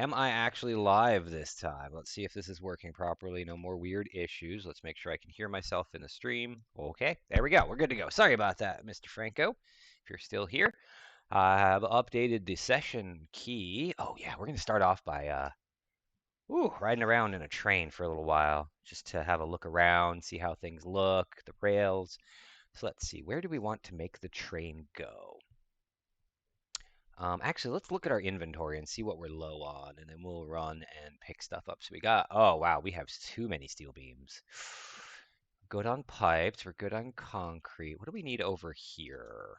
Am I actually live this time? Let's see if this is working properly. No more weird issues. Let's make sure I can hear myself in the stream. Okay, there we go. We're good to go. Sorry about that, Mr. Franco, if you're still here. I have updated the session key. Oh yeah, we're gonna start off by riding around in a train for a little while, just to have a look around, see how things look, the rails. So let's see, where do we want to make the train go? Actually, let's look at our inventory and see what we're low on, and then we'll run and pick stuff up. So we got, oh wow, we have too many steel beams. Good on pipes, we're good on concrete. What do we need over here?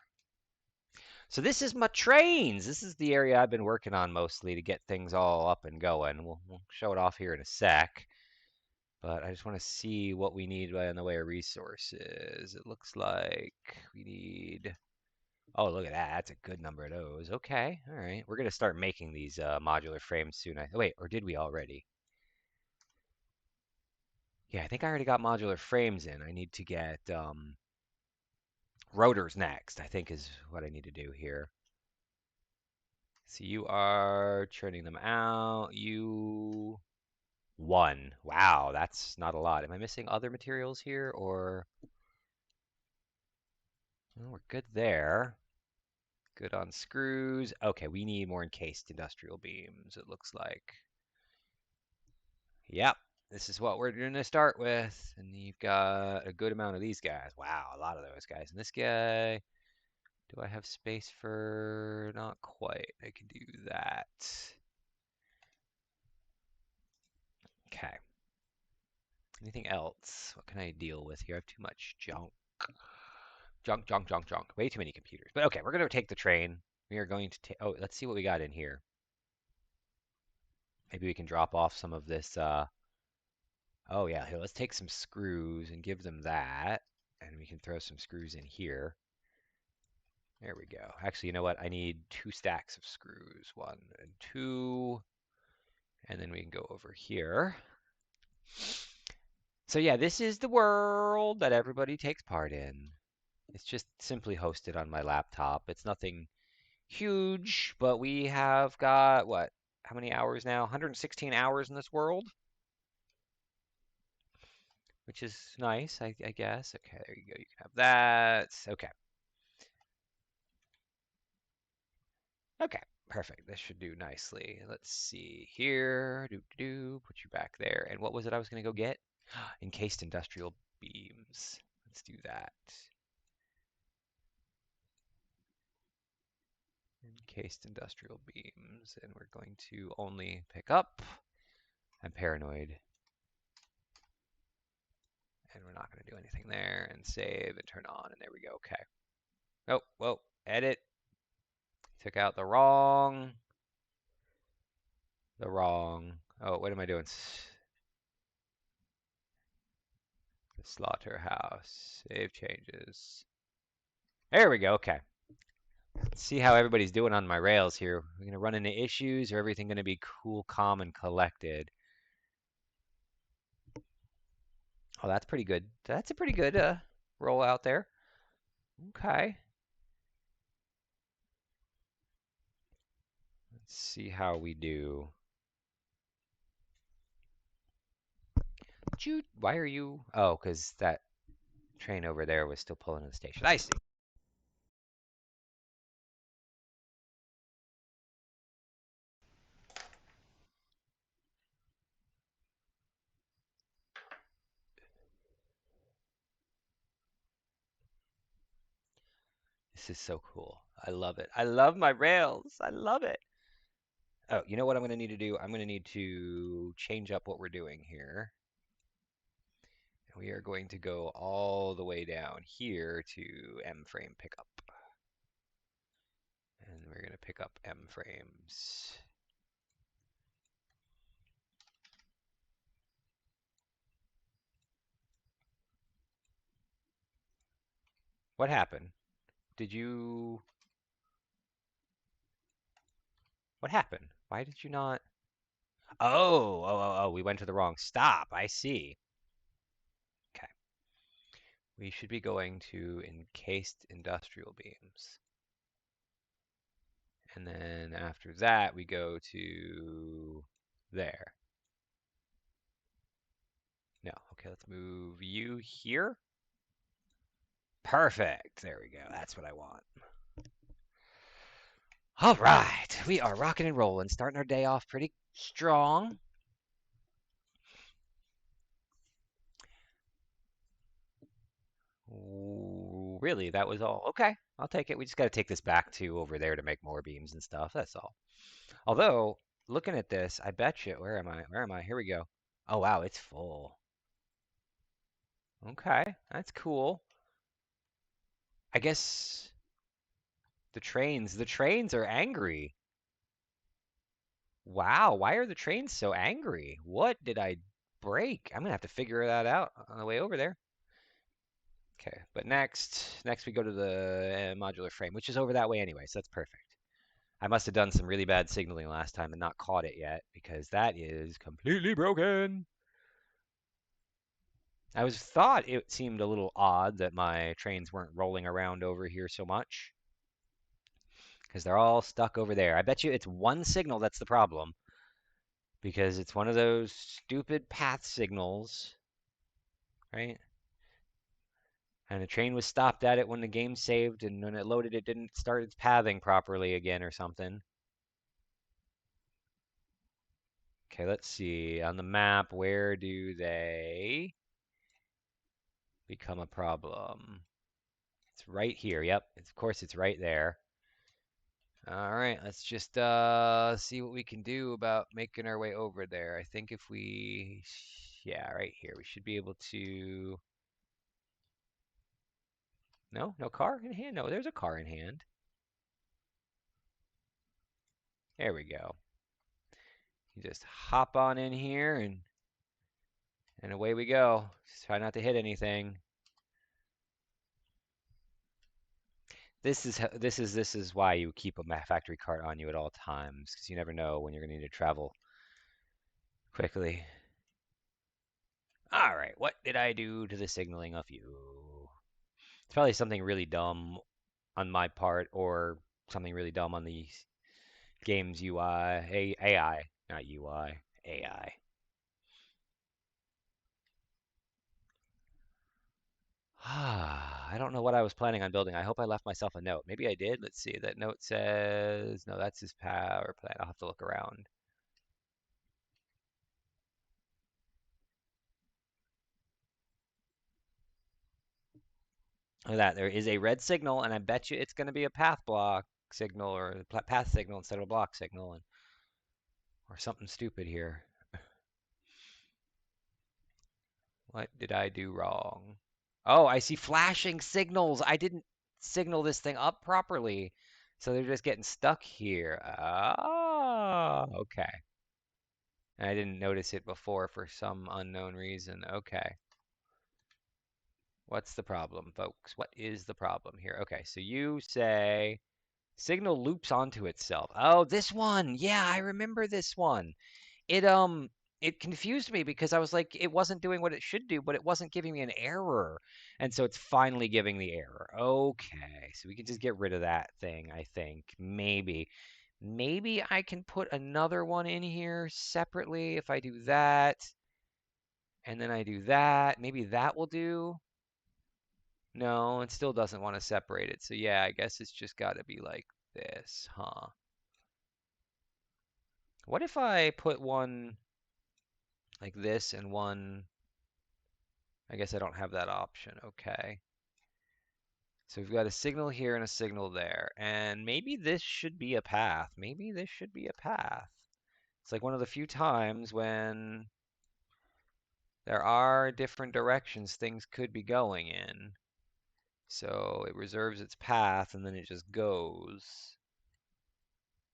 So this is my trains. This is the area I've been working on mostly to get things all up and going. We'll show it off here in a sec. But I just want to see what we need in the way of resources. It looks like we need, oh, look at that. That's a good number of those. Okay, all right. We're going to start making these modular frames soon. Wait, or did we already? Yeah, I think I already got modular frames in. I need to get rotors next, I think is what I need to do here. So you are churning them out. You one. Wow, that's not a lot. Am I missing other materials here or well, we're good there. Good on screws. Okay, we need more encased industrial beams, it looks like. Yep, this is what we're going to start with. And you've got a good amount of these guys. Wow, a lot of those guys. And this guy, do I have space for? Not quite. I can do that. Okay. Anything else? What can I deal with here? I have too much junk. Junk, junk, junk, junk. Way too many computers. But okay, we're going to take the train. We are going to take. Oh, let's see what we got in here. Maybe we can drop off some of this. Oh, yeah. Here, let's take some screws and give them that. And we can throw some screws in here. There we go. Actually, you know what? I need 2 stacks of screws. 1 and 2. And then we can go over here. So yeah, this is the world that everybody takes part in. It's just simply hosted on my laptop. It's nothing huge, but we have got, what, how many hours now? 116 hours in this world, which is nice, I guess. Okay, there you go. You can have that. Okay. Okay, perfect. This should do nicely. Let's see here. Put you back there. And what was it I was going to go get? Encased industrial beams. Let's do that. Encased industrial beams. And we're going to only pick up. I'm paranoid. And we're not going to do anything there. And save and turn on. And there we go. Okay. Oh, whoa. Edit. Took out the wrong. Oh, what am I doing? The slaughterhouse. Save changes. There we go. Okay. Let's see how everybody's doing on my rails here. We're going to run into issues or everything going to be cool, calm, and collected? Oh, that's pretty good. That's a pretty good roll out there. Okay. Let's see how we do. Jude, why are you? Oh, because that train over there was still pulling to the station. I see. This is so cool. I love it. I love my rails. I love it. Oh, you know what I'm going to need to do? I'm going to need to change up what we're doing here. We are going to go all the way down here to M frame pickup. And we're going to pick up M frames. What happened? Did you... What happened? Why did you not... Oh, we went to the wrong stop. I see. Okay. We should be going to encased industrial beams. And then after that, we go to There. No. Okay, let's move you here. Perfect. There we go. That's what I want. All right. We are rocking and rolling, starting our day off pretty strong. Ooh, really? That was all? Okay. I'll take it. We just got to take this back to over there to make more beams and stuff. That's all. Although, looking at this, I bet you. Where am I? Where am I? Here we go. Oh, wow. It's full. Okay. That's cool. I guess the trains are angry. Wow, why are the trains so angry? What did I break? I'm gonna have to figure that out on the way over there. Okay, but next we go to the modular frame, which is over that way anyway, so that's perfect. I must have done some really bad signaling last time and not caught it yet because that is completely broken. I was thought it seemed a little odd that my trains weren't rolling around over here so much because they're all stuck over there. I bet you it's one signal that's the problem because it's one of those stupid path signals, right? And the train was stopped at it when the game saved, and when it loaded, it didn't start its pathing properly again or something. Okay, let's see. On the map, where do they become a problem? It's right here. Yep, of course it's right there. All right, let's just see what we can do about making our way over there. I think if we, yeah, right here, we should be able to. No, no car in hand. No, there's a car in hand. There we go. You just hop on in here and away we go. Just try not to hit anything. This is why you keep a factory cart on you at all times, because you never know when you're going to need to travel quickly. All right, what did I do to the signaling of you? It's probably something really dumb on my part, or something really dumb on the game's UI, AI, not UI, AI. I don't know what I was planning on building. I hope I left myself a note. Maybe I did. Let's see. That note says, no, that's his power plant. I'll have to look around. Look at that. There is a red signal, and I bet you it's going to be a path block signal or a path signal instead of a block signal, or something stupid here. What did I do wrong? Oh, I see flashing signals. I didn't signal this thing up properly. So they're just getting stuck here. Oh, okay. And I didn't notice it before for some unknown reason. Okay. What's the problem, folks? What is the problem here? Okay, so you say signal loops onto itself. Oh, this one. Yeah, I remember this one. It confused me because I was like it wasn't doing what it should do, but it wasn't giving me an error. And so it's finally giving the error. Okay, so we can just get rid of that thing, I think. Maybe. Maybe I can put another one in here separately if I do that. And then I do that. Maybe that will do. No, it still doesn't want to separate it. So yeah, I guess it's just got to be like this, huh? What if I put one like this and one, I guess I don't have that option. Okay. So we've got a signal here and a signal there. And maybe this should be a path. Maybe this should be a path. It's like one of the few times when there are different directions things could be going in. So it reserves its path and then it just goes.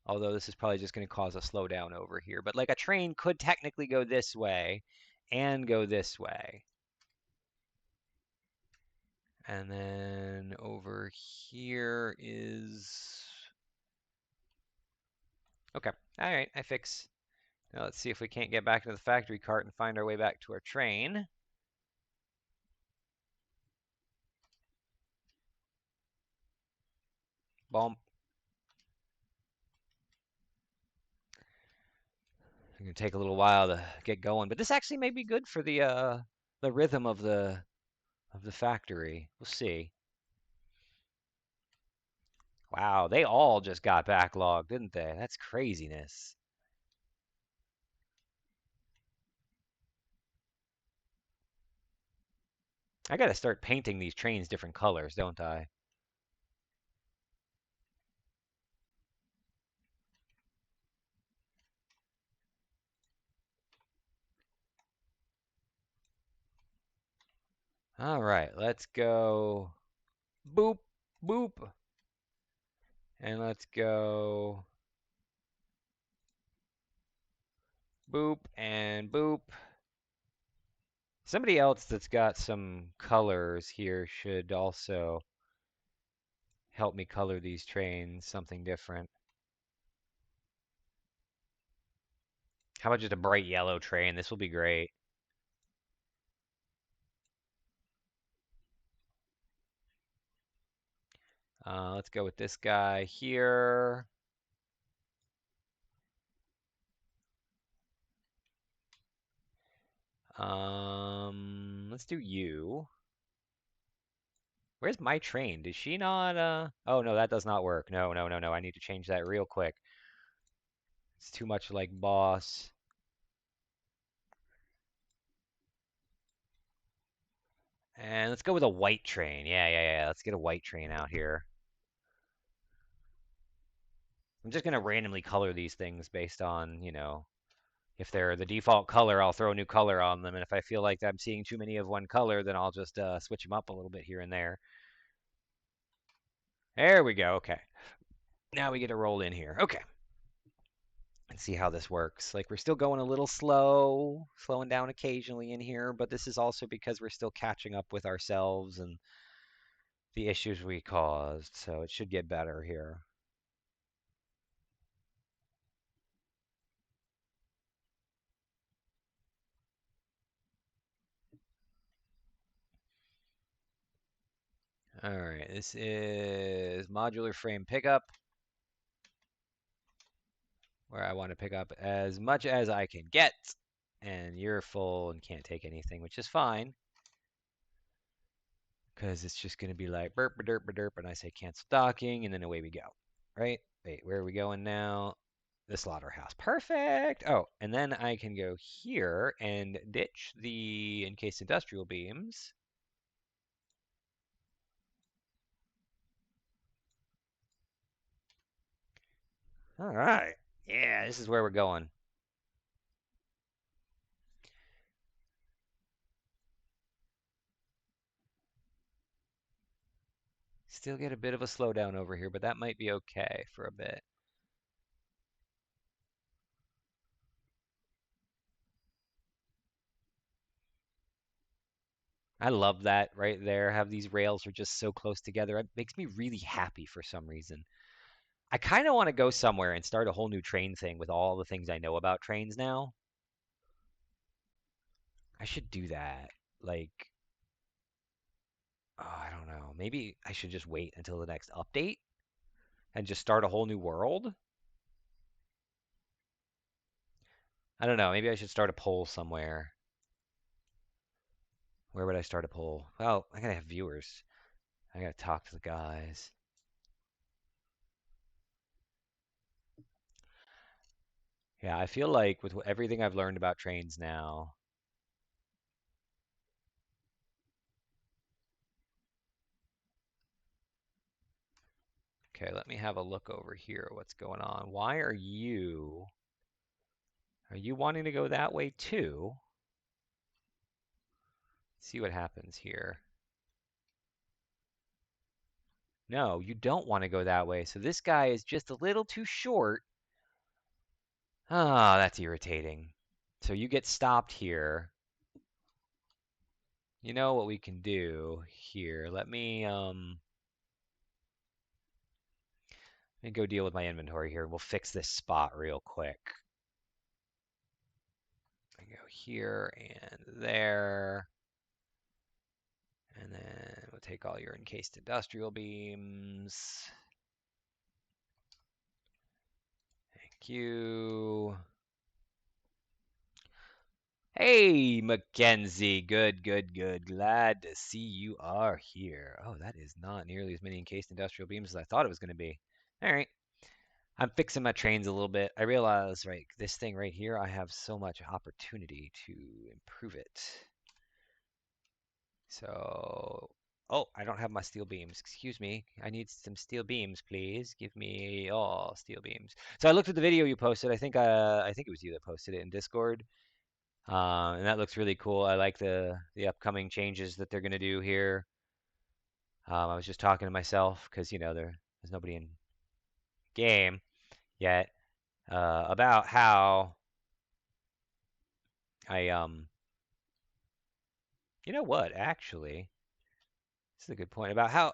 Although this is probably just going to cause a slowdown over here. But like a train could technically go this way and go this way. And then over here is... Okay, all right, I fix. Now let's see if we can't get back into the factory cart and find our way back to our train. Bump. It's gonna take a little while to get going, but this actually may be good for the rhythm of the factory. We'll see. Wow, they all just got backlogged, didn't they? That's craziness. I gotta start painting these trains different colors, don't I? All right, let's go boop, boop, and let's go boop and boop. Somebody else that's got some colors here should also help me color these trains something different. How about just a bright yellow train? This will be great. Let's go with this guy here. Let's do you. Where's my train? Did she not, Oh, no, that does not work. No, no, no, no. I need to change that real quick. It's too much like boss. And let's go with a white train. Yeah, yeah, yeah. Let's get a white train out here. I'm just gonna randomly color these things based on, if they're the default color, I'll throw a new color on them. And if I feel like I'm seeing too many of one color, then I'll just switch them up a little bit here and there. There we go. Okay. Now we get to roll in here. Okay. And see how this works. Like we're still going a little slow, slowing down occasionally in here, but this is also because we're still catching up with ourselves and the issues we caused. So it should get better here. All right, this is modular frame pickup, where I want to pick up as much as I can get. And you're full and can't take anything, which is fine. Because it's just going to be like burp, derp, derp, and I say cancel docking, and then away we go. Right? Wait, where are we going now? The slaughterhouse. Perfect. Oh, and then I can go here and ditch the encased industrial beams. All right. Yeah, this is where we're going. Still get a bit of a slowdown over here, but that might be okay for a bit. I love that right there. Have these rails are just so close together. It makes me really happy for some reason. I kind of want to go somewhere and start a whole new train thing with all the things I know about trains now. I should do that. Like, oh, I don't know. Maybe I should just wait until the next update and just start a whole new world. I don't know. Maybe I should start a poll somewhere. Where would I start a poll? Well, I gotta have viewers. I gotta talk to the guys. Yeah, I feel like with everything I've learned about trains now. Okay, let me have a look over here. What's going on? Why are you wanting to go that way too? See what happens here. No, you don't want to go that way. So this guy is just a little too short. Ah, that's irritating. So you get stopped here. You know what we can do here. Let me go deal with my inventory here. We'll fix this spot real quick. I go here and there. And then we'll take all your encased industrial beams. Thank you. Hey, Mackenzie. Good, good, good. Glad to see you are here. Oh, that is not nearly as many encased industrial beams as I thought it was going to be. All right. I'm fixing my trains a little bit. I realize, right, this thing right here, I have so much opportunity to improve it. So, oh, I don't have my steel beams. Excuse me. I need some steel beams, please. Give me all steel beams. So I looked at the video you posted. I think it was you that posted it in Discord. And that looks really cool. I like the upcoming changes that they're gonna do here. I was just talking to myself because there's nobody in game yet about how I you know what actually this is a good point about how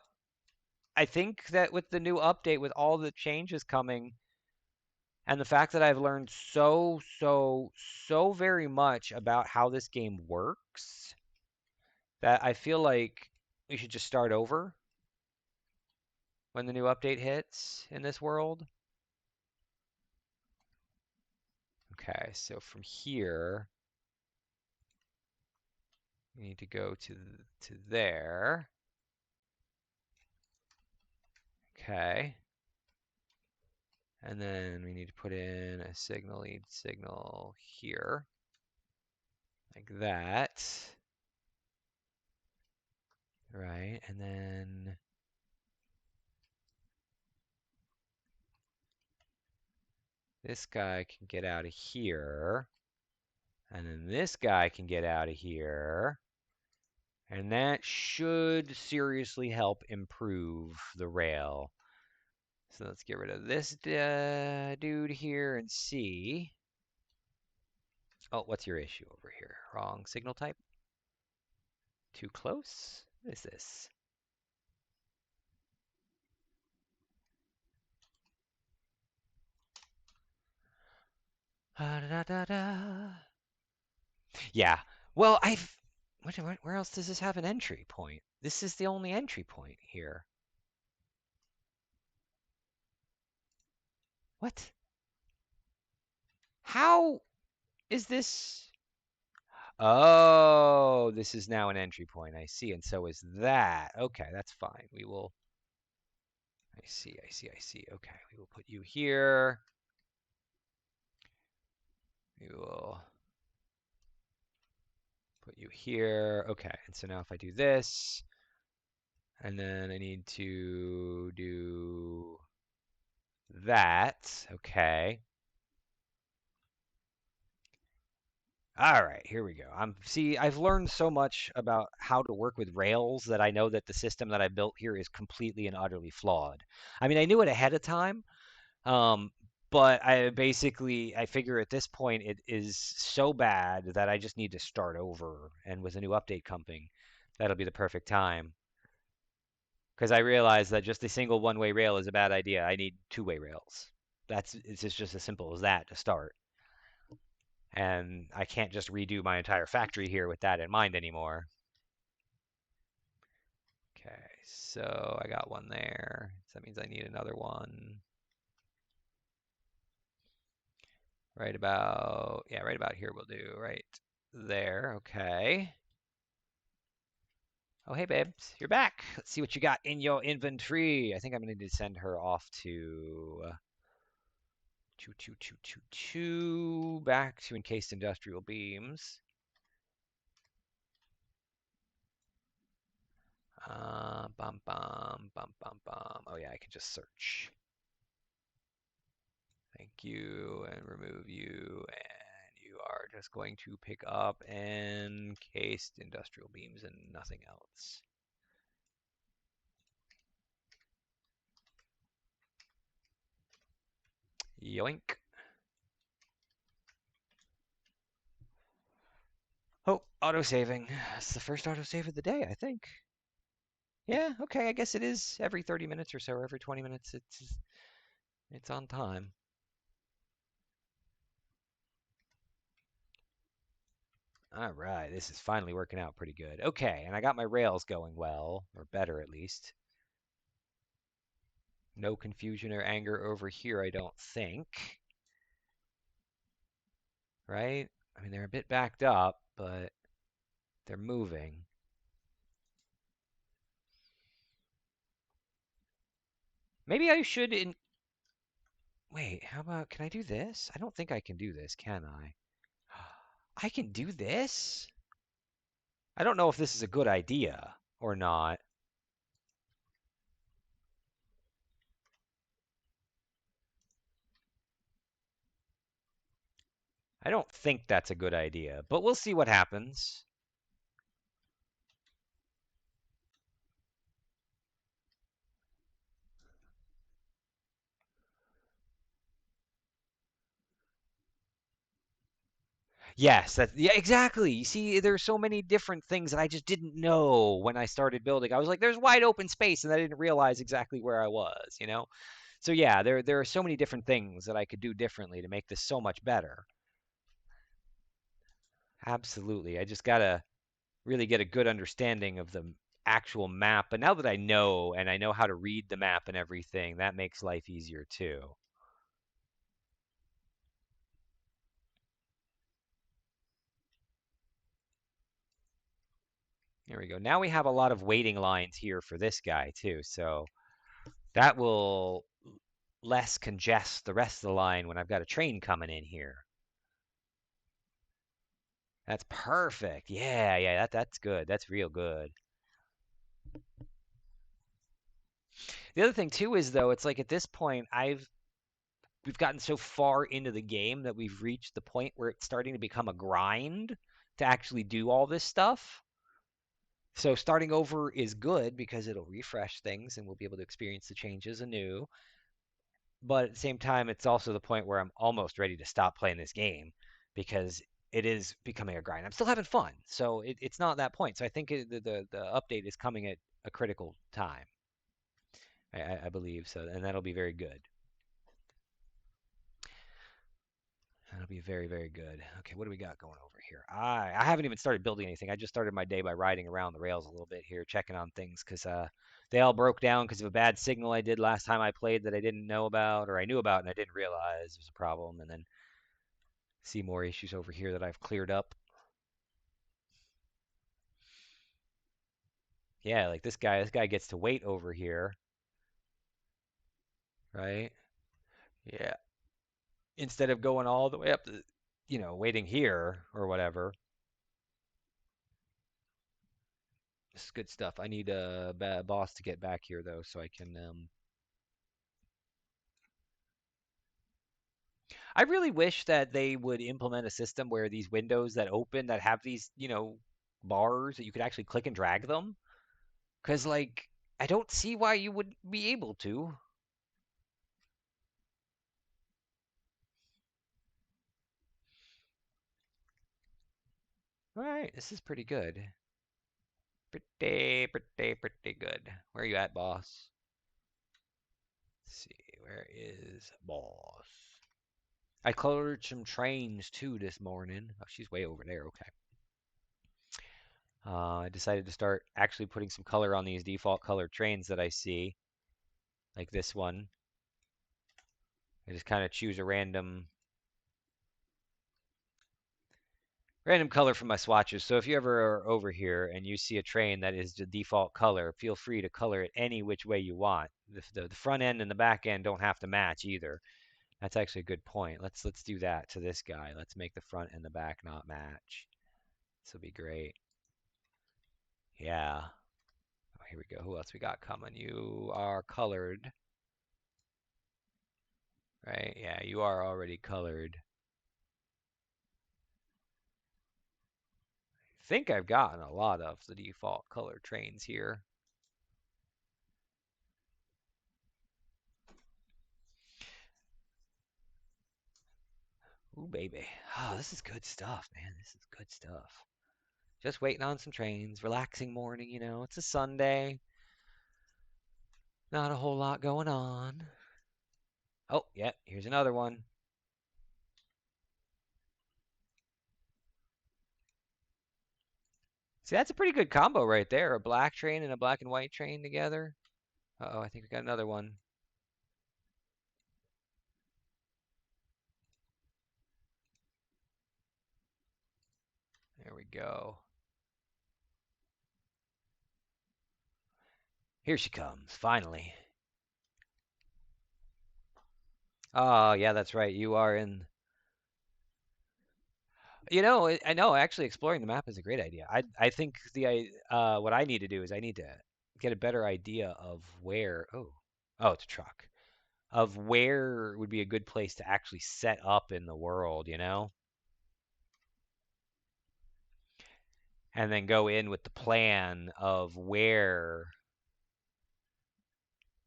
I think that with the new update with all the changes coming and the fact that I've learned so very much about how this game works that I feel like we should just start over when the new update hits in this world. Okay, so from here, we need to go to there. Okay. And then we need to put in a signal lead signal here, like that. Right, and then this guy can get out of here. And then this guy can get out of here. And that should seriously help improve the rail. So let's get rid of this dude here and see. Oh, what's your issue over here? Wrong signal type? Too close? What is this? Da, da, da, da. Yeah. Well, where else does this have an entry point? This is the only entry point here. What? How is this? Oh, this is now an entry point. I see. And so is that. Okay, that's fine. We will. I see. Okay, we will put you here. We will put you here. Okay, and so now if I do this, and then I need to do that. Okay. All right, here we go. I've learned so much about how to work with Rails that I know that the system that I built here is completely and utterly flawed. I mean, I knew it ahead of time, um, but I figure at this point it is so bad that I just need to start over. And with a new update coming, that'll be the perfect time. Because I realize that just a single one-way rail is a bad idea. I need two-way rails. It's just as simple as that to start. And I can't just redo my entire factory here with that in mind anymore. Okay, so I got one there. So that means I need another one. Right about, yeah, right about here will do. Right there, okay. Oh, hey, babes, you're back. Let's see what you got in your inventory. I think I'm gonna need to send her off to back to encased industrial beams. Bum bum bum bum bum. Oh yeah, I can just search. Thank you, and remove you, and you are just going to pick up encased industrial beams and nothing else. Yoink. Oh, auto-saving. It's the first auto-save of the day, I think. Yeah, okay, I guess it is every 30 minutes or so, or every 20 minutes. It's on time. All right, this is finally working out pretty good. Okay, and I got my rails going well, or better at least. No confusion or anger over here, I don't think. Right? I mean, they're a bit backed up, but they're moving. Maybe I should in Wait, how about can I do this? I don't think I can do this, can I? I can do this? I don't know if this is a good idea or not. I don't think that's a good idea, but we'll see what happens. Yes, that's yeah, exactly. You see, there's so many different things that I just didn't know when I started building. I was like, there's wide open space, and I didn't realize exactly where I was. So yeah, there are so many different things that I could do differently to make this so much better. Absolutely. I just gotta really get a good understanding of the actual map. But now that I know and I know how to read the map and everything, that makes life easier too. There we go. Now we have a lot of waiting lines here for this guy too. So that will less congest the rest of the line when I've got a train coming in here. That's perfect. Yeah, yeah, that's good. That's real good. The other thing too is though, it's like at this point we've gotten so far into the game that we've reached the point where it's starting to become a grind to actually do all this stuff. So starting over is good because it'll refresh things and we'll be able to experience the changes anew. But at the same time, it's also the point where I'm almost ready to stop playing this game because it is becoming a grind. I'm still having fun, so it's not that point. So I think the update is coming at a critical time. I believe so, and that'll be very good. That'll be very, very good. Okay, what do we got going over here? I haven't even started building anything. I just started my day by riding around the rails a little bit here, checking on things because they all broke down because of a bad signal I did last time I played that I didn't know about or I knew about and I didn't realize was a problem. And then see more issues over here that I've cleared up. Yeah, like this guy gets to wait over here, right? Yeah. Instead of going all the way up to, waiting here or whatever. This is good stuff. I need a boss to get back here though, so I can. I really wish that they would implement a system where these windows that open that have these, bars that you could actually click and drag them. Because like, I don't see why you would be able to. All right, this is pretty good. Pretty good. Where are you at, boss? Let's see, where is boss? I colored some trains too this morning. Oh, she's way over there. Okay. I decided to start actually putting some color on these default colored trains that I see, like this one. I just kind of choose a random color from my swatches. So if you ever are over here and you see a train that is the default color, feel free to color it any which way you want. The front end and the back end don't have to match either. That's actually a good point. Let's do that to this guy. Let's make the front and the back not match. This will be great. Yeah. Oh, here we go. Who else we got coming? You are colored, right? Yeah, you are already colored. I think I've gotten a lot of the default color trains here. Ooh, baby. Oh, this is good stuff, man. This is good stuff. Just waiting on some trains, relaxing morning. It's a Sunday. Not a whole lot going on. Oh, yeah, here's another one. See, that's a pretty good combo right there. A black train and a black and white train together. Uh-oh, I think we got another one. There we go. Here she comes, finally. Oh, yeah, that's right. You are in. I know actually exploring the map is a great idea. I think what I need to do is I need to get a better idea of where. Oh, it's a truck. Of where would be a good place to actually set up in the world, and then go in with the plan of where,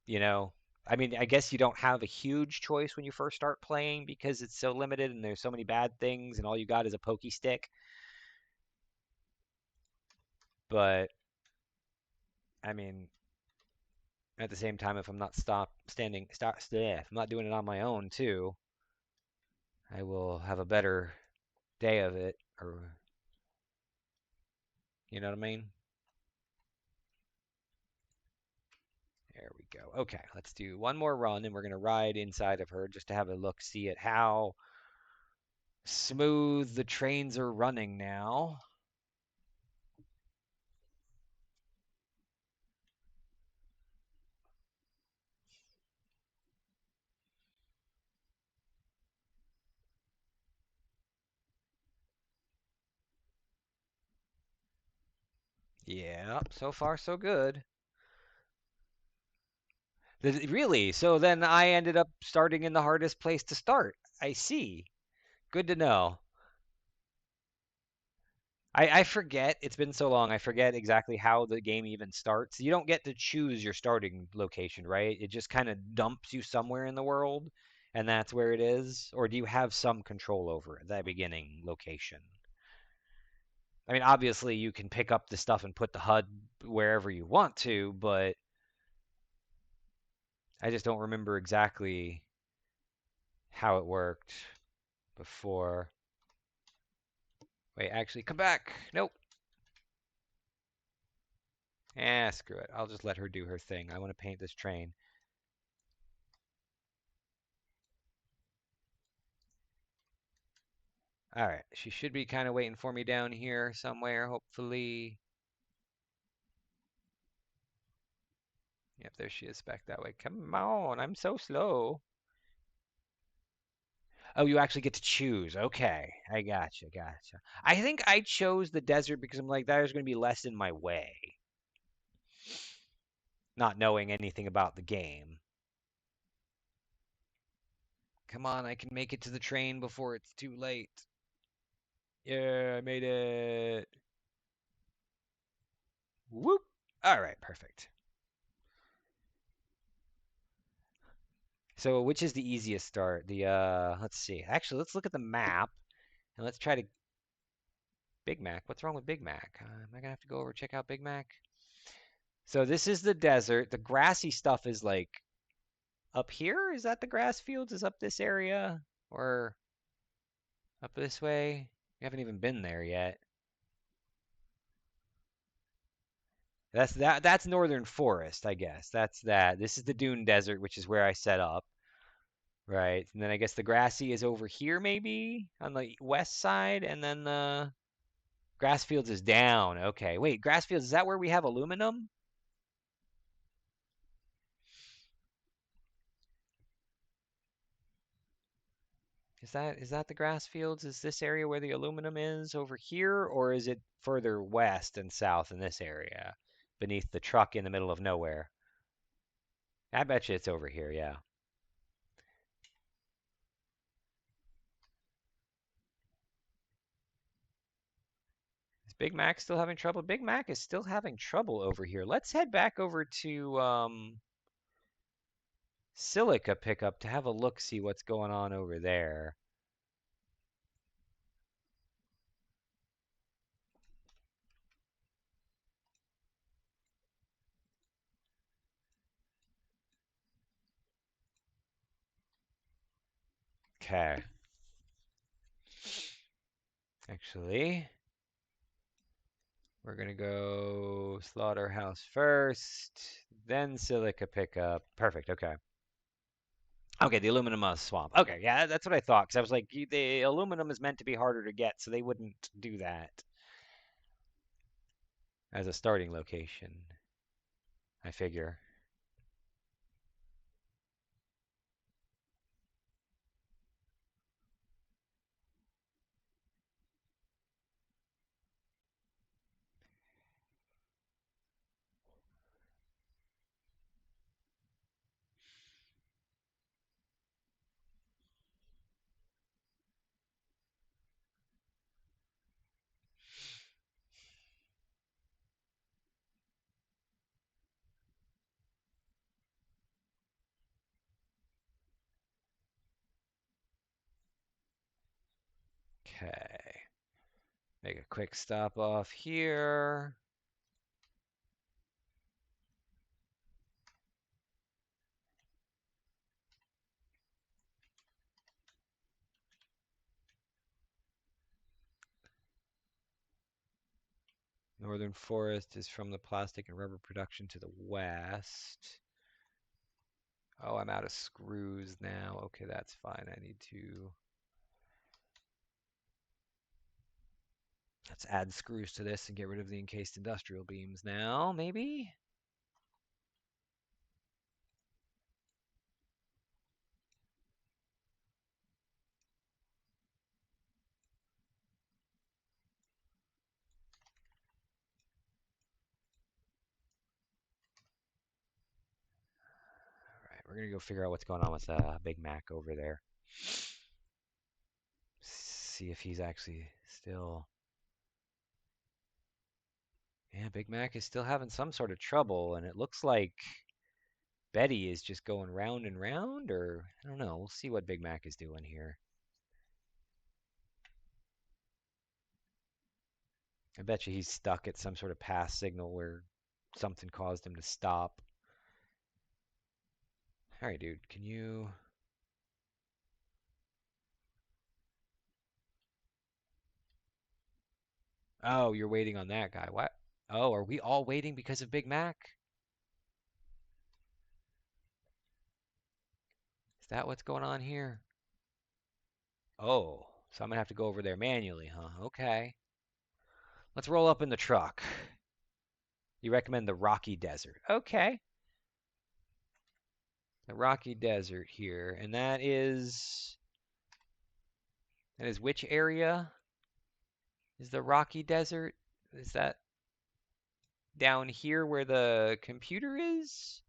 you know. I mean, I guess you don't have a huge choice when you first start playing because it's so limited and there's so many bad things and all you got is a pokey stick. But I mean, at the same time, if I'm not if I'm not doing it on my own too, I will have a better day of it, or you know what I mean? There we go. Okay, let's do one more run, and we're gonna ride inside of her just to have a look, see at how smooth the trains are running now. Yeah, so far so good. Really? So then I ended up starting in the hardest place to start. I see. Good to know. I forget. It's been so long. I forget exactly how the game even starts. You don't get to choose your starting location, right? It just kind of dumps you somewhere in the world, and that's where it is. Or do you have some control over it, that beginning location? I mean, obviously you can pick up the stuff and put the HUD wherever you want to, but I just don't remember exactly how it worked before. Wait, actually, come back. Nope. Screw it. I'll just let her do her thing. I want to paint this train. All right, she should be kind of waiting for me down here somewhere, hopefully. Yep, there she is back that way. Come on, I'm so slow. Oh, you actually get to choose. Okay, I gotcha, gotcha. I think I chose the desert because I'm like, there's going to be less in my way, not knowing anything about the game. Come on, I can make it to the train before it's too late. Yeah, I made it. Whoop. All right, perfect. So, which is the easiest start? Let's see. Actually, let's look at the map and let's try to Big Mac. What's wrong with Big Mac? Am I gonna have to go over check out Big Mac? So this is the desert. The grassy stuff is like up here. Is that the grass fields? Is up this area or up this way? We haven't even been there yet. That's Northern Forest, I guess. That's that. This is the Dune Desert, which is where I set up. Right. And then I guess the grassy is over here maybe on the west side and then the Grassfields is down. Okay. Wait, Grassfields, is that where we have aluminum? Is that the Grassfields? Is this area where the aluminum is over here, or is it further west and south in this area, beneath the truck in the middle of nowhere? I bet you it's over here, yeah. Is Big Mac still having trouble? Big Mac is still having trouble over here. Let's head back over to Silica Pickup to have a look, see what's going on over there. Okay. Actually, we're gonna go Slaughterhouse first, then Silica Pickup. Perfect. Okay. Okay, the aluminum swamp. Okay, yeah, that's what I thought. Because I was like, the aluminum is meant to be harder to get, so they wouldn't do that. as a starting location, I figure. Okay. Make a quick stop off here. Northern forest is from the plastic and rubber production to the west. Oh, I'm out of screws now. Okay, that's fine. I need to... Let's add screws to this and get rid of the encased industrial beams now, maybe? All right, we're going to go figure out what's going on with Big Mac over there. See if he's actually still... Yeah, Big Mac is still having some sort of trouble, and it looks like Betty is just going round and round, or I don't know. We'll see what Big Mac is doing here. I bet you he's stuck at some sort of pass signal where something caused him to stop. All right, dude, can you... Oh, you're waiting on that guy. What? Oh, are we all waiting because of Big Mac? Is that what's going on here? Oh, so I'm gonna have to go over there manually, huh? Okay. Let's roll up in the truck. You recommend the Rocky Desert. Okay. The Rocky Desert here. And that is which area is the Rocky Desert? Is that down here where the computer is?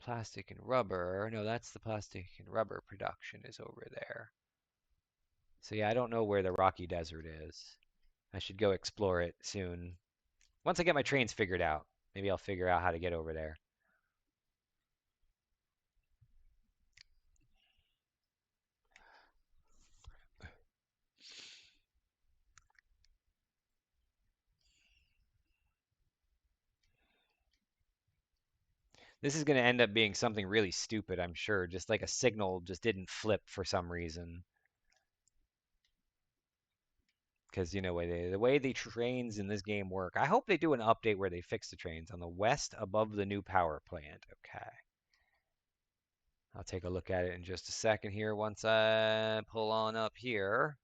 Plastic and rubber. No, that's the plastic and rubber production is over there. So yeah, I don't know where the Rocky Desert is. I should go explore it soon. Once I get my trains figured out, maybe I'll figure out how to get over there. This is going to end up being something really stupid, I'm sure. Just like a signal just didn't flip for some reason. Because, you know, the way the trains in this game work, I hope they do an update where they fix the trains on the west above the new power plant. Okay. I'll take a look at it in just a second here once I pull on up here.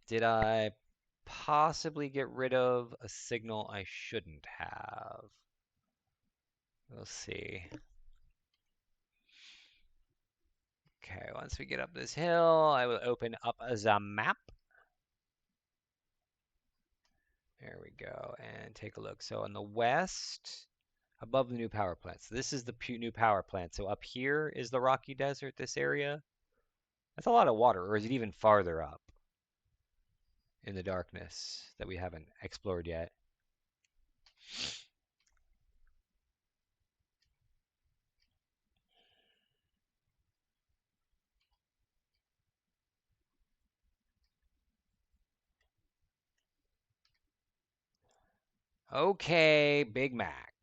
Did I possibly get rid of a signal I shouldn't have? We'll see. Okay, once we get up this hill, I will open up the map. There we go, and take a look. So on the west, above the new power plant. So this is the new power plant. So up here is the Rocky Desert, this area. That's a lot of water, or is it even farther up in the darkness that we haven't explored yet? Okay, Big Mac.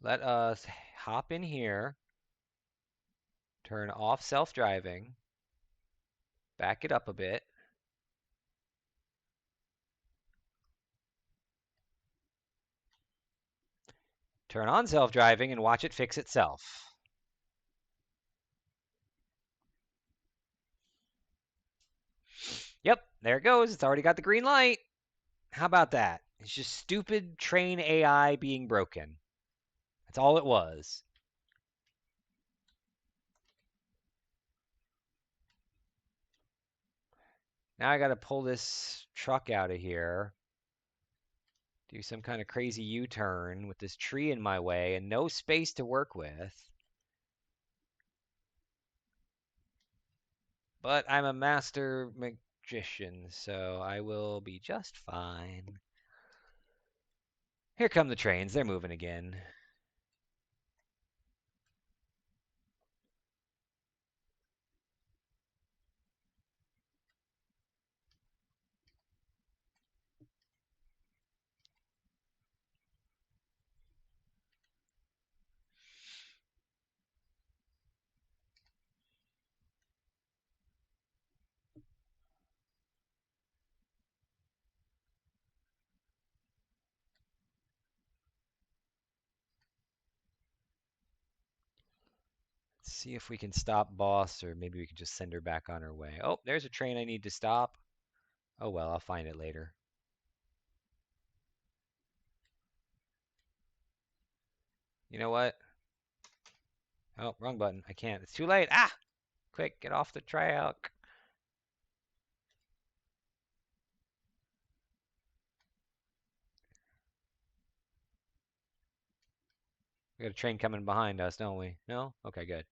Let us hop in here, turn off self-driving, back it up a bit. Turn on self-driving and watch it fix itself. Yep, there it goes. It's already got the green light. How about that? It's just stupid train AI being broken. That's all it was. Now I got to pull this truck out of here, do some kind of crazy U-turn with this tree in my way and no space to work with. But I'm a master magician, so I will be just fine. Here come the trains. They're moving again. Let's see if we can stop Boss, or maybe we can just send her back on her way. Oh, there's a train I need to stop. Oh well, I'll find it later. You know what? Oh, wrong button. I can't. It's too late. Ah! Quick, get off the track. We got a train coming behind us, don't we? No? Okay, good.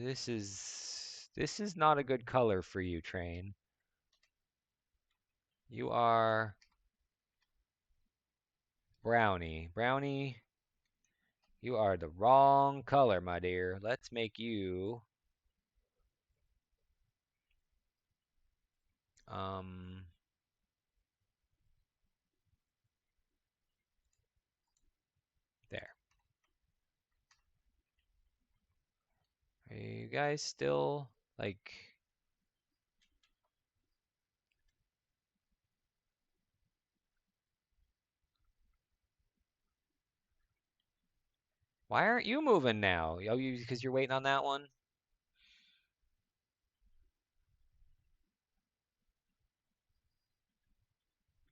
This is not a good color for you, train. You are brownie. Brownie, you are the wrong color, my dear. Let's make you um there. Are you guys still like why aren't you moving now? Oh, you because you're waiting on that one?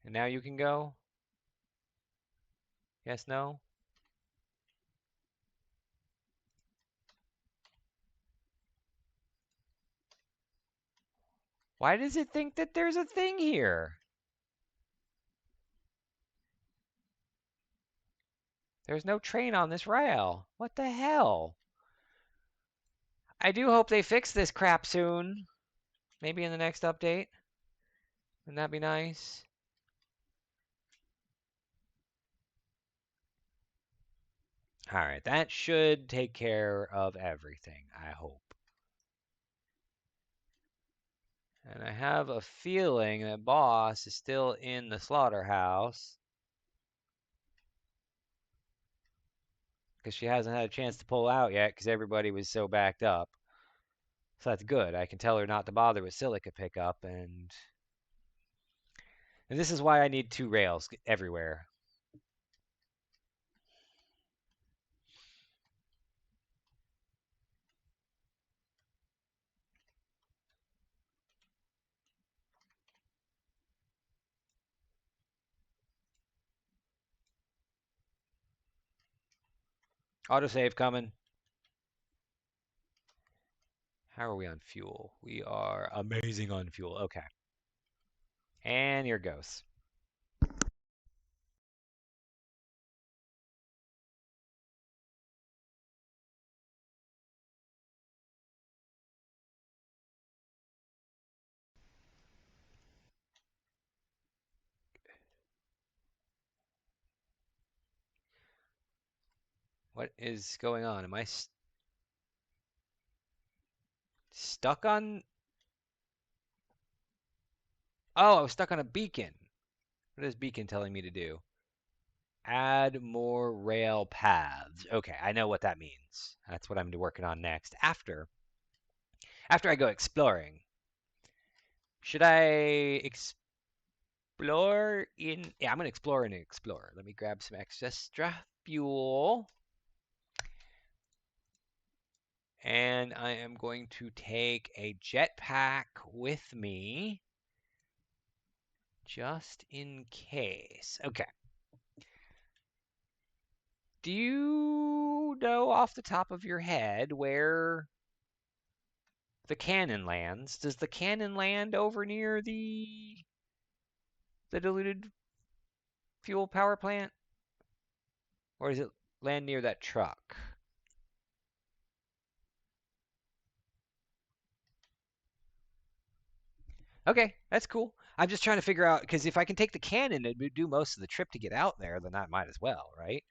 And now you can go? Yes, no? Why does it think that there's a thing here? There's no train on this rail. What the hell? I do hope they fix this crap soon. Maybe in the next update. Wouldn't that be nice? All right, that should take care of everything, I hope. And I have a feeling that Boss is still in the slaughterhouse because she hasn't had a chance to pull out yet because everybody was so backed up. So that's good. I can tell her not to bother with silica pickup, and this is why I need two rails everywhere. Autosave coming. How are we on fuel? We are amazing on fuel. Okay. And here goes. What is going on? Am I Stuck on... Oh, I was stuck on a beacon. What is beacon telling me to do? Add more rail paths. Okay, I know what that means. That's what I'm working on next. After I go exploring. Should I explore in... Yeah, I'm going to explore in Explorer. Let me grab some extra fuel. And I am going to take a jetpack with me. Just in case. Okay. Do you know off the top of your head where the cannon lands? Does the cannon land over near the diluted fuel power plant? Or does it land near that truck? Okay, that's cool. I'm just trying to figure out because if I can take the cannon and do most of the trip to get out there, then I might as well, right?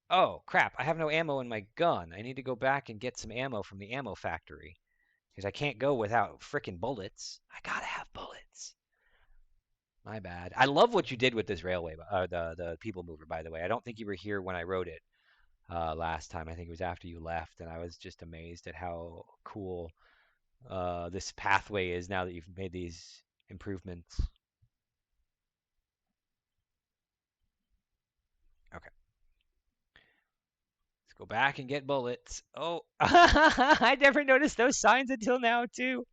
Oh, crap. I have no ammo in my gun. I need to go back and get some ammo from the ammo factory because I can't go without frickin' bullets. I gotta have bullets. My bad. I love what you did with this railway, the people mover, by the way. I don't think you were here when I wrote it last time. I think it was after you left, and I was just amazed at how cool this pathway is now that you've made these improvements. Okay, let's go back and get bullets. Oh, I never noticed those signs until now, too.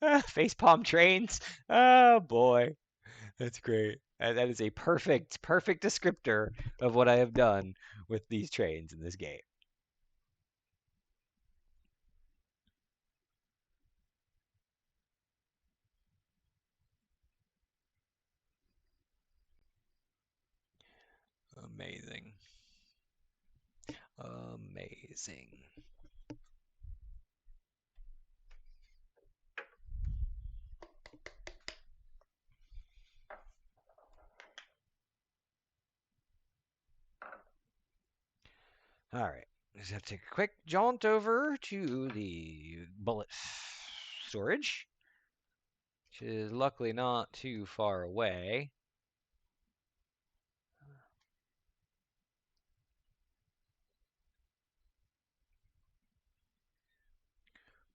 Facepalm trains. Oh, boy. That's great. That is a perfect descriptor of what I have done with these trains in this game. Amazing. Amazing. All right. Just have to take a quick jaunt over to the bullet storage, which is luckily not too far away.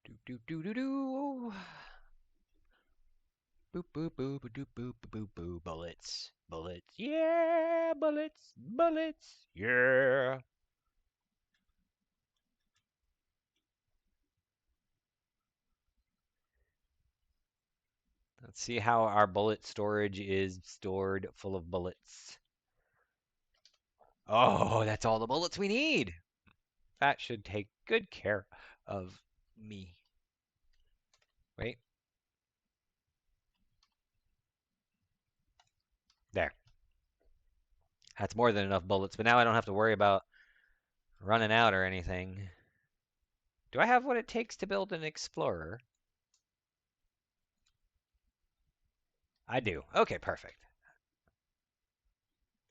Do do do do do. Boop boop boop boop boop boop boop. Bullets, bullets, yeah, bullets, bullets, yeah. Let's see how our bullet storage is stored full of bullets. Oh, that's all the bullets we need. That should take good care of me. Wait, there. That's more than enough bullets, but now I don't have to worry about running out or anything. Do I have what it takes to build an Explorer? I do. Okay, perfect.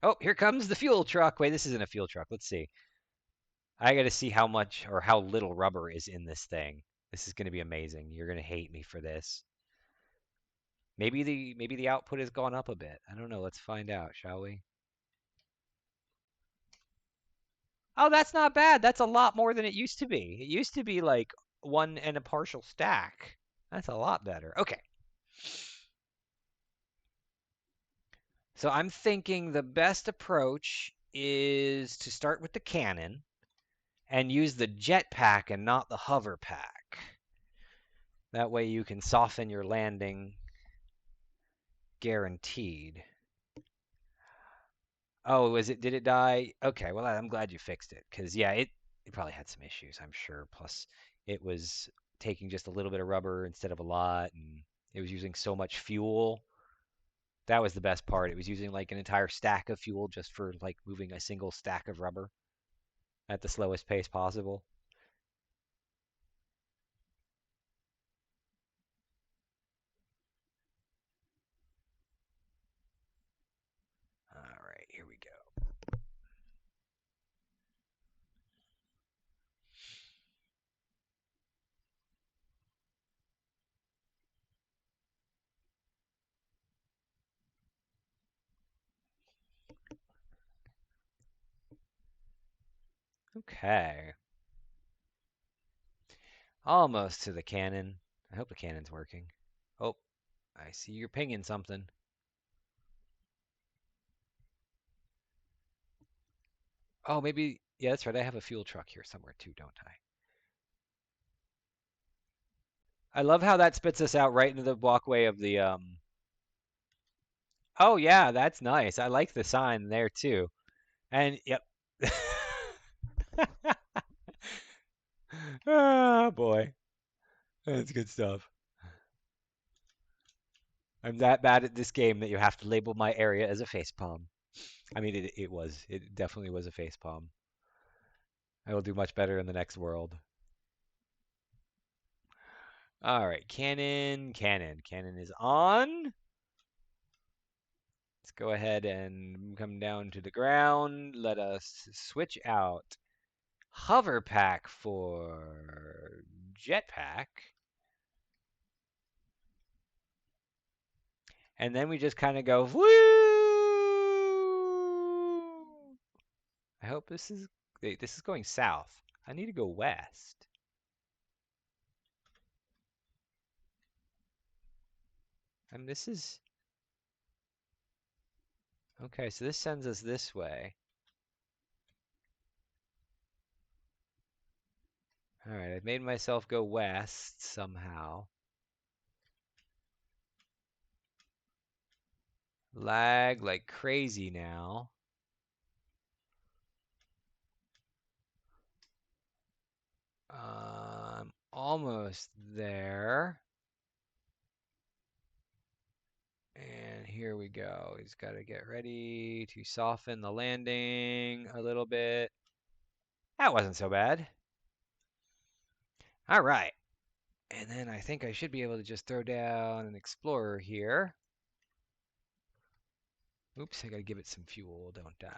Oh, here comes the fuel truck. Wait, this isn't a fuel truck. Let's see. I got to see how much or how little rubber is in this thing. This is going to be amazing. You're going to hate me for this. Maybe the output has gone up a bit. I don't know. Let's find out, shall we? Oh, that's not bad. That's a lot more than it used to be. It used to be like one and a partial stack. That's a lot better. Okay. So I'm thinking the best approach is to start with the cannon and use the jetpack and not the hover pack. That way you can soften your landing guaranteed. Oh, was it? Did it die? Okay, well I'm glad you fixed it because yeah, it probably had some issues, I'm sure. Plus, it was taking just a little bit of rubber instead of a lot, and it was using so much fuel. That was the best part. It was using like an entire stack of fuel just for like moving a single stack of rubber at the slowest pace possible. All right, here we go. Okay. Almost to the cannon. I hope the cannon's working. Oh, I see you're pinging something. Oh, maybe. Yeah, that's right. I have a fuel truck here somewhere too, don't I? I love how that spits us out right into the walkway of the. Oh, yeah, that's nice. I like the sign there too. And, yep. Oh, boy. That's good stuff. I'm that bad at this game that you have to label my area as a facepalm. I mean, it was. It definitely was a facepalm. I will do much better in the next world. All right, cannon is on. Let's go ahead and come down to the ground. Let us switch out hover pack for jetpack. And then we just kind of go, woo! I hope this is going south. I need to go west. And this is, okay, so this sends us this way. All right, I've made myself go west somehow. Lag like crazy now. Almost there. And here we go. He's got to get ready to soften the landing a little bit. That wasn't so bad. All right. And then I think I should be able to just throw down an explorer here. Oops, I got to give it some fuel. Don't die.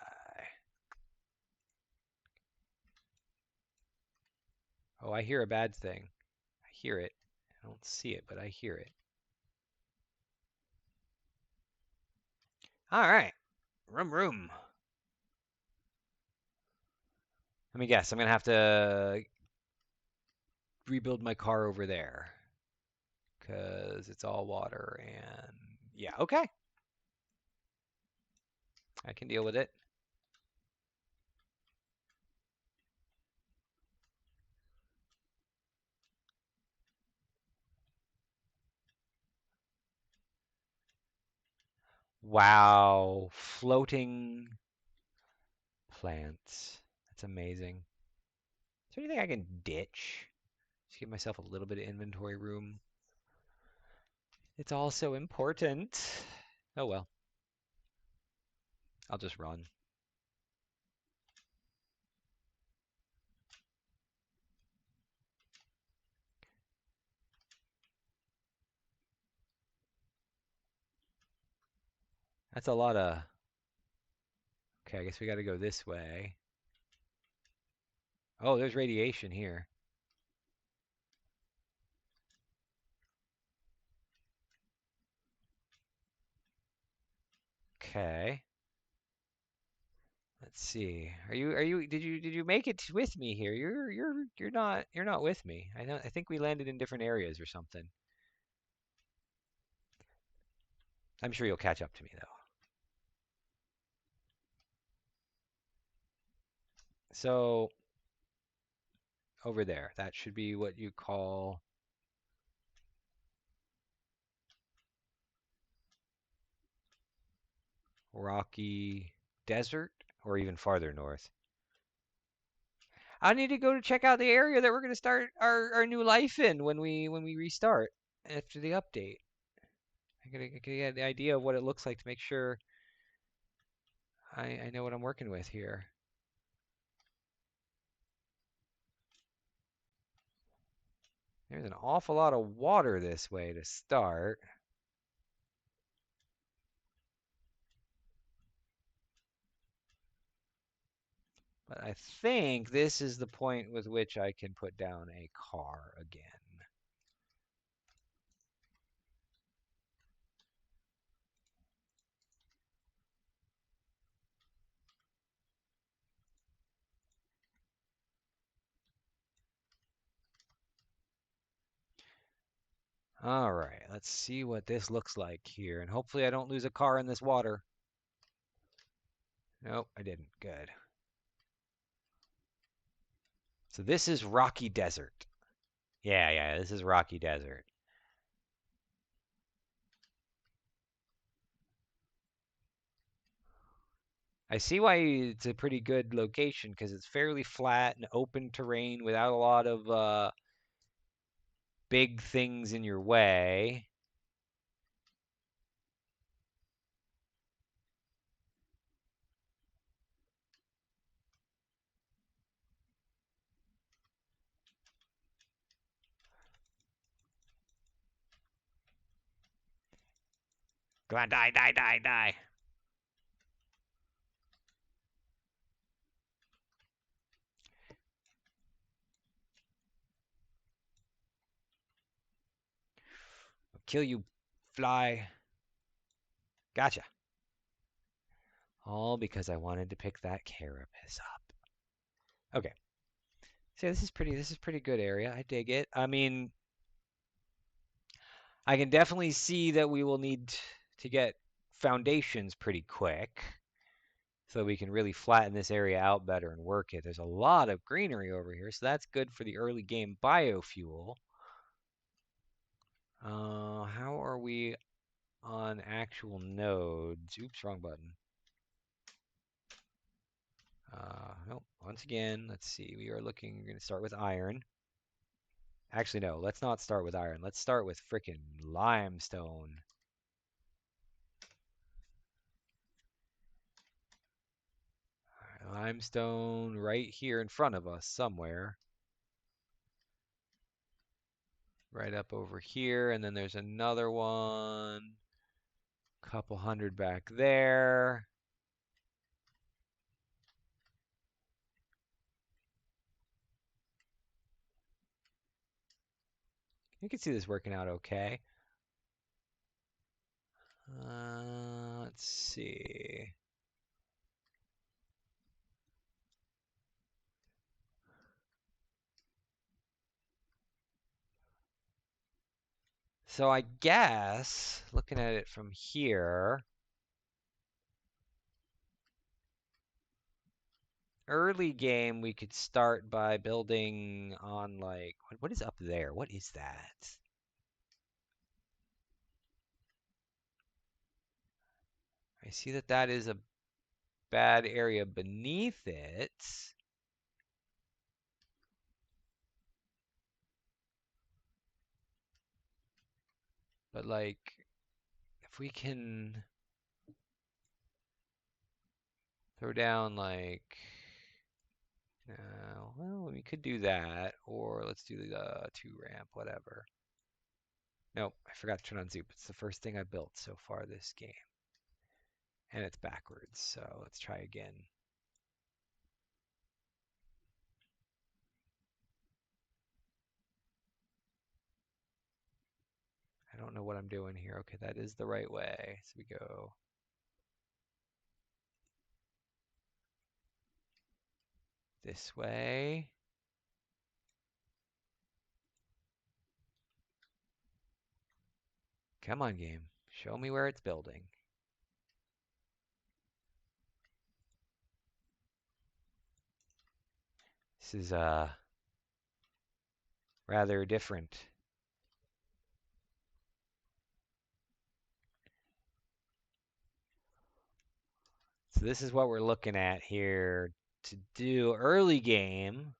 Oh, I hear a bad thing. I hear it. I don't see it, but I hear it. All right. Room. Let me guess. I'm going to have to rebuild my car over there because it's all water and yeah, okay. I can deal with it. Wow, floating plants. That's amazing. Is there anything I can ditch? Just give myself a little bit of inventory room. It's all so important. Oh well, I'll just run. That's a lot of... Okay, I guess we got to go this way. Oh, there's radiation here. Okay. Let's see. Did you make it with me here? You're not with me. I think we landed in different areas or something. I'm sure you'll catch up to me though. So over there, that should be what you call rocky desert or even farther north. I need to go to check out the area that we're going to start our new life in when we restart after the update. I gotta get the idea of what it looks like to make sure I know what I'm working with here. There's an awful lot of water this way to start. But I think this is the point with which I can put down a car again. All right, let's see what this looks like here. And hopefully I don't lose a car in this water. Nope, I didn't. Good. So this is Rocky Desert. Yeah, this is Rocky Desert. I see why it's a pretty good location because it's fairly flat and open terrain without a lot of big things in your way. Come on, die, die, die, die. I'll kill you, fly. Gotcha. All because I wanted to pick that carapace up. Okay. So this is pretty good area. I dig it. I mean, I can definitely see that we will need to get foundations pretty quick so we can really flatten this area out better and work it. There's a lot of greenery over here, so that's good for the early game biofuel. How are we on actual nodes? Oops, wrong button. Nope. Once again, let's see. We are looking, we're going to start with iron. Actually, no, let's not start with iron. Let's start with frickin' limestone. Limestone right here in front of us somewhere. Right up over here, and then there's another one. Couple hundred back there. You can see this working out okay. Let's see. So I guess, looking at it from here, early game we could start by building on like, what is up there? What is that? I see that that is a bad area beneath it. But like, if we can throw down like, well, we could do that, or let's do the 2 ramp, whatever. Nope, I forgot to turn on Zoop. It's the first thing I built so far this game. And it's backwards, so let's try again. I don't know what I'm doing here. Okay, that is the right way. So we go this way. Come on, game. Show me where it's building. This is rather different. So this is what we're looking at here to do early game.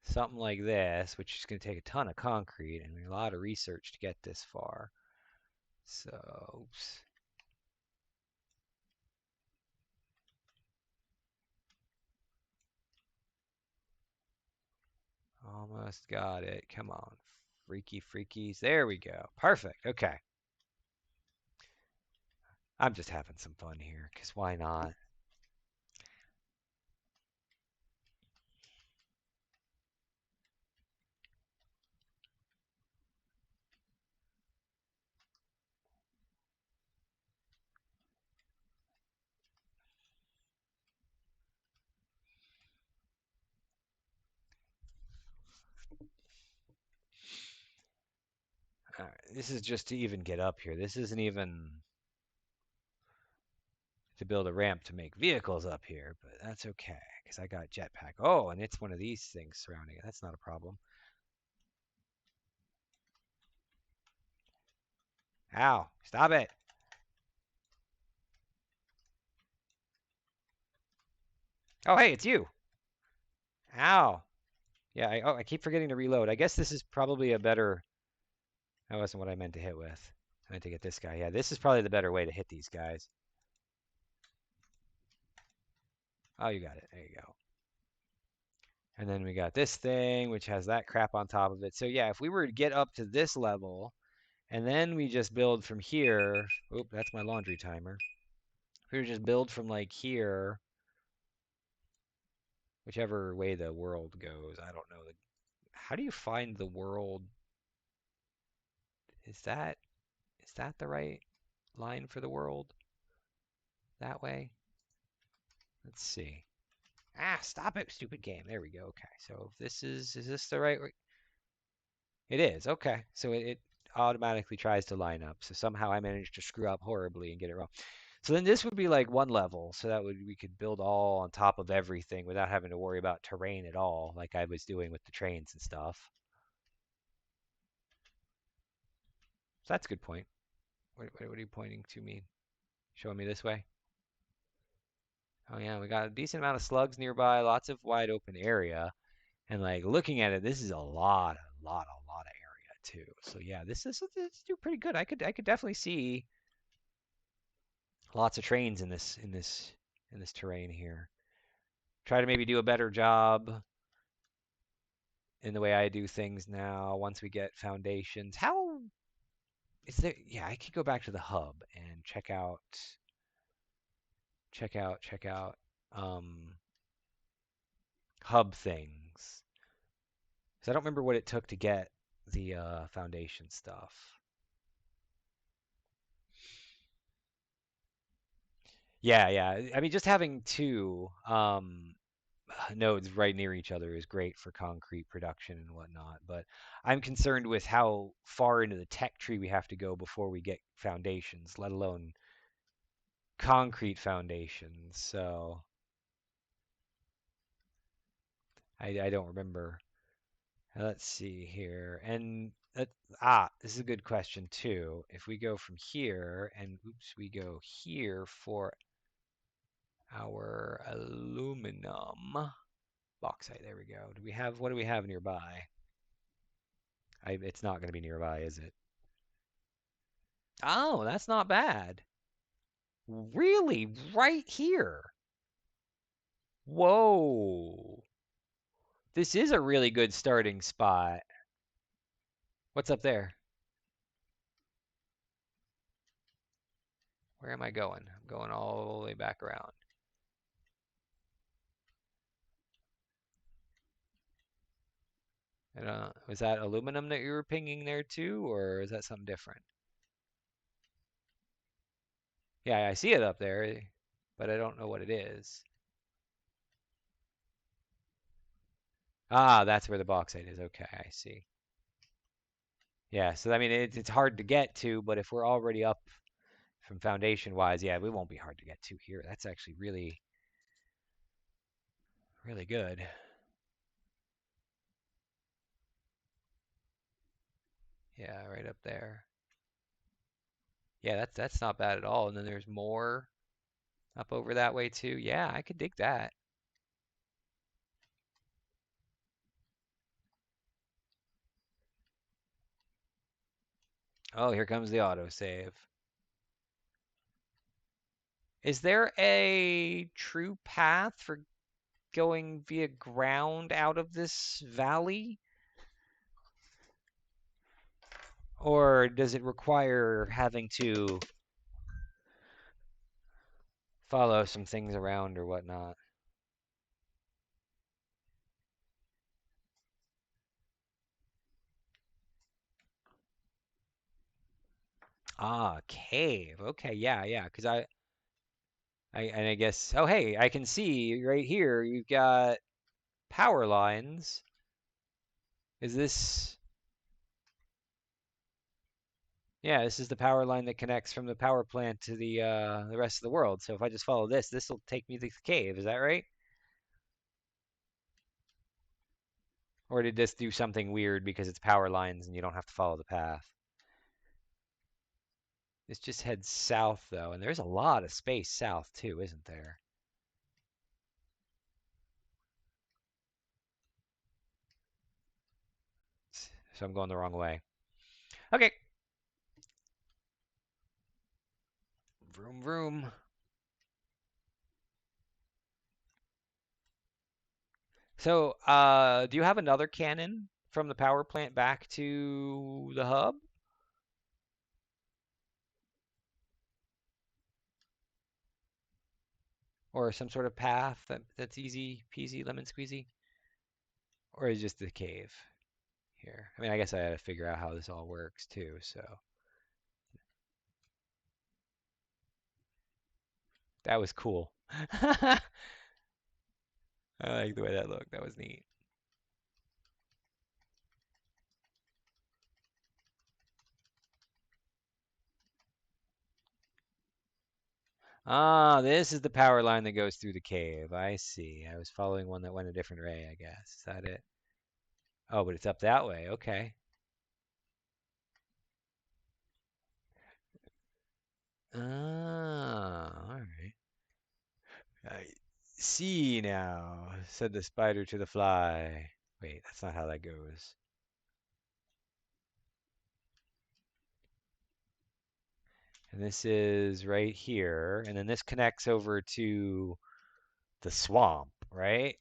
Something like this, which is going to take a ton of concrete and a lot of research to get this far. So, oops. Almost got it. Come on. Freaky freakies. There we go. Perfect. Okay. I'm just having some fun here, because why not? This is just to even get up here. This isn't even to build a ramp to make vehicles up here, but that's okay because I got jetpack. Oh, and it's one of these things surrounding it. That's not a problem. Ow, stop it. Oh, hey, it's you. Ow. Yeah, I keep forgetting to reload. I guess this is probably a better. That wasn't what I meant to hit with. I meant to get this guy. Yeah, this is probably the better way to hit these guys. Oh, you got it. There you go. And then we got this thing, which has that crap on top of it. So yeah, if we were to get up to this level, and then we just build from here. Oop, that's my laundry timer. If we were to just build from like here, whichever way the world goes, I don't know. How do you find the world? Is that the right line for the world? That way? Let's see. Ah, stop it, stupid game. There we go. Okay, so if this is this the right way? It is. Okay, so it automatically tries to line up. So somehow I managed to screw up horribly and get it wrong. So then this would be like one level, so that would we could build all on top of everything without having to worry about terrain at all, like I was doing with the trains and stuff. So that's a good point. What are you pointing to me? Showing me this way? Oh yeah, we got a decent amount of slugs nearby, lots of wide open area, and like looking at it, this is a lot of area too. So yeah, this is do pretty good. I could definitely see lots of trains in this terrain here. Try to maybe do a better job in the way I do things now once we get foundations. How is there? Yeah, I could go back to the hub and check out um, hub things. Because I don't remember what it took to get the foundation stuff. Yeah, yeah. I mean, just having two nodes right near each other is great for concrete production and whatnot. But I'm concerned with how far into the tech tree we have to go before we get foundations, let alone concrete foundations. So I don't remember. Let's see here. And this is a good question too. If we go from here and oops, we go here for our aluminum bauxite. There we go. Do we have what do we have nearby? It's not going to be nearby, is it? Oh, that's not bad. Really? Right here. Whoa. This is a really good starting spot. What's up there? Where am I going? I'm going all the way back around. And, was that aluminum that you were pinging there too, or is that something different? Yeah, I see it up there, but I don't know what it is. Ah, that's where the bauxite is. Okay, I see. Yeah, so I mean, it's hard to get to, but if we're already up from foundation wise, yeah, it won't be hard to get to here. That's actually really, really good. Yeah, right up there. Yeah, that's not bad at all. And then there's more up over that way too. Yeah, I could dig that. Oh, here comes the autosave. Is there a true path for going via ground out of this valley? Or does it require having to follow some things around or whatnot? Ah, cave. Okay, yeah, yeah. Because I guess. Oh, hey, I can see right here. You've got power lines. Is this? Yeah, this is the power line that connects from the power plant to the rest of the world. So if I just follow this, this will take me to the cave. Is that right? Or did this do something weird because it's power lines and you don't have to follow the path? This just heads south though, and there's a lot of space south too, isn't there? So I'm going the wrong way. Okay. Vroom vroom. So, do you have another cannon from the power plant back to the hub? Or some sort of path that's easy peasy lemon squeezy? Or is it just the cave here? I mean, I guess I gotta figure out how this all works too, so. That was cool. I like the way that looked. That was neat. Ah, this is the power line that goes through the cave. I see. I was following one that went a different way, I guess. Is that it? Oh, but it's up that way. Okay. Ah, all right. I see now, said the spider to the fly. Wait, that's not how that goes. And this is right here, and then this connects over to the swamp, right?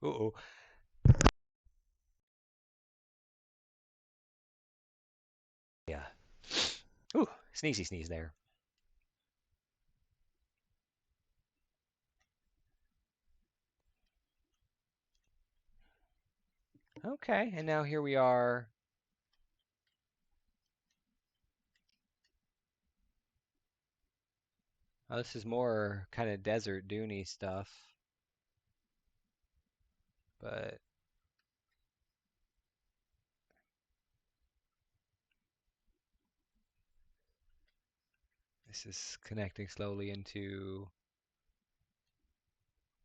Uh-oh. Yeah. Ooh, sneezy sneeze there. Okay, and now here we are. Oh, this is more kind of desert duny stuff, but this is connecting slowly into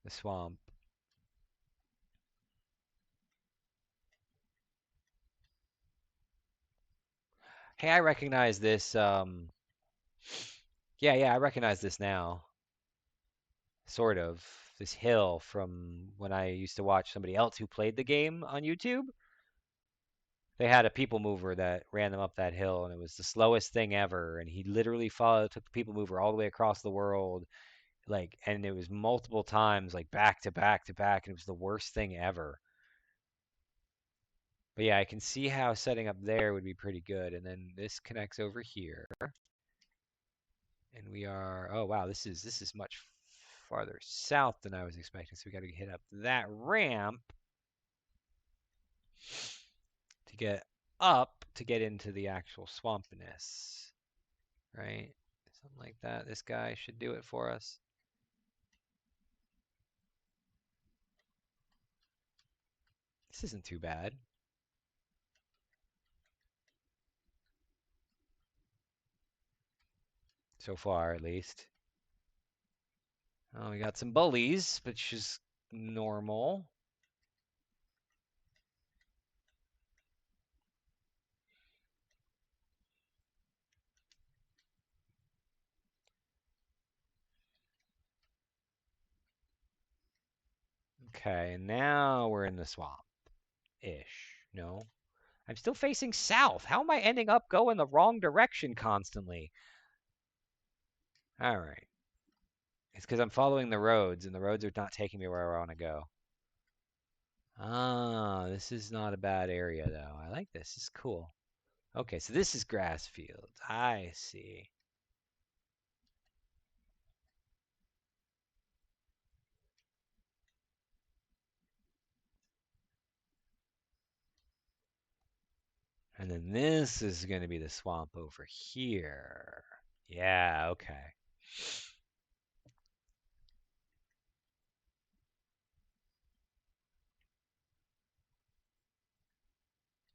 the swamp. Hey, I recognize this. Yeah, I recognize this now. Sort of. This hill from when I used to watch somebody else who played the game on YouTube. They had a people mover that ran them up that hill, and it was the slowest thing ever. And he literally took the people mover all the way across the world, like, and it was multiple times, like back to back to back, and it was the worst thing ever. But yeah, I can see how setting up there would be pretty good. And then this connects over here, and we are. Oh wow, this is much farther south than I was expecting. So we got to hit up that ramp to get up to get into the actual swampiness, right? Something like that. This guy should do it for us. This isn't too bad. So far, at least. Oh, we got some bullies, which is normal. Okay, and now we're in the swamp-ish. No? I'm still facing south. How am I ending up going the wrong direction constantly? All right. It's because I'm following the roads, and the roads are not taking me where I want to go. Ah, this is not a bad area, though. I like this. This is cool. Okay, so this is grass fields. I see. And then this is going to be the swamp over here. Yeah, okay.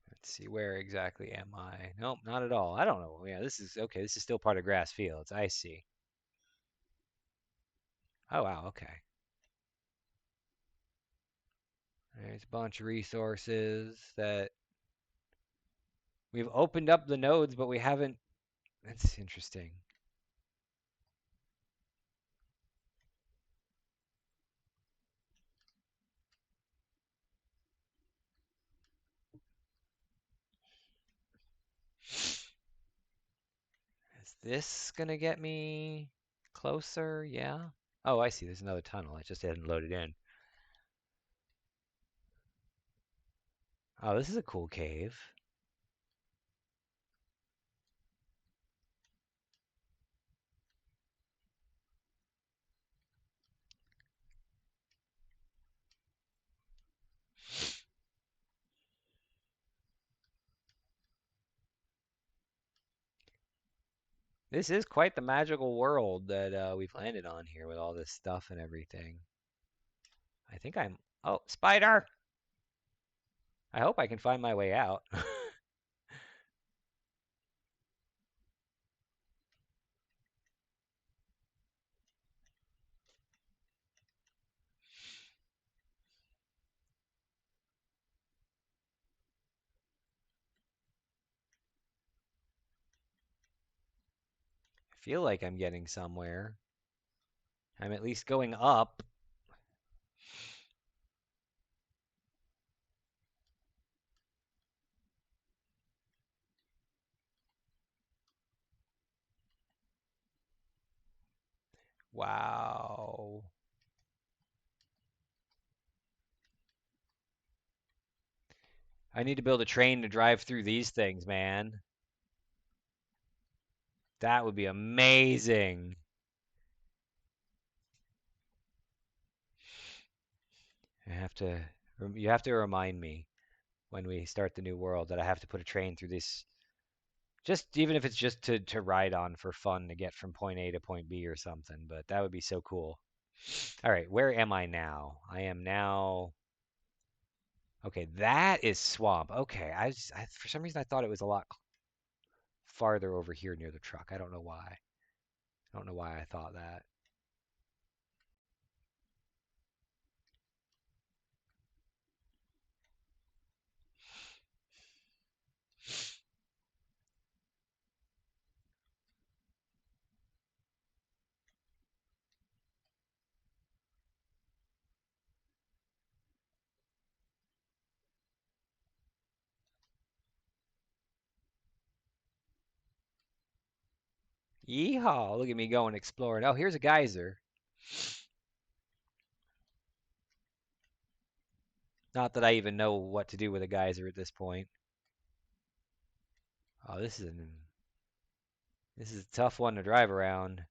Let's see, where exactly am I? Nope, not at all. I don't know. Yeah, this is okay. This is still part of grass fields. I see. Oh, wow, okay. There's a bunch of resources that we've opened up the nodes, but we haven't. That's interesting. Is this gonna get me closer? Yeah. Oh, I see. There's another tunnel. I just hadn't loaded in. Oh, this is a cool cave. This is quite the magical world that we've landed on here with all this stuff and everything. I think I'm. Oh, spider! I hope I can find my way out. I feel like I'm getting somewhere. I'm at least going up. Wow. I need to build a train to drive through these things, man. That would be amazing. I have to. You have to remind me when we start the new world that I have to put a train through this. Just even if it's just to ride on for fun to get from point A to point B or something, but that would be so cool. All right, where am I now? I am now. Okay, that is swamp. Okay, for some reason I thought it was a lot farther over here near the truck. I don't know why. I don't know why I thought that. Yeehaw! Look at me going exploring. Oh, here's a geyser. Not that I even know what to do with a geyser at this point. Oh, this is a tough one to drive around.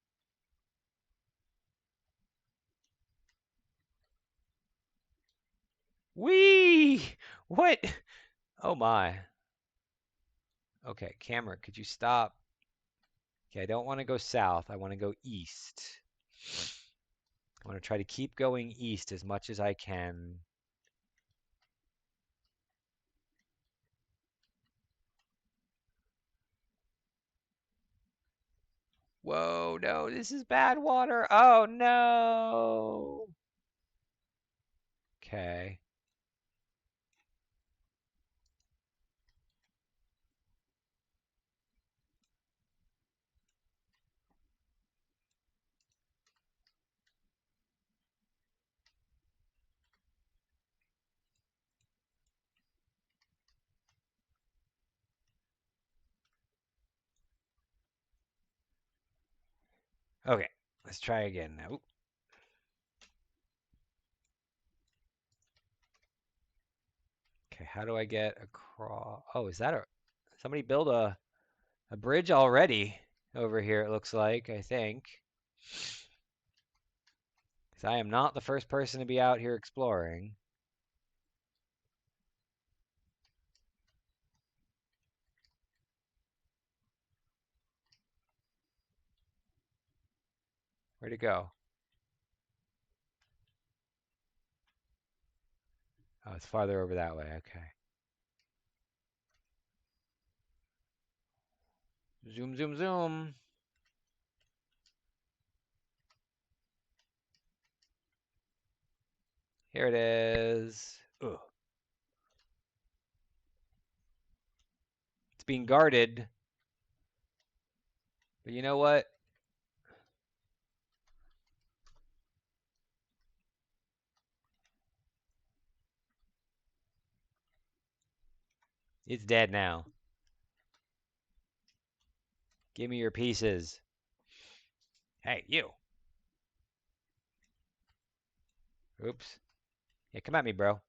Whee! What? Oh my. Okay, camera, could you stop? Okay, I don't want to go south. I want to go east. I want to try to keep going east as much as I can. Whoa, no, this is bad water. Oh no. Okay. Okay, let's try again now. Okay, how do I get across? Oh, is that a somebody build a bridge already over here, it looks like, I think. Because I am not the first person to be out here exploring. Where'd it go? Oh, it's farther over that way. Okay. Zoom, zoom, zoom. Here it is. Ugh. It's being guarded. But you know what? It's dead now. Give me your pieces. Hey, you. Oops. Yeah, come at me, bro.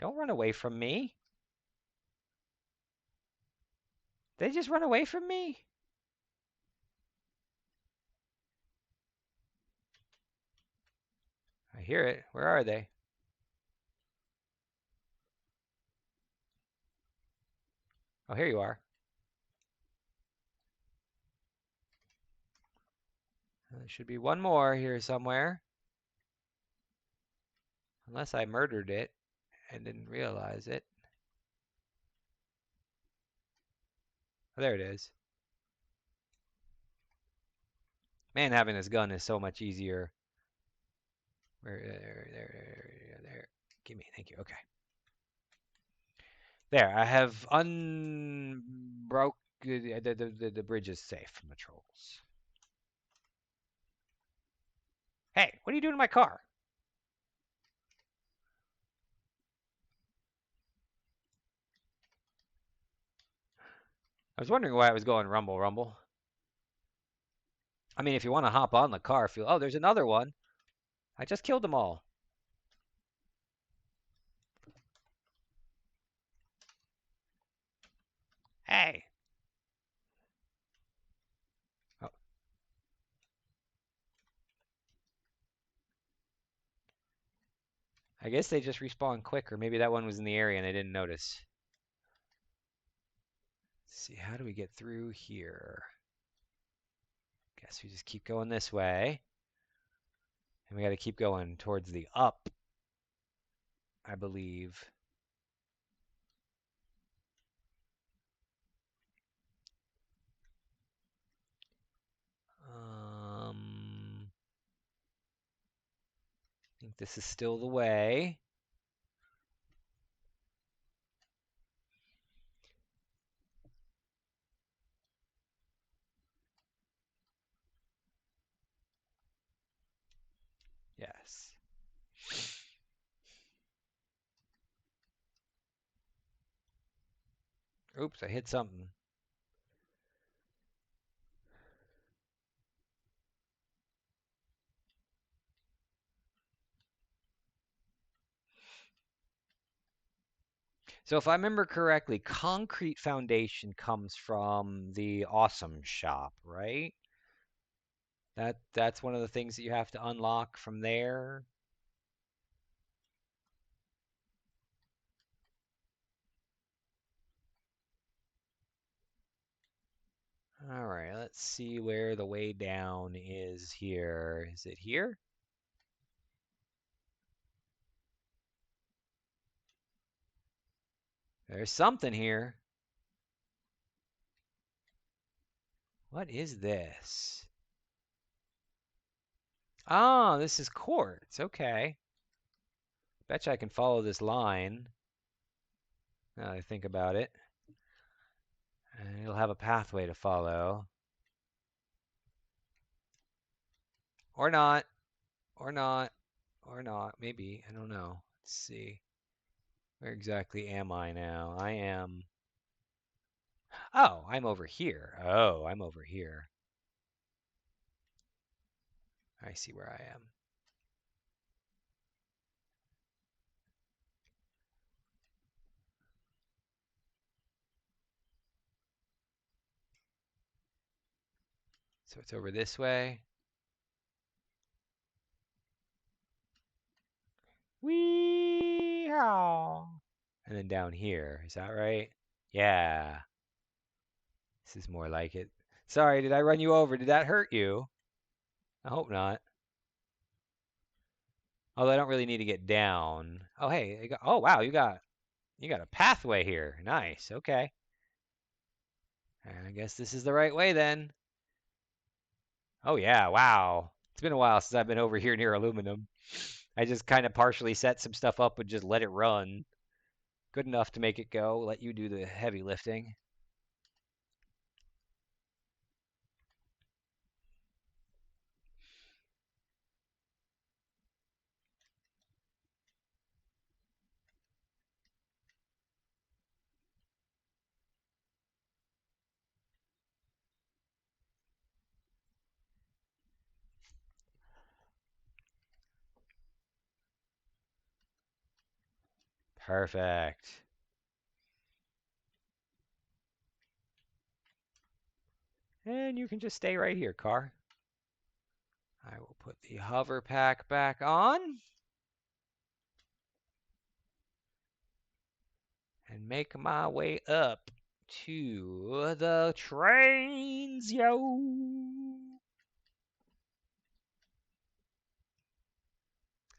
Don't run away from me. They just run away from me? I hear it. Where are they? Oh, here you are. There should be one more here somewhere. Unless I murdered it and didn't realize it. Oh, there it is. Man, having this gun is so much easier. There. Give me, thank you. Okay. There, I have unbroke. The bridge is safe from the trolls. Hey, what are you doing in my car? I was wondering why I was going rumble, rumble. I mean, if you want to hop on the car, feel. Oh, there's another one. I just killed them all. Hey. Oh. I guess they just respawn quick, or maybe that one was in the area and I didn't notice. Let's see, how do we get through here? Guess we just keep going this way. And we got to keep going towards the up, I believe. I think this is still the way. Yes. Oops, I hit something. So if I remember correctly, concrete foundation comes from the awesome shop, right? That's one of the things that you have to unlock from there. All right, let's see where the way down is here. Is it here? There's something here. What is this? Oh, this is quartz. Okay. Betcha I can follow this line. Now that I think about it. And it'll have a pathway to follow. Or not. Or not. Or not. Maybe. I don't know. Let's see. Where exactly am I now? I am. Oh, I'm over here. Oh, I'm over here. I see where I am. So it's over this way. Wee And then down here, is that right? Yeah, this is more like it. Sorry, did I run you over? Did that hurt you? I hope not. Although I don't really need to get down. Oh, hey, oh wow, you got a pathway here. Nice. Okay. I guess this is the right way then. Oh yeah, wow. It's been a while since I've been over here near aluminum. I just kind of partially set some stuff up and just let it run. Good enough to make it go. Let you do the heavy lifting. Perfect. And you can just stay right here, car. I will put the hover pack back on and make my way up to the trains, yo.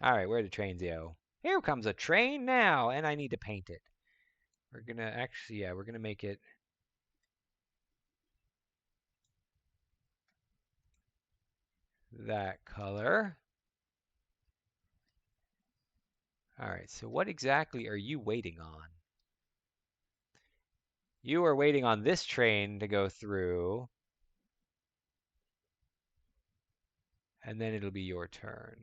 All right, where are the trains, yo? Here comes a train now, and I need to paint it. We're gonna actually, yeah, we're gonna make it that color. All right, so what exactly are you waiting on? You are waiting on this train to go through, and then it'll be your turn.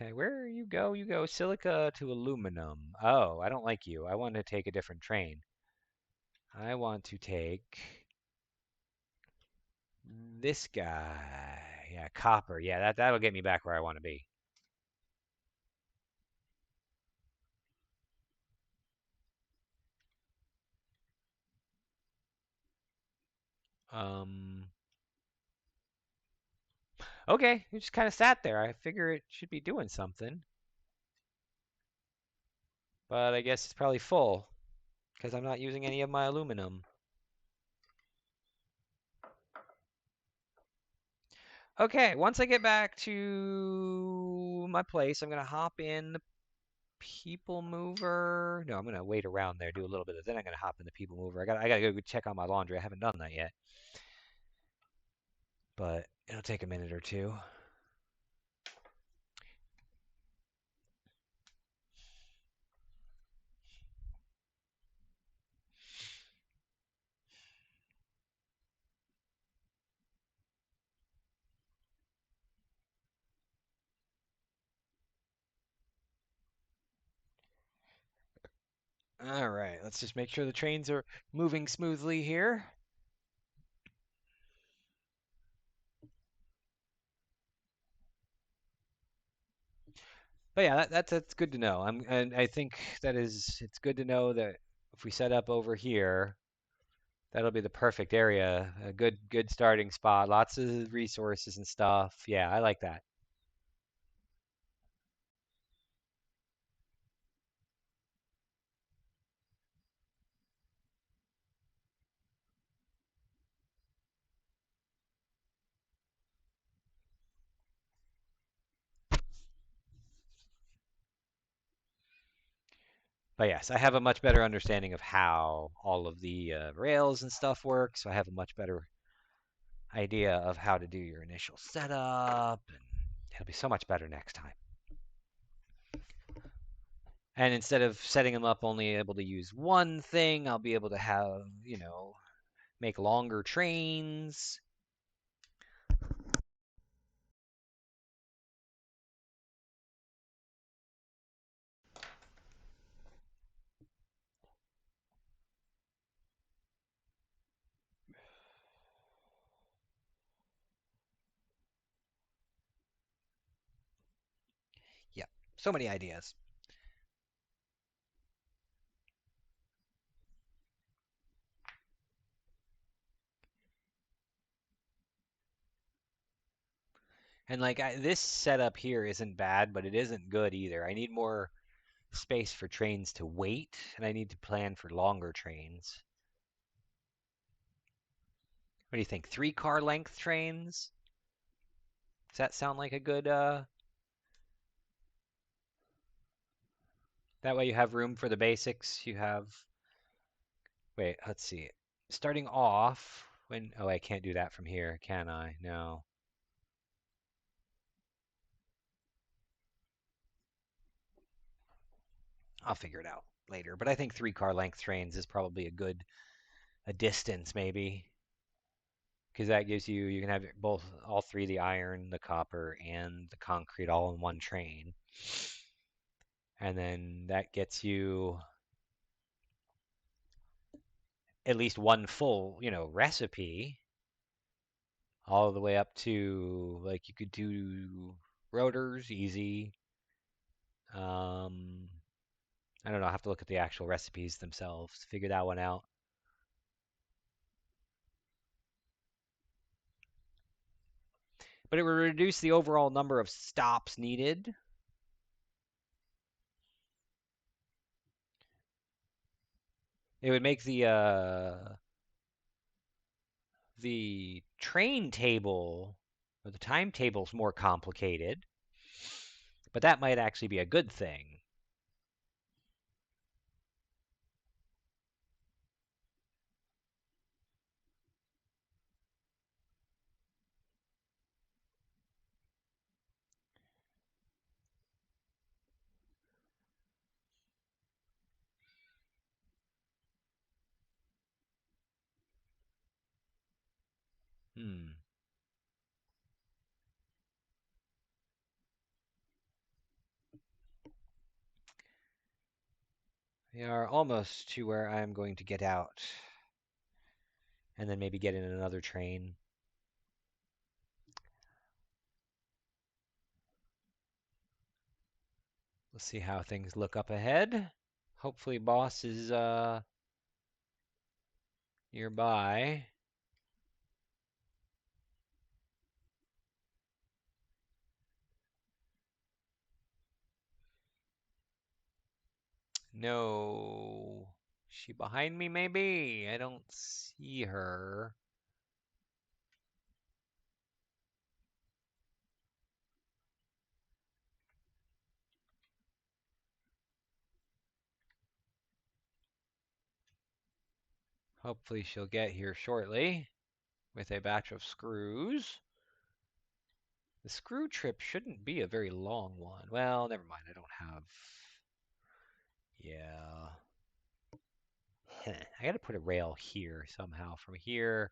Okay, where you go? You go silica to aluminum. Oh, I don't like you. I want to take a different train. I want to take this guy. Yeah, copper. Yeah, that'll get me back where I want to be. Um, okay, it just kind of sat there. I figure it should be doing something, but I guess it's probably full because I'm not using any of my aluminum. Okay, once I get back to my place, I'm gonna hop in the people mover. No, I'm gonna wait around there, do a little bit of. Then I'm gonna hop in the people mover. I gotta go check on my laundry. I haven't done that yet, but it'll take a minute or two. All right, let's just make sure the trains are moving smoothly here. But yeah, that's good to know. And I think it's good to know that if we set up over here, that'll be the perfect area. A good starting spot. Lots of resources and stuff. Yeah, I like that. But yes, I have a much better understanding of how all of the rails and stuff work. So I have a much better idea of how to do your initial setup, and it'll be so much better next time. And instead of setting them up only able to use one thing, I'll be able to have, make longer trains. Yeah, so many ideas. And like this setup here isn't bad, but it isn't good either. I need more space for trains to wait, and I need to plan for longer trains. What do you think? 3 car length trains? Does that sound like a good that way you have room for the basics. You have wait, let's see. Starting off when oh, I can't do that from here, can I? No. I'll figure it out later. But I think 3 car length trains is probably a distance maybe because that gives you you can have both all three the iron, the copper, and the concrete all in one train, and then that gets you at least one full recipe all the way up to like you could do rotors easy. Um, I don't know. I have to look at the actual recipes themselves to figure that one out. But it would reduce the overall number of stops needed. It would make the train table or the timetables more complicated, but that might actually be a good thing. Hmm. We are almost to where I'm going to get out and then maybe get in another train. Let's see how things look up ahead. Hopefully boss is nearby. No. Is she behind me maybe? I don't see her. Hopefully she'll get here shortly with a batch of screws. The screw trip shouldn't be a very long one. Well, never mind. I don't have. Yeah. I got to put a rail here somehow from here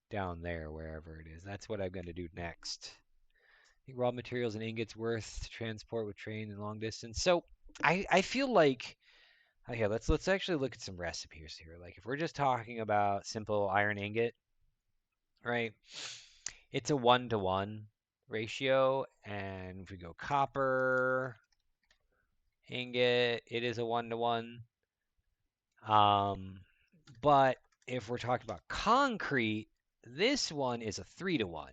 down there, wherever it is. That's what I'm going to do next. I think raw materials and ingots worth to transport with train and long distance. So I feel like okay, let's actually look at some recipes here. Like if we're just talking about simple iron ingot, right? It's a 1-to-1 ratio, and if we go copper ingot, it is a 1-to-1. Um, but if we're talking about concrete, this one is a 3-to-1.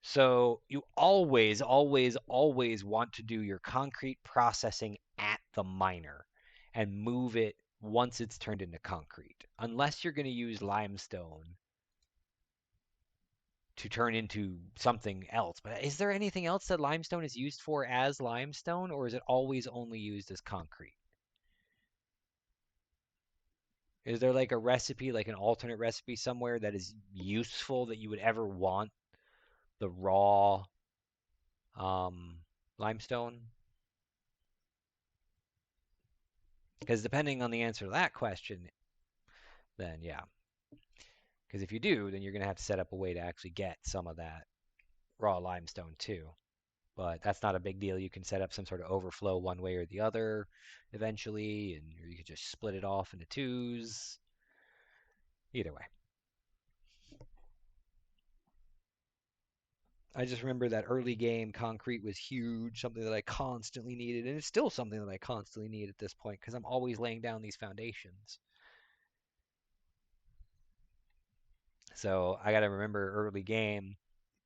So you always, always, always want to do your concrete processing at the miner and move it once it's turned into concrete, unless you're going to use limestone to turn into something else. But is there anything else that limestone is used for as limestone, or is it always only used as concrete? Is there like a recipe, like an alternate recipe somewhere that is useful that you would ever want the raw um, limestone? Because depending on the answer to that question, then yeah. Because if you do, then you're going to have to set up a way to actually get some of that raw limestone too. But that's not a big deal. You can set up some sort of overflow one way or the other eventually, and or you could just split it off into twos. Either way. I just remember that early game concrete was huge, something that I constantly needed, and it's still something that I constantly need at this point because I'm always laying down these foundations. So I got to remember early game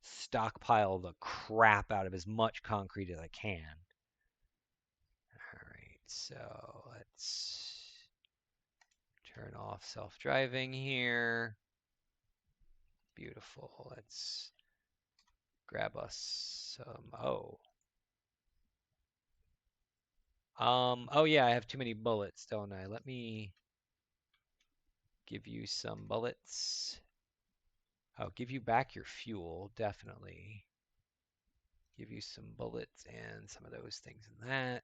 stockpile the crap out of as much concrete as I can. All right, so let's turn off self-driving here. Beautiful. Let's grab us some. Oh yeah, I have too many bullets, don't I? Let me give you some bullets. I'll give you back your fuel, definitely. Give you some bullets and some of those things in that.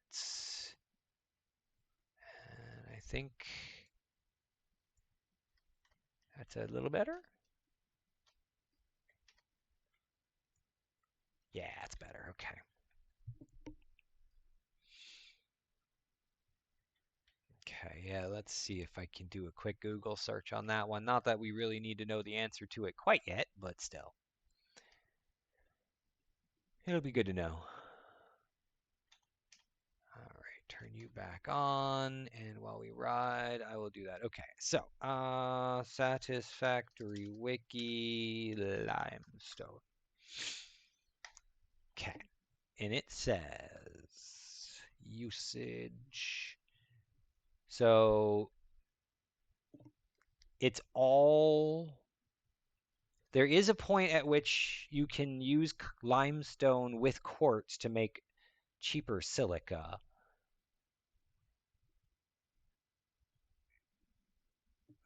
And I think that's a little better. Yeah, it's better. Okay. Okay, yeah, let's see if I can do a quick Google search on that one. Not that we really need to know the answer to it quite yet, but still. It'll be good to know. All right, turn you back on, and while we ride, I will do that. Okay, so, Satisfactory Wiki Limestone. Okay, and it says usage. So, it's all. There is a point at which you can use limestone with quartz to make cheaper silica.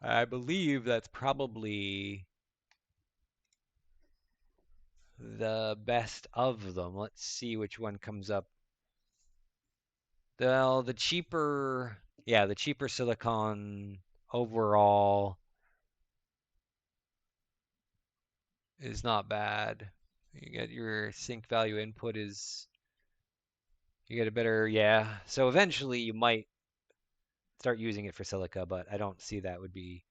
I believe that's probably the best of them. Let's see which one comes up. Well, the cheaper, yeah, the cheaper silicon overall is not bad. You get your sink value input is, you get a better, yeah. So eventually you might start using it for silica, but I don't see that would be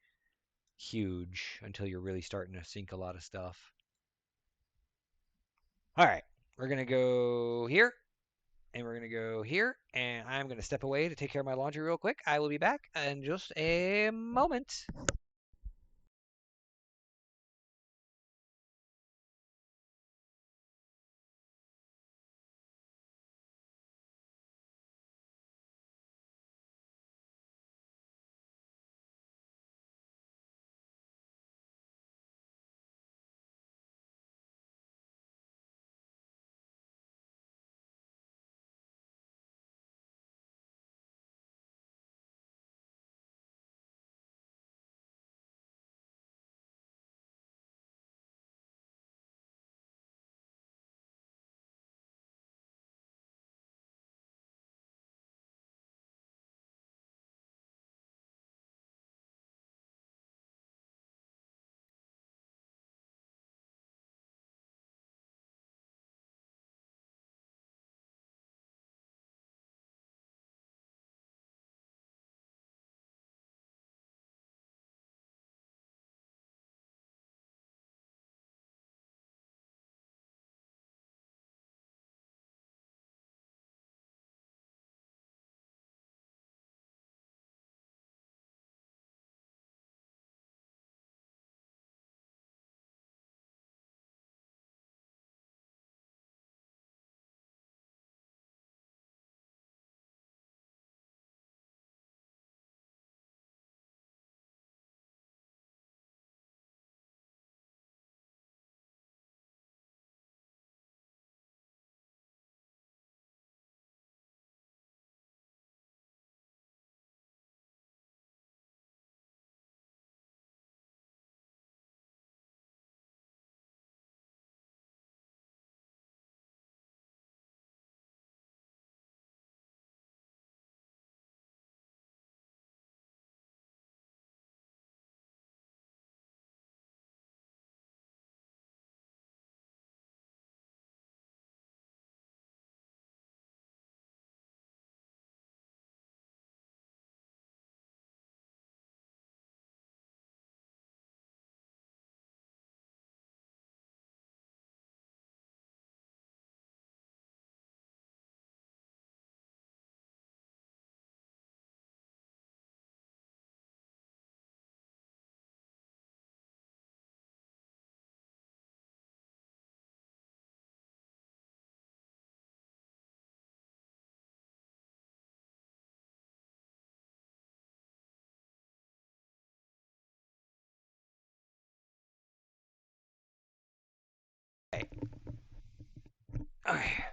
huge until you're really starting to sink a lot of stuff. All right, we're going to go here, and we're going to go here, and I'm going to step away to take care of my laundry real quick. I will be back in just a moment. Okay.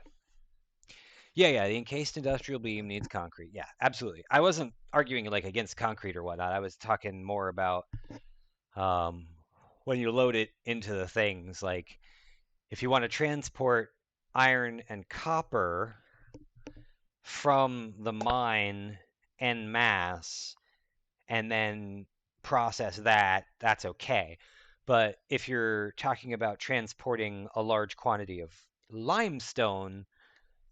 Yeah, yeah, the encased industrial beam needs concrete. Yeah, absolutely. I wasn't arguing like against concrete or whatnot. I was talking more about um, when you load it into the things. Like if you want to transport iron and copper from the mine en masse and then process that, that's okay. But if you're talking about transporting a large quantity of limestone,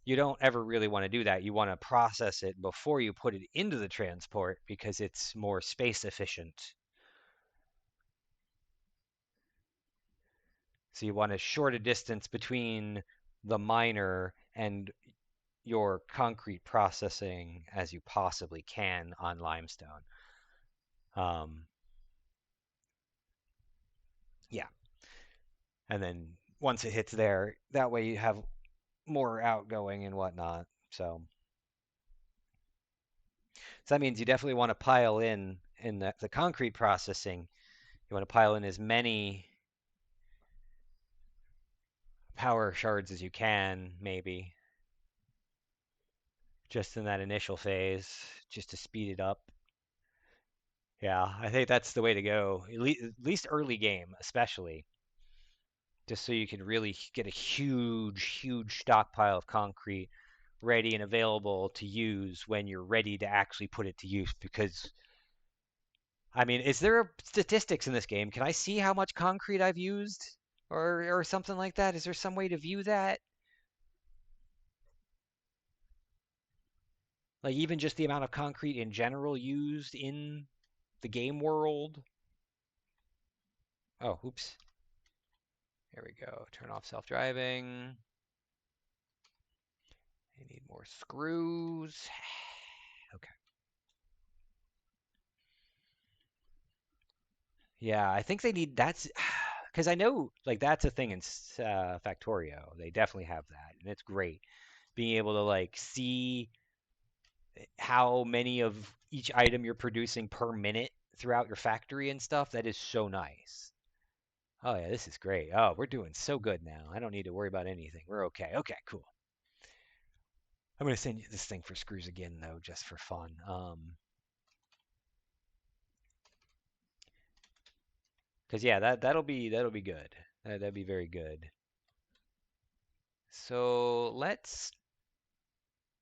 you don't ever really want to do that. You want to process it before you put it into the transport because it's more space efficient. So you want to short a distance between the miner and your concrete processing as you possibly can on limestone. Um, yeah, and then once it hits there, that way you have more outgoing and whatnot. So that means you definitely want to pile in the concrete processing. You want to pile in as many power shards as you can, maybe, just in that initial phase, just to speed it up. Yeah, I think that's the way to go. At least early game, especially, just so you can really get a huge, huge stockpile of concrete ready and available to use when you're ready to actually put it to use. Because, I mean, is there statistics in this game? Can I see how much concrete I've used or something like that? Is there some way to view that? Like even just the amount of concrete in general used in the game world? Oh, oops. Here we go. Turn off self-driving. I need more screws. Okay. Yeah, I think they need that's because I know like that's a thing in Factorio. They definitely have that, and it's great being able to like see how many of each item you're producing per minute throughout your factory and stuff. That is so nice. Oh yeah, this is great. Oh, we're doing so good now. I don't need to worry about anything. We're okay. Okay, cool. I'm gonna send you this thing for screws again though, just for fun. Cause yeah, that'll be good. That'd be very good. So let's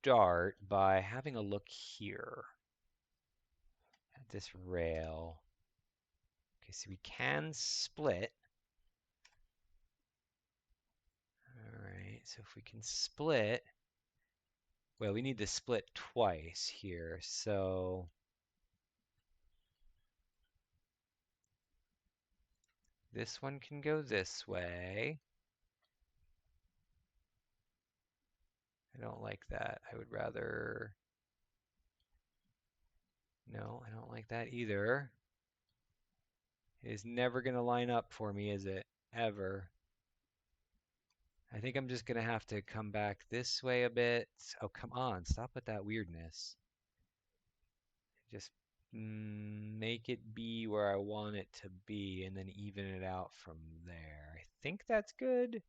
start by having a look here at this rail. Okay, so we can split. All right, so if we can split, well, we need to split twice here. So this one can go this way. I don't like that. I would rather, no, I don't like that either. It is never going to line up for me, is it? Ever. I think I'm just going to have to come back this way a bit. Oh, come on. Stop with that weirdness. Just make it be where I want it to be and then even it out from there. I think that's good.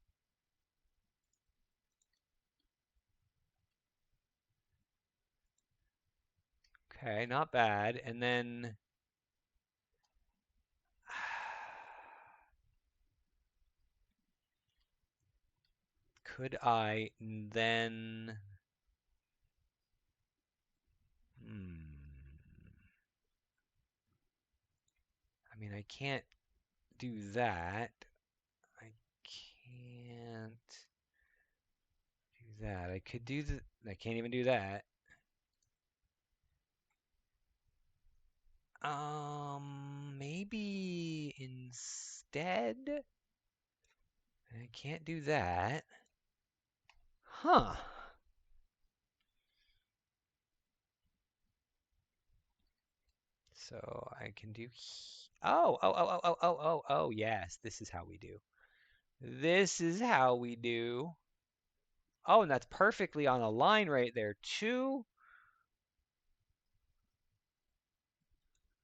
Okay, not bad. And then could I then hmm, I mean, I can't do that. I can't do that. I could do the I can't even do that. Maybe instead I can't do that. Huh. So I can do oh, yes, this is how we do. This is how we do. Oh, and that's perfectly on a line right there too.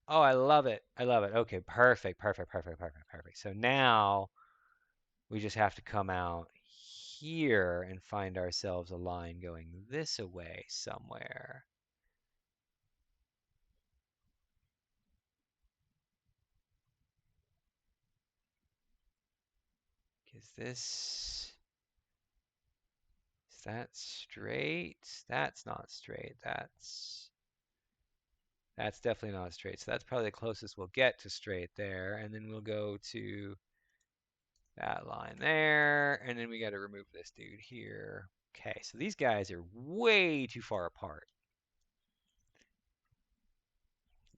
Oh, I love it. I love it. Okay, perfect, perfect, perfect, perfect, perfect. So now we just have to come out here and find ourselves a line going this away somewhere. Is that straight? That's not straight. That's definitely not straight. So that's probably the closest we'll get to straight there. And then we'll go to that line there. And then we got to remove this dude here. Okay, so these guys are way too far apart,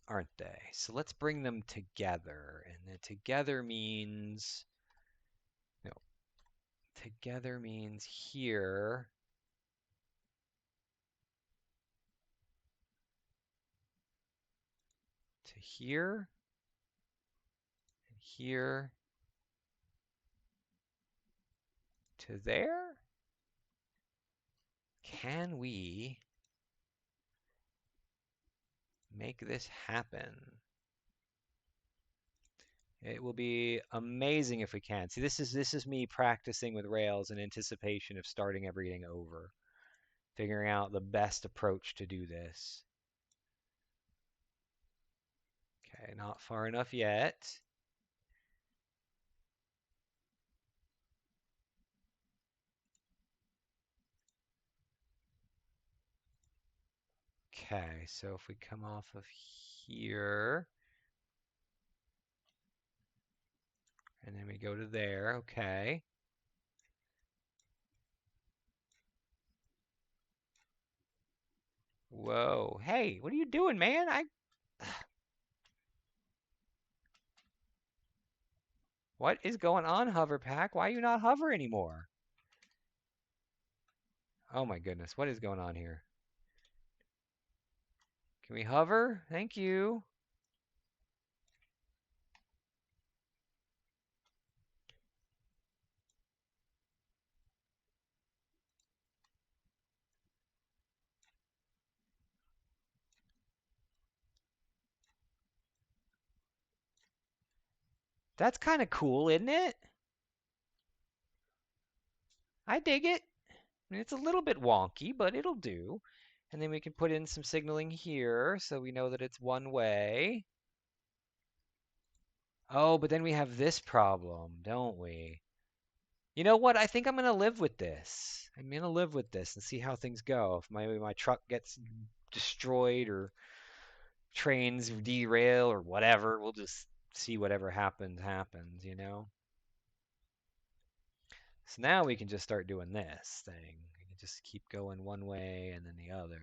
aren't they? So let's bring them together. And the together means, no, together means here to here, and here to there. Can we make this happen? It will be amazing if we can. See, this is me practicing with Rails in anticipation of starting everything over, figuring out the best approach to do this. Okay, not far enough yet. Okay, so if we come off of here, and then we go to there, okay. Whoa, hey, what are you doing, man? What is going on, Hoverpack? Why are you not hover anymore? Oh my goodness, what is going on here? Can we hover? Thank you. That's kind of cool, isn't it? I dig it. I mean, it's a little bit wonky, but it'll do. And then we can put in some signaling here so we know that it's one way. Oh, but then we have this problem, don't we? You know what? I think I'm gonna live with this. I'm gonna live with this and see how things go. If my truck gets destroyed or trains derail or whatever, we'll just see whatever happens, you know? So now we can just start doing this thing. We can just keep going one way and then the other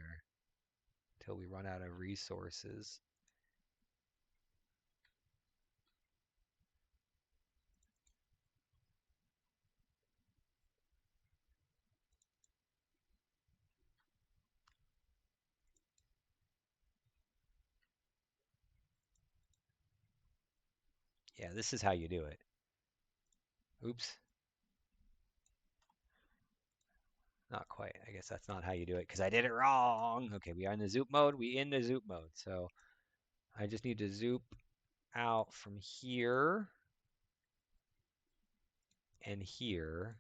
until we run out of resources. Yeah, this is how you do it. Oops. Not quite. I guess that's not how you do it because I did it wrong. Okay, we are in the zoop mode. We in the zoop mode. So I just need to zoop out from here and here.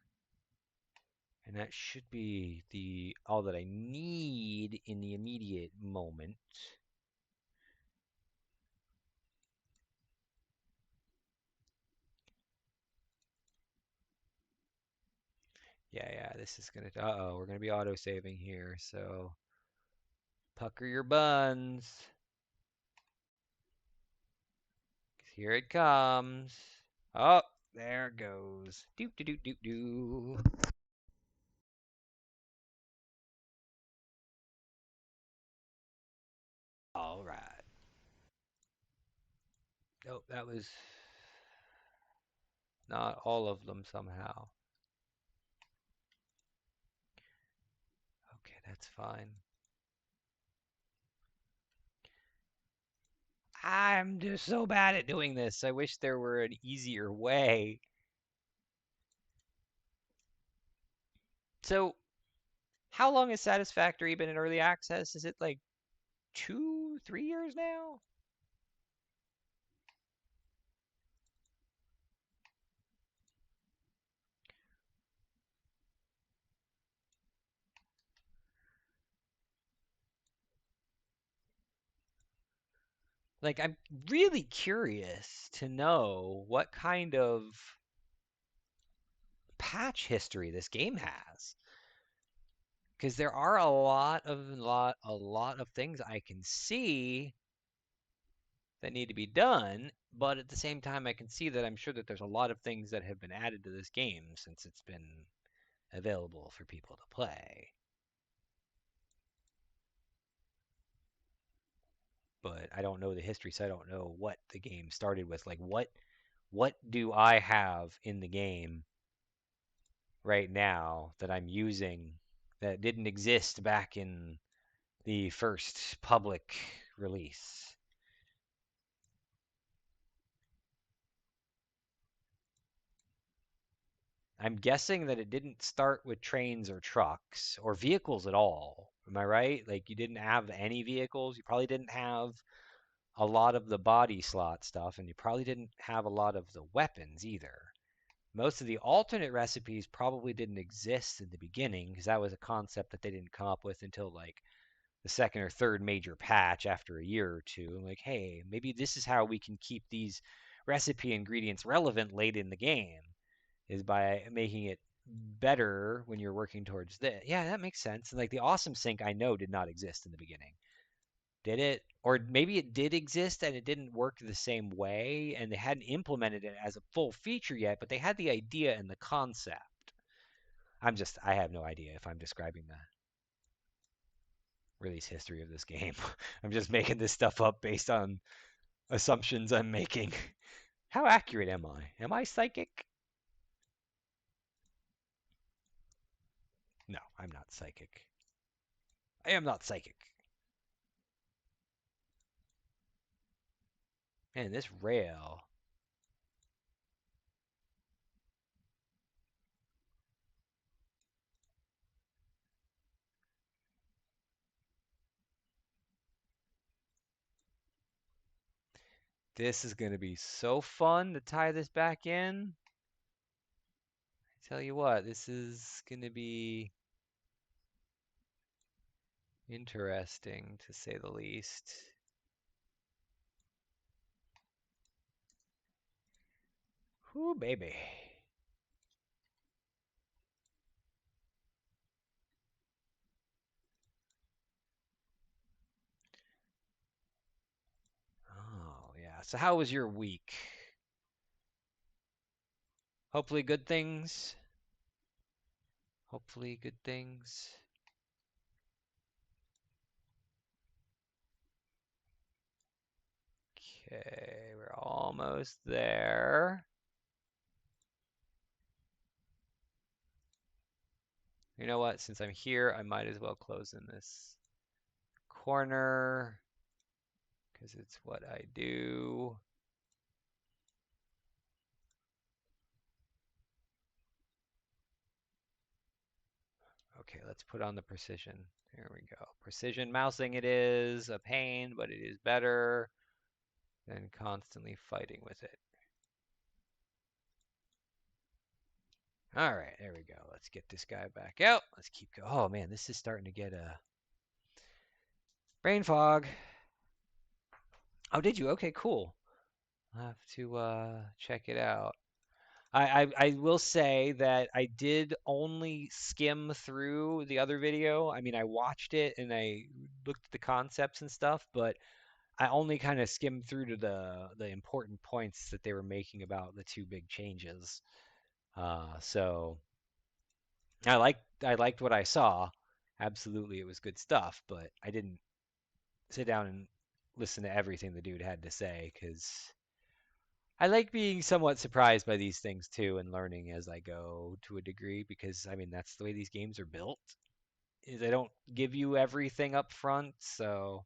And that should be all that I need in the immediate moment. Yeah, this is gonna, uh-oh, we're gonna be auto-saving here, so pucker your buns. 'Cause here it comes. Oh, there it goes. Doop doo doop doop doo. All right. Nope, that was not all of them somehow. Okay, that's fine. I'm just so bad at doing this. I wish there were an easier way. So, how long has Satisfactory been in early access? Is it like 2, 3 years now? Like, I'm really curious to know what kind of patch history this game has, because there are a lot of things I can see that need to be done, but at the same time I can see that I'm sure that there's a lot of things that have been added to this game since it's been available for people to play. But I don't know the history, so I don't know what the game started with. Like what do I have in the game right now that I'm using that didn't exist back in the first public release? I'm guessing that it didn't start with trains or trucks or vehicles at all. Am I right? Like you didn't have any vehicles. You probably didn't have a lot of the body slot stuff, and you probably didn't have a lot of the weapons either. Most of the alternate recipes probably didn't exist in the beginning because that was a concept that they didn't come up with until like the second or third major patch after a year or two. I'm like, hey, maybe this is how we can keep these recipe ingredients relevant late in the game is by making it better when you're working towards this. Yeah, that makes sense. And like the awesome sync I know did not exist in the beginning. Did it? Or maybe it did exist and it didn't work the same way and they hadn't implemented it as a full feature yet, but they had the idea and the concept. I have no idea if I'm describing the release history of this game. I'm just making this stuff up based on assumptions I'm making. How accurate am I? Am I psychic? No, I'm not psychic. I am not psychic. Man, this rail. This is going to be so fun to tie this back in. I tell you what, this is going to be interesting to say the least. Whoo, baby. Oh, yeah. So how was your week? Hopefully good things. Hopefully good things. Okay, we're almost there. You know what? Since I'm here, I might as well close in this corner because it's what I do. Okay, let's put on the precision. Here we go. Precision mousing it is a pain, but it is better than constantly fighting with it. All right, there we go. Let's get this guy back out. Let's keep going. Oh man, this is starting to get a brain fog. Oh, did you? Okay, cool. I'll have to check it out. I will say that I did only skim through the other video. I mean, I watched it and I looked at the concepts and stuff, but I only kind of skimmed through to the important points that they were making about the two big changes. So I liked what I saw. Absolutely, it was good stuff, but I didn't sit down and listen to everything the dude had to say because I like being somewhat surprised by these things too and learning as I go to a degree because I mean that's the way these games are built. Is they don't give you everything up front, so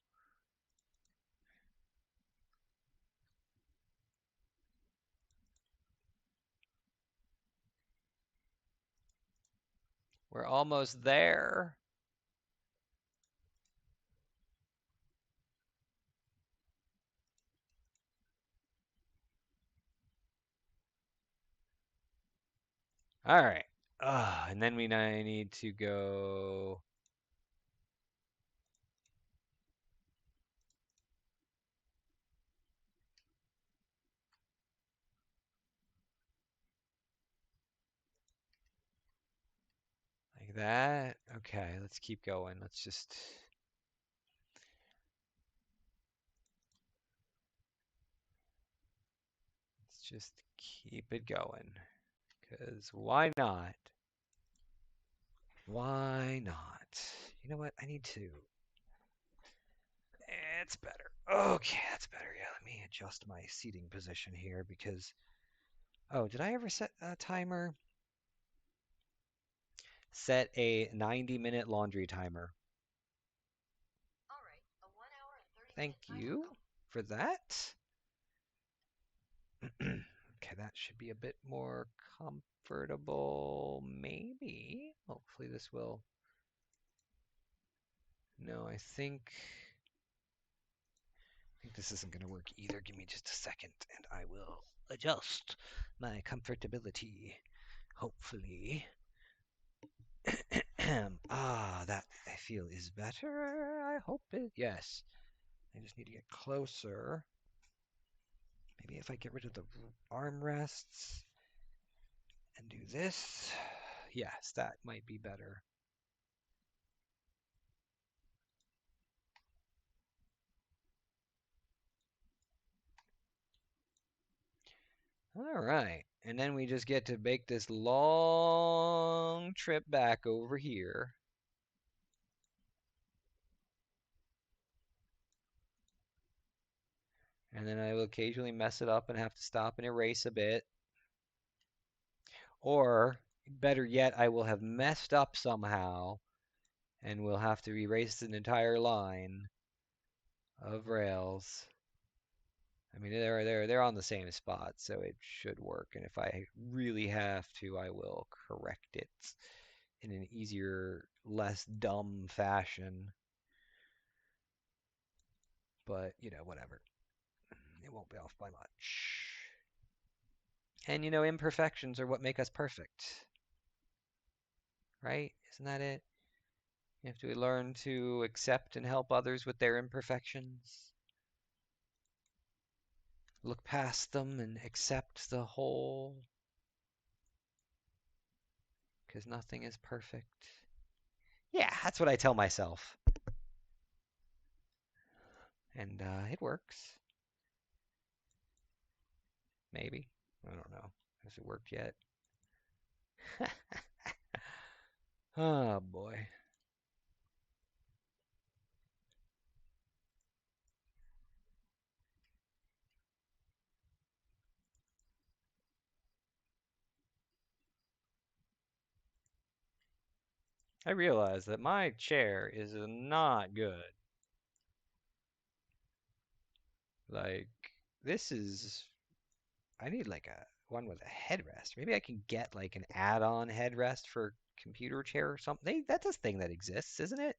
we're almost there. All right. And then we need to go. that. Okay, let's keep going. Let's just keep it going. Because why not? Why not? You know what? I need to. It's better. Okay, that's better. Yeah, let me adjust my seating position here because. Oh, did I ever set a timer? Set a 90-minute laundry timer. Thank you for that. Okay, that should be a bit more comfortable, maybe. Hopefully this will. No, I think this isn't going to work either. Give me just a second and I will adjust my comfortability. Hopefully. That I feel is better. I hope it. Yes. I just need to get closer. Maybe if I get rid of the armrests and do this. Yes, that might be better. All right. And then we just get to make this long trip back over here. And then I will occasionally mess it up and have to stop and erase a bit. Or, better yet, I will have messed up somehow and we'll have to erase an entire line of rails. I mean, they're on the same spot, so it should work. And if I really have to, I will correct it in an easier, less dumb fashion. But, whatever. It won't be off by much. And, imperfections are what make us perfect. Right? Isn't that it? You have to learn to accept and help others with their imperfections. Look past them and accept the whole. Because nothing is perfect. Yeah, that's what I tell myself. And it works. Maybe. I don't know. Has it worked yet? Oh boy. I realize that my chair is not good. Like, this is. I need like a one with a headrest. Maybe I can get like an add-on headrest for computer chair or something. That's a thing that exists, isn't it?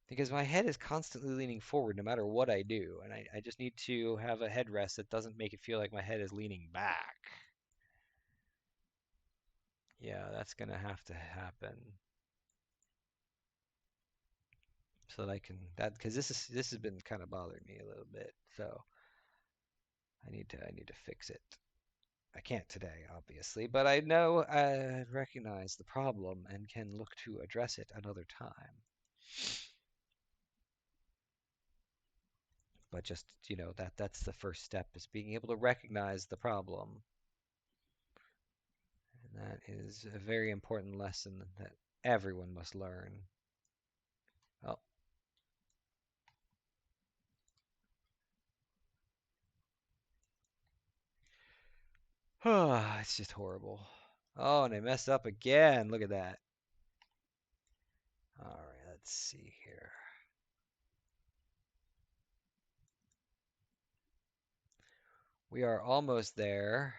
Because my head is constantly leaning forward no matter what I do, and I just need to have a headrest that doesn't make it feel like my head is leaning back. Yeah, that's gonna have to happen so that I can because this has been kind of bothering me a little bit. So I need to fix it. I can't today, obviously, but I know I recognize the problem and can look to address it another time. But just, that's the first step is being able to recognize the problem. And that is a very important lesson that everyone must learn. Oh, it's just horrible. Oh, and I messed up again. Look at that. All right, let's see here. We are almost there.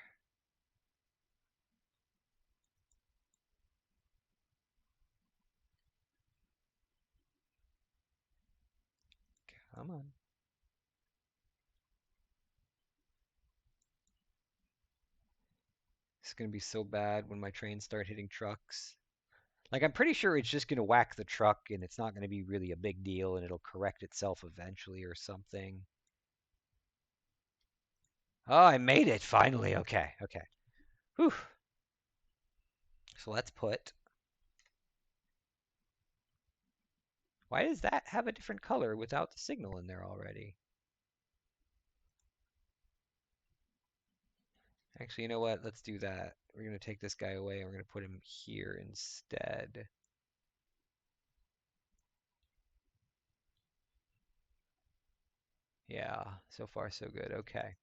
Come on. It's going to be so bad when my trains start hitting trucks. Like, I'm pretty sure it's just going to whack the truck and it's not going to be really a big deal and it'll correct itself eventually or something. Oh, I made it finally. Okay, okay. Whew. So let's put, why does that have a different color without the signal in there already? Actually, you know what? Let's do that. We're going to take this guy away and we're going to put him here instead. Yeah, so far so good. Okay.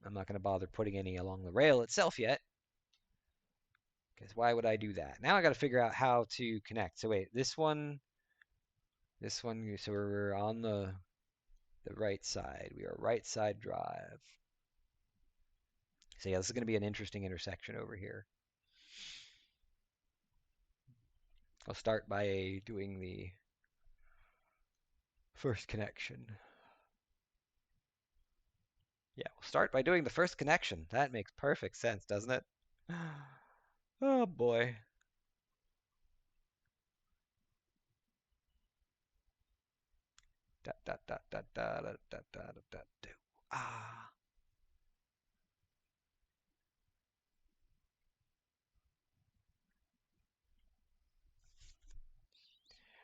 I'm not going to bother putting any along the rail itself yet, because why would I do that? Now I got to figure out how to connect. So wait, this one, so we're on the right side. We are right side drive. So yeah, this is going to be an interesting intersection over here. I'll start by doing the first connection. Yeah, we'll start by doing the first connection. That makes perfect sense, doesn't it? Oh boy. Da, da, da, da, da, da, da, da, da, da, do. Ah.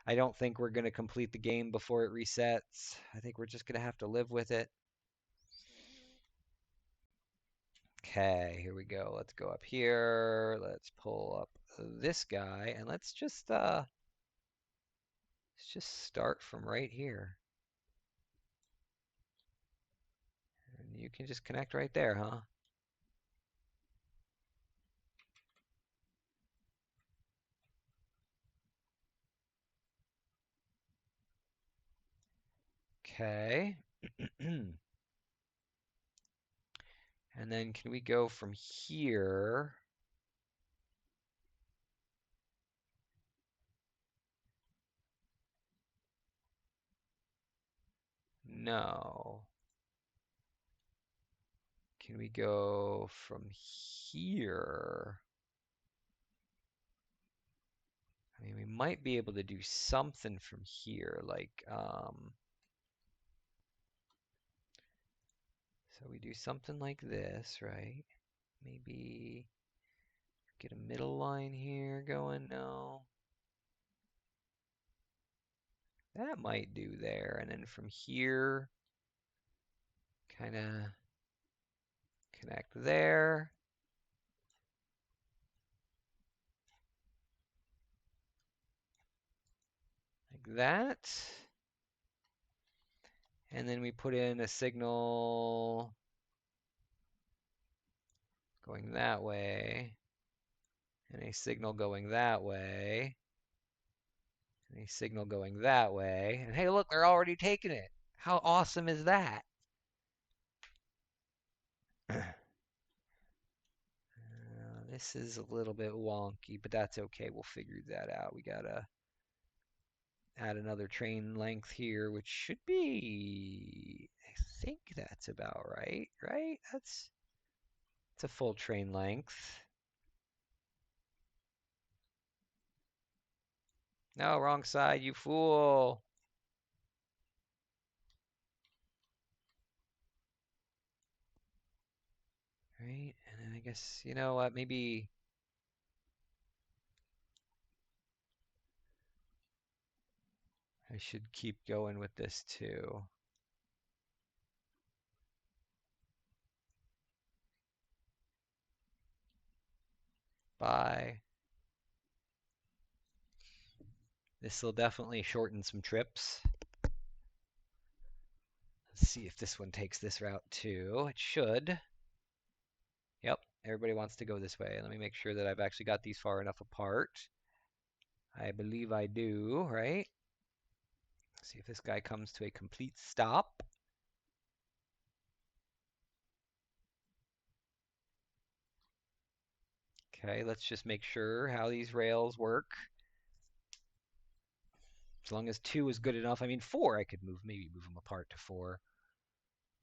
I don't think we're going to complete the game before it resets. I think we're just going to have to live with it. Okay, here we go. Let's go up here. Let's pull up this guy and let's just start from right here. And you can just connect right there, huh? Okay. And then can we go from here? No. Can we go from here? I mean, we might be able to do something from here, like, so we do something like this, right? Maybe get a middle line here going, no. That might do there, and then from here, kind of connect there. Like that. And then we put in a signal going that way, and a signal going that way, and a signal going that way. And hey, look, they're already taking it. How awesome is that? This is a little bit wonky, but that's okay. We'll figure that out. We gotta add another train length here, which should be, I think that's about right, right? It's a full train length. No, wrong side, you fool. Right? And then I guess, you know what, maybe I should keep going with this too. Bye. This will definitely shorten some trips. Let's see if this one takes this route too. It should. Yep, everybody wants to go this way. Let me make sure that I've actually got these far enough apart. I believe I do, right? See if this guy comes to a complete stop. Okay, let's just make sure how these rails work. As long as 2 is good enough. I mean, 4 I could maybe move them apart to 4.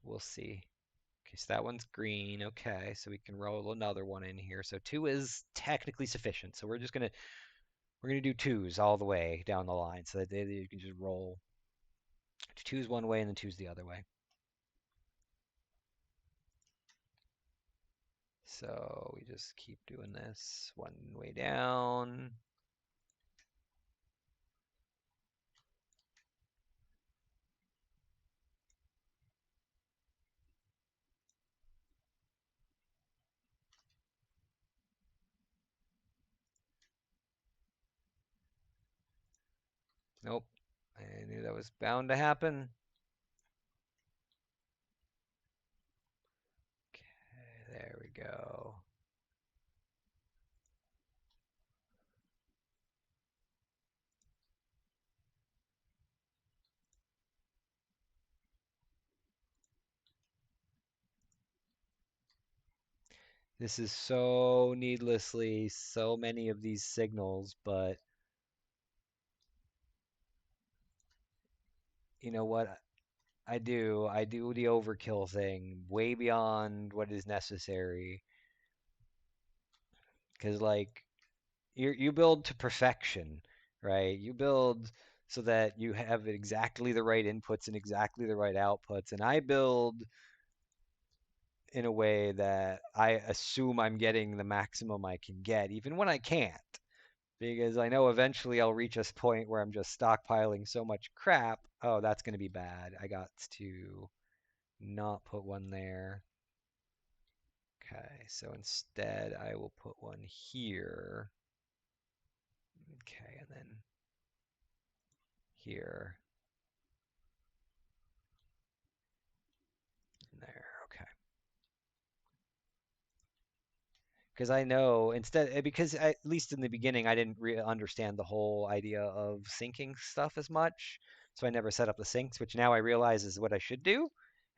We'll see. Okay, so that one's green. Okay, so we can roll another one in here. So 2 is technically sufficient. So we're gonna do 2s all the way down the line, so that you can just roll 2s one way and then 2s the other way. so we just keep doing this one way down. Nope. I knew that was bound to happen. Okay, there we go. This is so needlessly so many of these signals, but you know what? I do the overkill thing way beyond what is necessary. Because like you build to perfection, right? You build so that you have exactly the right inputs and exactly the right outputs. And I build in a way that I assume I'm getting the maximum I can get, even when I can't. Because I know eventually I'll reach a point where I'm just stockpiling so much crap. Oh, that's going to be bad. I got to not put one there. Okay, so instead I will put one here. Okay, and then here and there. Okay. Because I know because at least in the beginning I didn't really understand the whole idea of syncing stuff as much, so I never set up the syncs, which now I realize is what I should do,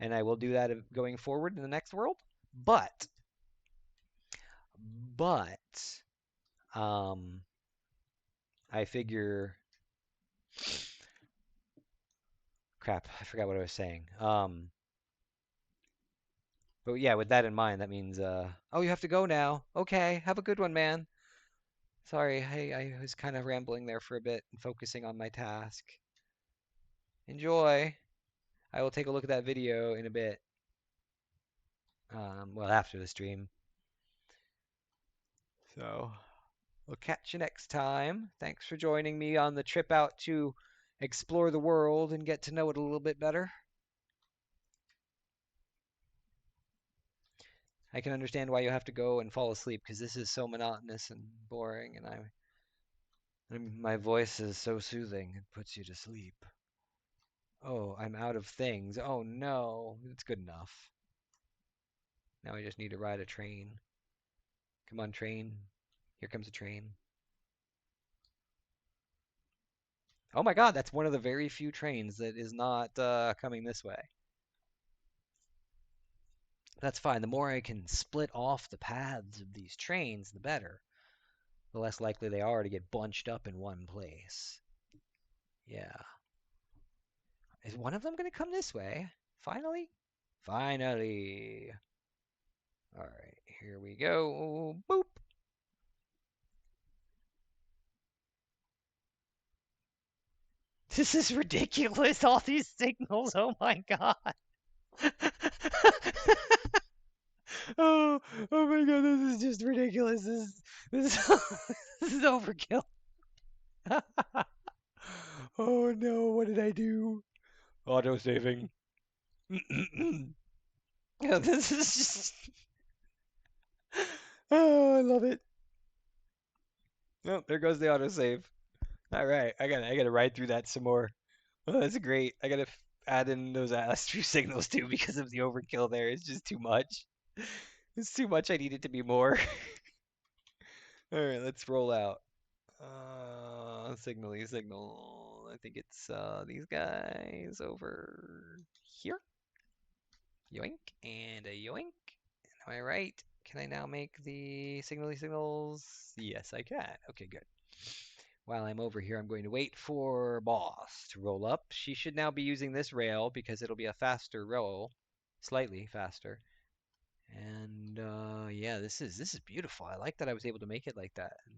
and I will do that going forward in the next world. But but um, I figure, crap, I forgot what I was saying. But yeah, with that in mind, that means oh, you have to go now. Okay, have a good one, man. Sorry, I was kind of rambling there for a bit and focusing on my task. Enjoy. I will take a look at that video in a bit. Well, after the stream. So we'll catch you next time. Thanks for joining me on the trip out to explore the world and get to know it a little bit better. I can understand why you have to go and fall asleep because this is so monotonous and boring, and my voice is so soothing it puts you to sleep. Oh, I'm out of things. Oh no, it's good enough. Now I just need to ride a train. Come on, train. Here comes a train. Oh my God, that's one of the very few trains that is not coming this way. That's fine. The more I can split off the paths of these trains, the better. The less likely they are to get bunched up in one place. Yeah. Is one of them going to come this way? Finally? Finally. All right, here we go. Boop. This is ridiculous. All these signals. Oh my God. Oh, oh my God, this is just ridiculous. This is, this is overkill. Oh no, what did I do? Auto saving. This is just. Oh, I love it. Oh, there goes the autosave. All right, I gotta ride through that some more. Oh, that's great. I gotta add in those astro signals too because of the overkill there. It's just too much. It's too much. I need it to be more. All right, let's roll out. Signally signal. I think it's these guys over here. Yoink and a yoink. Am I right? Can I now make the signally signals? Yes, I can. Okay, good. While I'm over here, I'm going to wait for Boss to roll up. She should now be using this rail because it'll be a faster roll, slightly faster. And yeah, this is beautiful. I like that I was able to make it like that. And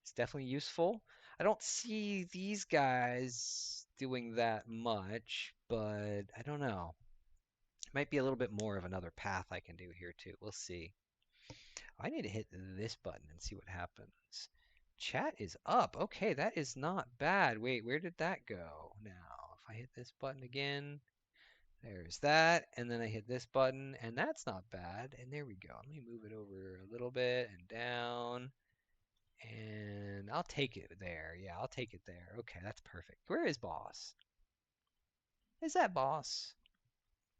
it's definitely useful. I don't see these guys doing that much, but I don't know. Might be a little bit more of another path I can do here too. We'll see. I need to hit this button and see what happens. Chat is up. Okay, that is not bad. Wait, where did that go now? If I hit this button again, there's that. And then I hit this button, and that's not bad. And there we go. Let me move it over a little bit and down. And I'll take it there. Yeah, I'll take it there. Okay, that's perfect. Where is boss? Is that boss?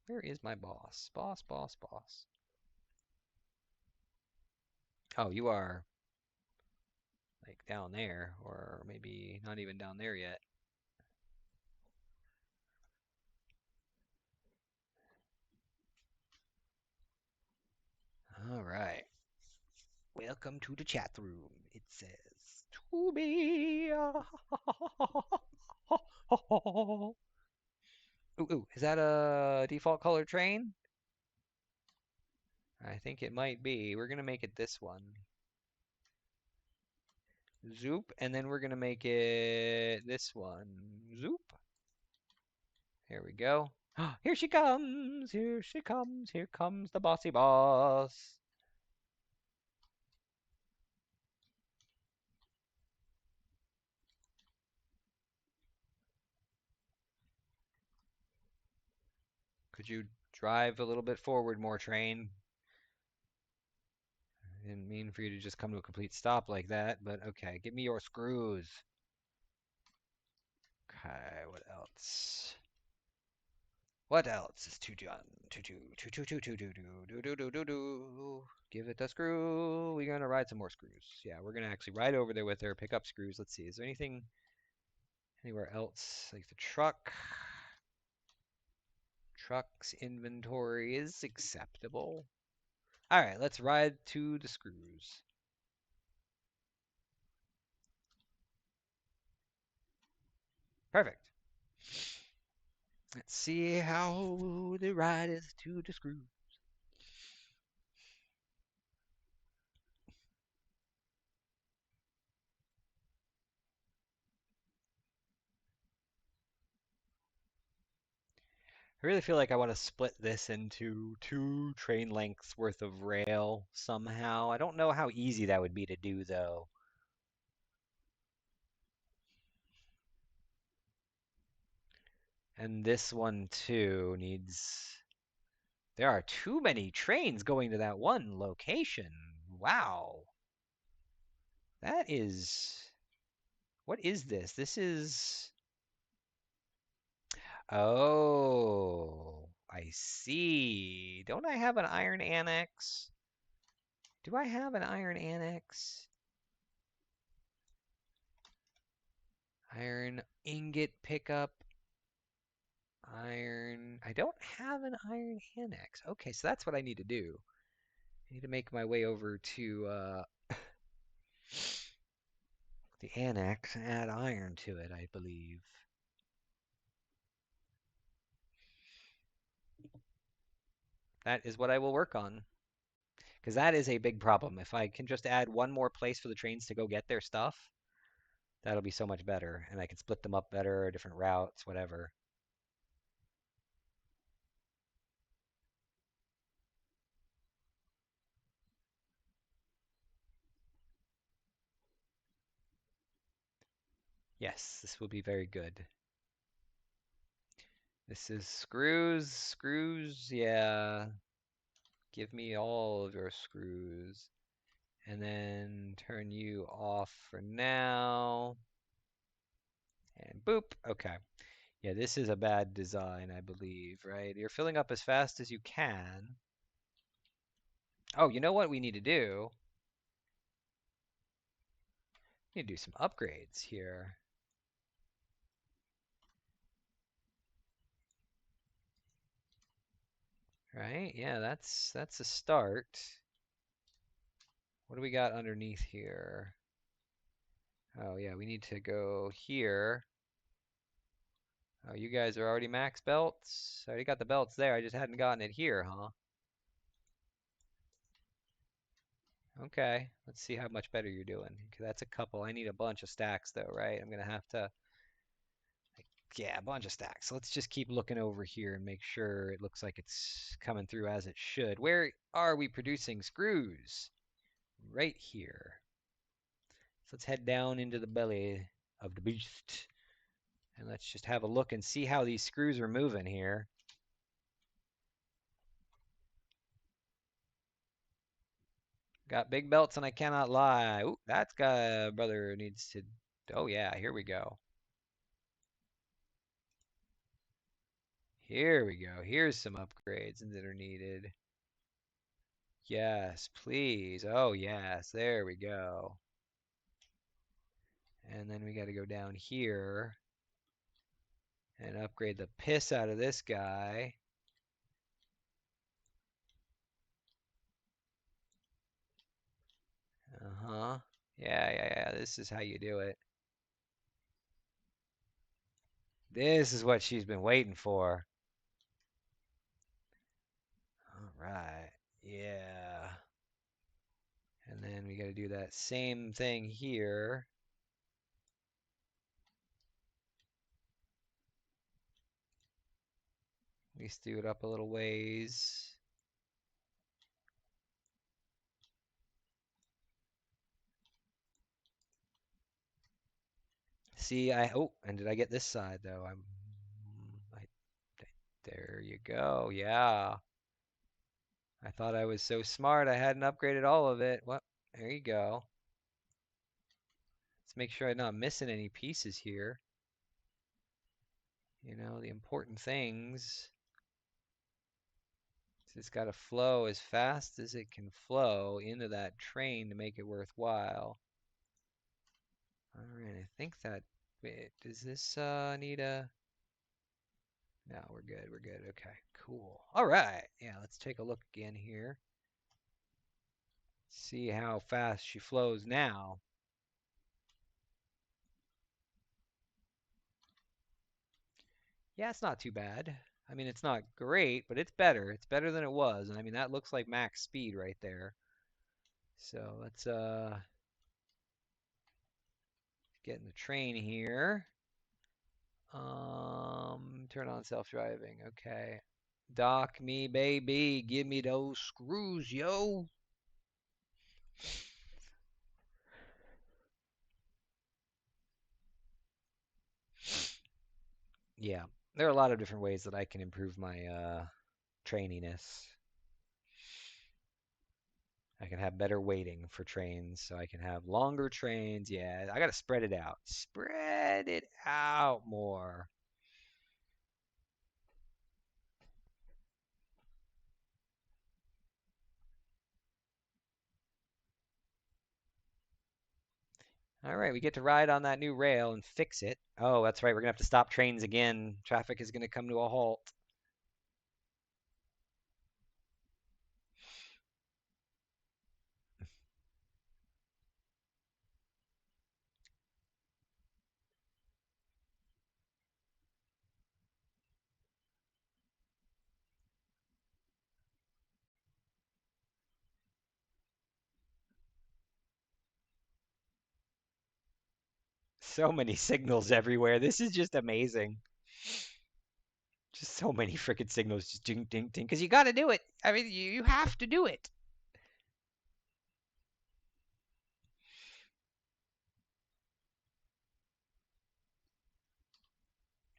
Where is my boss? Boss, boss, boss. Oh, you are like down there, or maybe not even down there yet. All right. Welcome to the chat room. It says to be. Ooh, ooh, is that a default color train? I think it might be. We're gonna make it this one. Zoop, and then we're gonna make it this one. Zoop. Here we go. Here she comes. Here she comes. Here comes the bossy boss. Could you drive a little bit forward more, train? I didn't mean for you to just come to a complete stop like that, but okay. Give me your screws. Okay, what else? What else is to done? To do. Give it a screw. We're gonna ride some more screws. Yeah, we're gonna actually ride over there with her, pick up screws. Let's see. Is there anything anywhere else? Like the truck. Truck's inventory is acceptable. All right, let's ride to the screws. Perfect. Let's see how the ride is to the screws. I really feel like I want to split this into 2 train lengths worth of rail somehow. I don't know how easy that would be to do, though. And this one, too, needs... There are too many trains going to that one location. Wow. That is... What is this? This is... Oh, I see. Don't I have an iron annex? Do I have an iron annex? Iron ingot pickup. Iron. I don't have an iron annex. Okay, so that's what I need to do. I need to make my way over to the annex and add iron to it, I believe. That is what I will work on. Because that is a big problem. If I can just add one more place for the trains to go get their stuff, that'll be so much better. And I can split them up better, different routes, whatever. Yes, this will be very good. This is screws, screws, yeah. Give me all of your screws. And then turn you off for now. And boop. Okay. Yeah, this is a bad design, I believe, right? You're filling up as fast as you can. Oh, you know what we need to do? We need to do some upgrades here. Right? Yeah, that's a start. What do we got underneath here? Oh yeah, we need to go here. Oh, you guys are already max belts? I already got the belts there. I just hadn't gotten it here, huh? Okay, let's see how much better you're doing. 'Cause that's a couple. I need a bunch of stacks though, right? I'm gonna have to Yeah, a bunch of stacks. So let's just keep looking over here and make sure it looks like it's coming through as it should. Where are we producing screws? Right here. So let's head down into the belly of the beast. And let's just have a look and see how these screws are moving here. Got big belts and I cannot lie. Ooh, that's got brother needs to. Oh yeah, here we go. Here we go. Here's some upgrades that are needed. Yes, please. Oh yes, there we go. And then we got to go down here and upgrade the piss out of this guy. Uh-huh. Yeah. This is how you do it. This is what she's been waiting for. All right. Yeah. And then we got to do that same thing here. We stew it up a little ways. See, oh, and did I get this side though? I, there you go. Yeah. I thought I was so smart I hadn't upgraded all of it. Well, there you go. Let's make sure I'm not missing any pieces here. You know, the important things. It's got to flow as fast as it can flow into that train to make it worthwhile. All right, I think that. Wait, does this need a? No, we're good. We're good. Okay, cool. All right. Yeah, let's take a look again here. See how fast she flows now. Yeah, it's not too bad. I mean, it's not great, but it's better. It's better than it was. And I mean, that looks like max speed right there. So let's get in the train here. Turn on self-driving. Okay. Dock me, baby. Give me those screws, yo. Yeah. There are a lot of different ways that I can improve my traininess. I can have better weighting for trains, so I can have longer trains. Yeah, I gotta spread it out. Spread it out more. All right, we get to ride on that new rail and fix it. Oh, that's right. We're gonna have to stop trains again. Traffic is gonna come to a halt. So many signals everywhere. This is just amazing. Just so many freaking signals, just ding, ding, ding. Because you got to do it. I mean, you have to do it.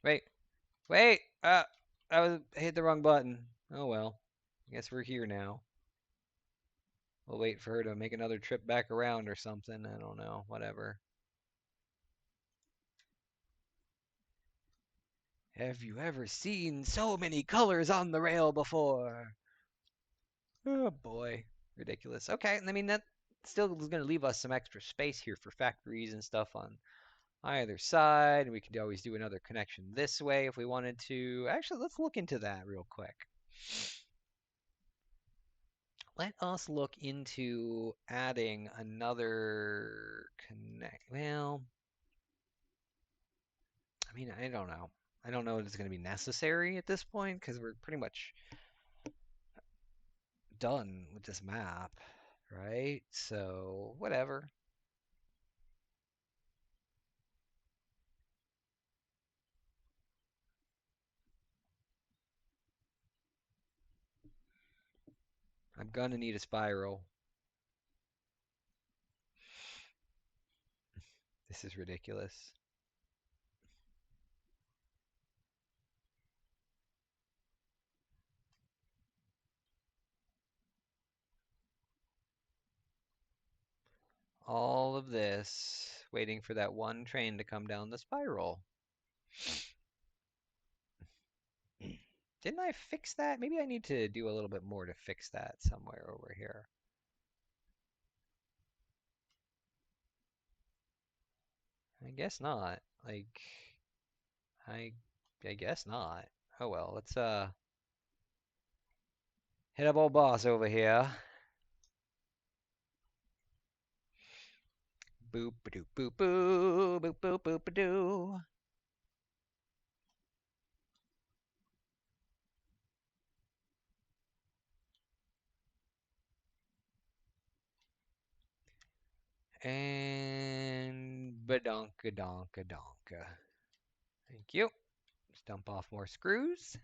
Wait, wait. I hit the wrong button. Oh well. I guess we're here now. We'll wait for her to make another trip back around or something. I don't know. Whatever. Have you ever seen so many colors on the rail before? Oh boy. Ridiculous. Okay, I mean that still is going to leave us some extra space here for factories and stuff on either side. We could always do another connection this way if we wanted to. Actually, let's look into that real quick. Let us look into adding another connect. Well, I mean, I don't know. I don't know if it's going to be necessary at this point because we're pretty much done with this map, right? So, whatever. gonna need a spiral. This is ridiculous. All of this, waiting for that one train to come down the spiral. Didn't I fix that? Maybe I need to do a little bit more to fix that somewhere over here. I guess not. Like, I I guess not. Oh well, let's hit up old boss over here. Boop a doop boop boo boop boop boop a doo. And badonka donka donka. Thank you. Let's dump off more screws.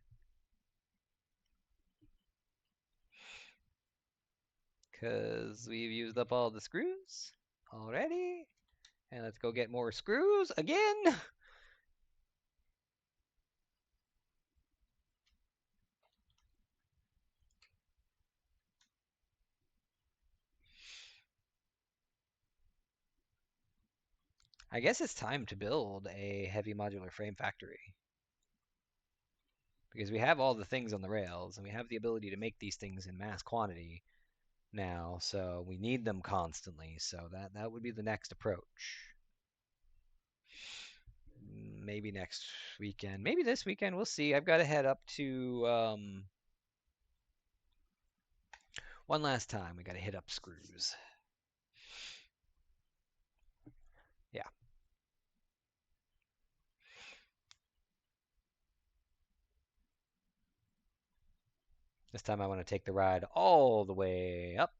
Because we've used up all the screws already. And let's go get more screws again. I guess it's time to build a heavy modular frame factory. Because we have all the things on the rails, and we have the ability to make these things in mass quantity now, so we need them constantly. So that would be the next approach. Maybe next weekend, maybe this weekend. We'll see. I've got to head up to one last time. We got to hit up screws. Yeah. This time I want to take the ride all the way up.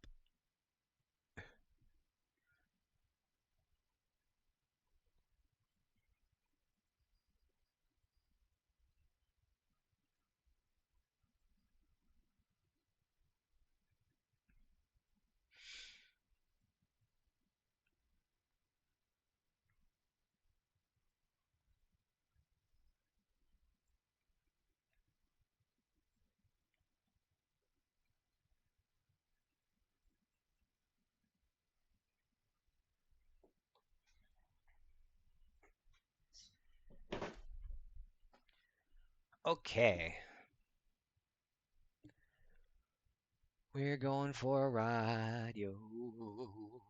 Okay. We're going for a ride, yo. Ooh,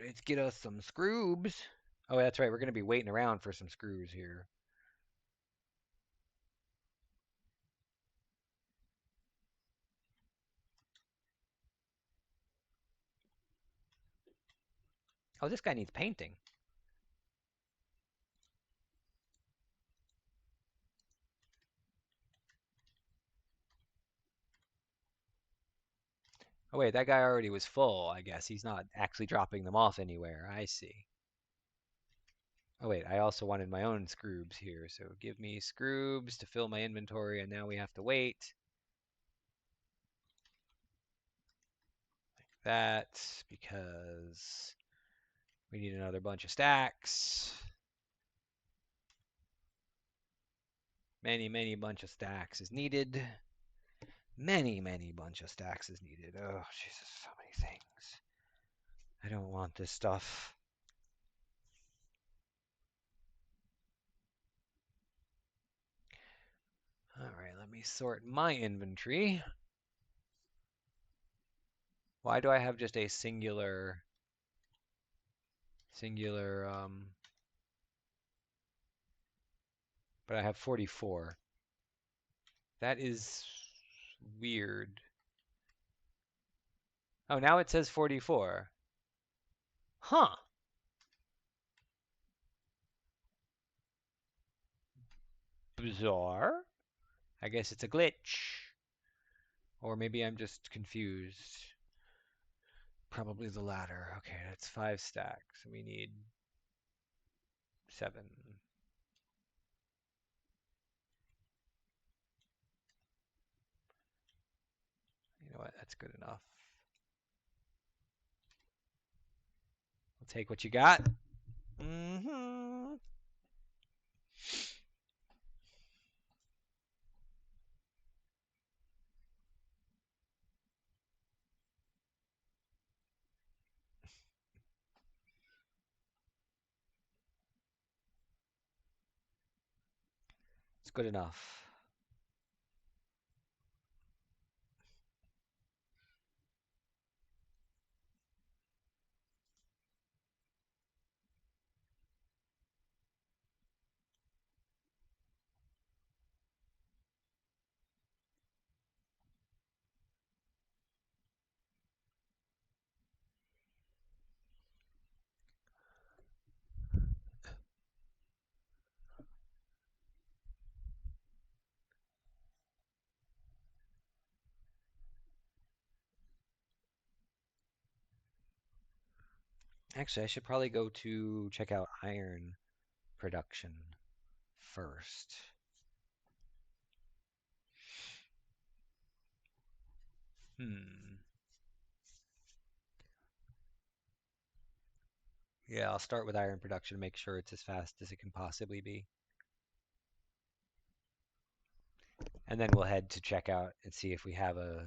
let's get us some screws. Oh, that's right. We're going to be waiting around for some screws here. Oh, this guy needs painting. Oh, wait, that guy already was full, I guess. He's not actually dropping them off anywhere. I see. Oh, wait, I also wanted my own screws here. So give me screws to fill my inventory, and now we have to wait. Like that, because we need another bunch of stacks. Many bunch of stacks is needed. Many bunch of stacks is needed. Oh, Jesus, so many things. I don't want this stuff. All right, let me sort my inventory. Why do I have just a singular, but I have 44. That is weird. Oh, now it says 44. Huh. Bizarre. I guess it's a glitch. Or maybe I'm just confused. Probably the latter. Okay, that's 5 stacks. We need 7. You know what? That's good enough. We'll take what you got. Mm-hmm. It's good enough. Actually, I should probably go to check out iron production first. Hmm. Yeah, I'll start with iron production, make sure it's as fast as it can possibly be. And then we'll head to check out and see if we have a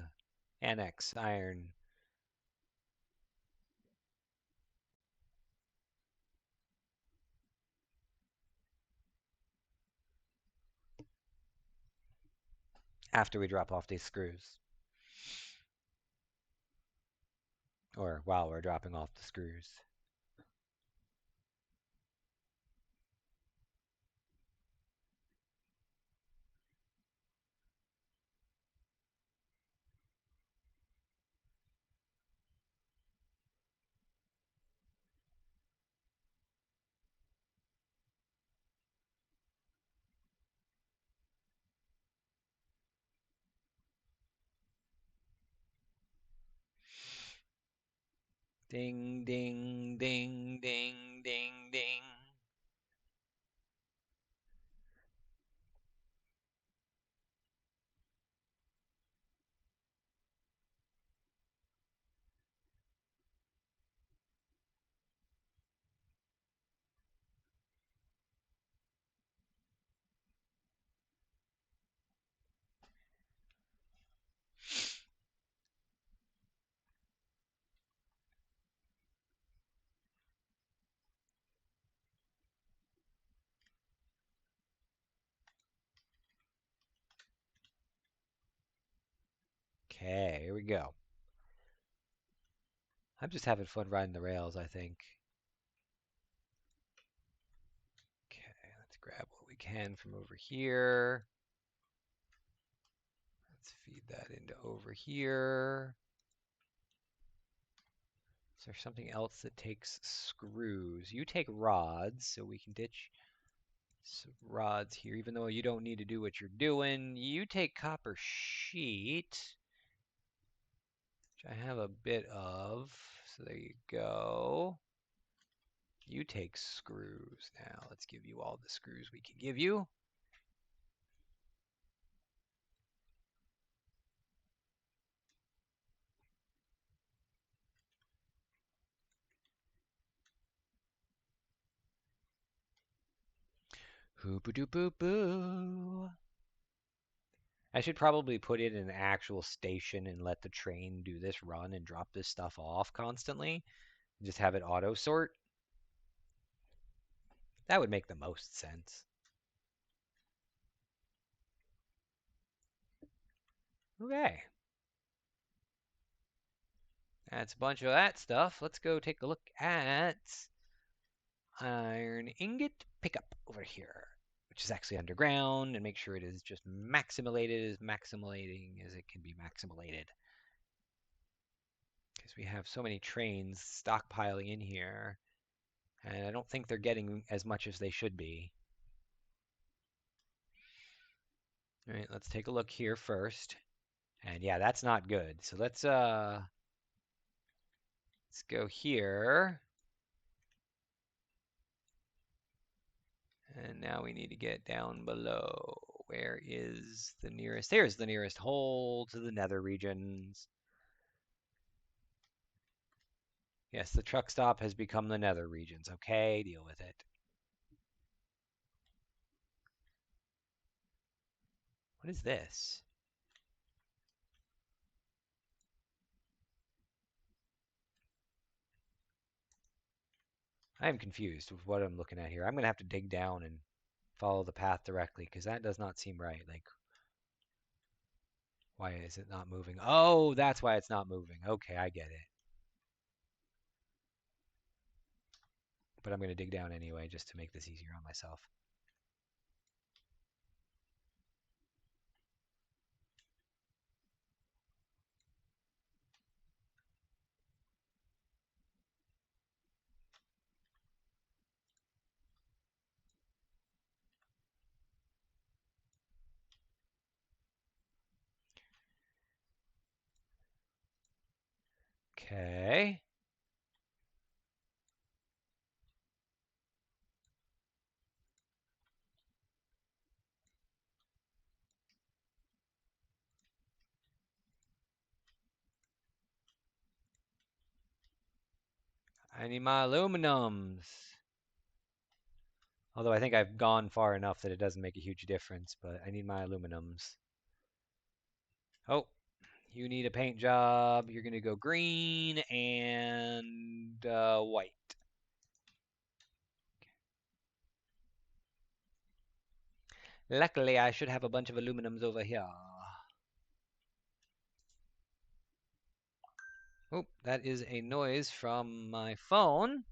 annex iron. After we drop off these screws. Or while we're dropping off the screws. Ding, ding, ding, ding, ding, ding. Okay, here we go. I'm just having fun riding the rails, I think. Okay, let's grab what we can from over here. Let's feed that into over here. Is there something else that takes screws? You take rods, so we can ditch some rods here, even though you don't need to do what you're doing. You take copper sheet, which I have a bit of. So there you go. You take screws. Now let's give you all the screws we can give you. Hoop-a-doop-boo-boo. I should probably put it in an actual station and let the train do this run and drop this stuff off constantly. Just have it auto sort. That would make the most sense. Okay. That's a bunch of that stuff. Let's go take a look at iron ingot pickup over here, which is actually underground, and make sure it is just maximalated as maximalating as it can be maximalated. Because we have so many trains stockpiling in here, and I don't think they're getting as much as they should be. All right, let's take a look here first. And yeah, that's not good. So let's Let's go here. And now we need to get down below. Where is the nearest? There's the nearest hole to the nether regions. Yes, the truck stop has become the nether regions. Okay, deal with it. What is this? I am confused with what I'm looking at here. I'm going to have to dig down and follow the path directly because that does not seem right. Like, why is it not moving? Oh, that's why it's not moving. Okay, I get it. But I'm going to dig down anyway just to make this easier on myself. Okay. I need my aluminums. Although I think I've gone far enough that it doesn't make a huge difference, but I need my aluminums. Oh, you need a paint job. You're going to go green and white. Luckily, I should have a bunch of aluminums over here. Oh, that is a noise from my phone,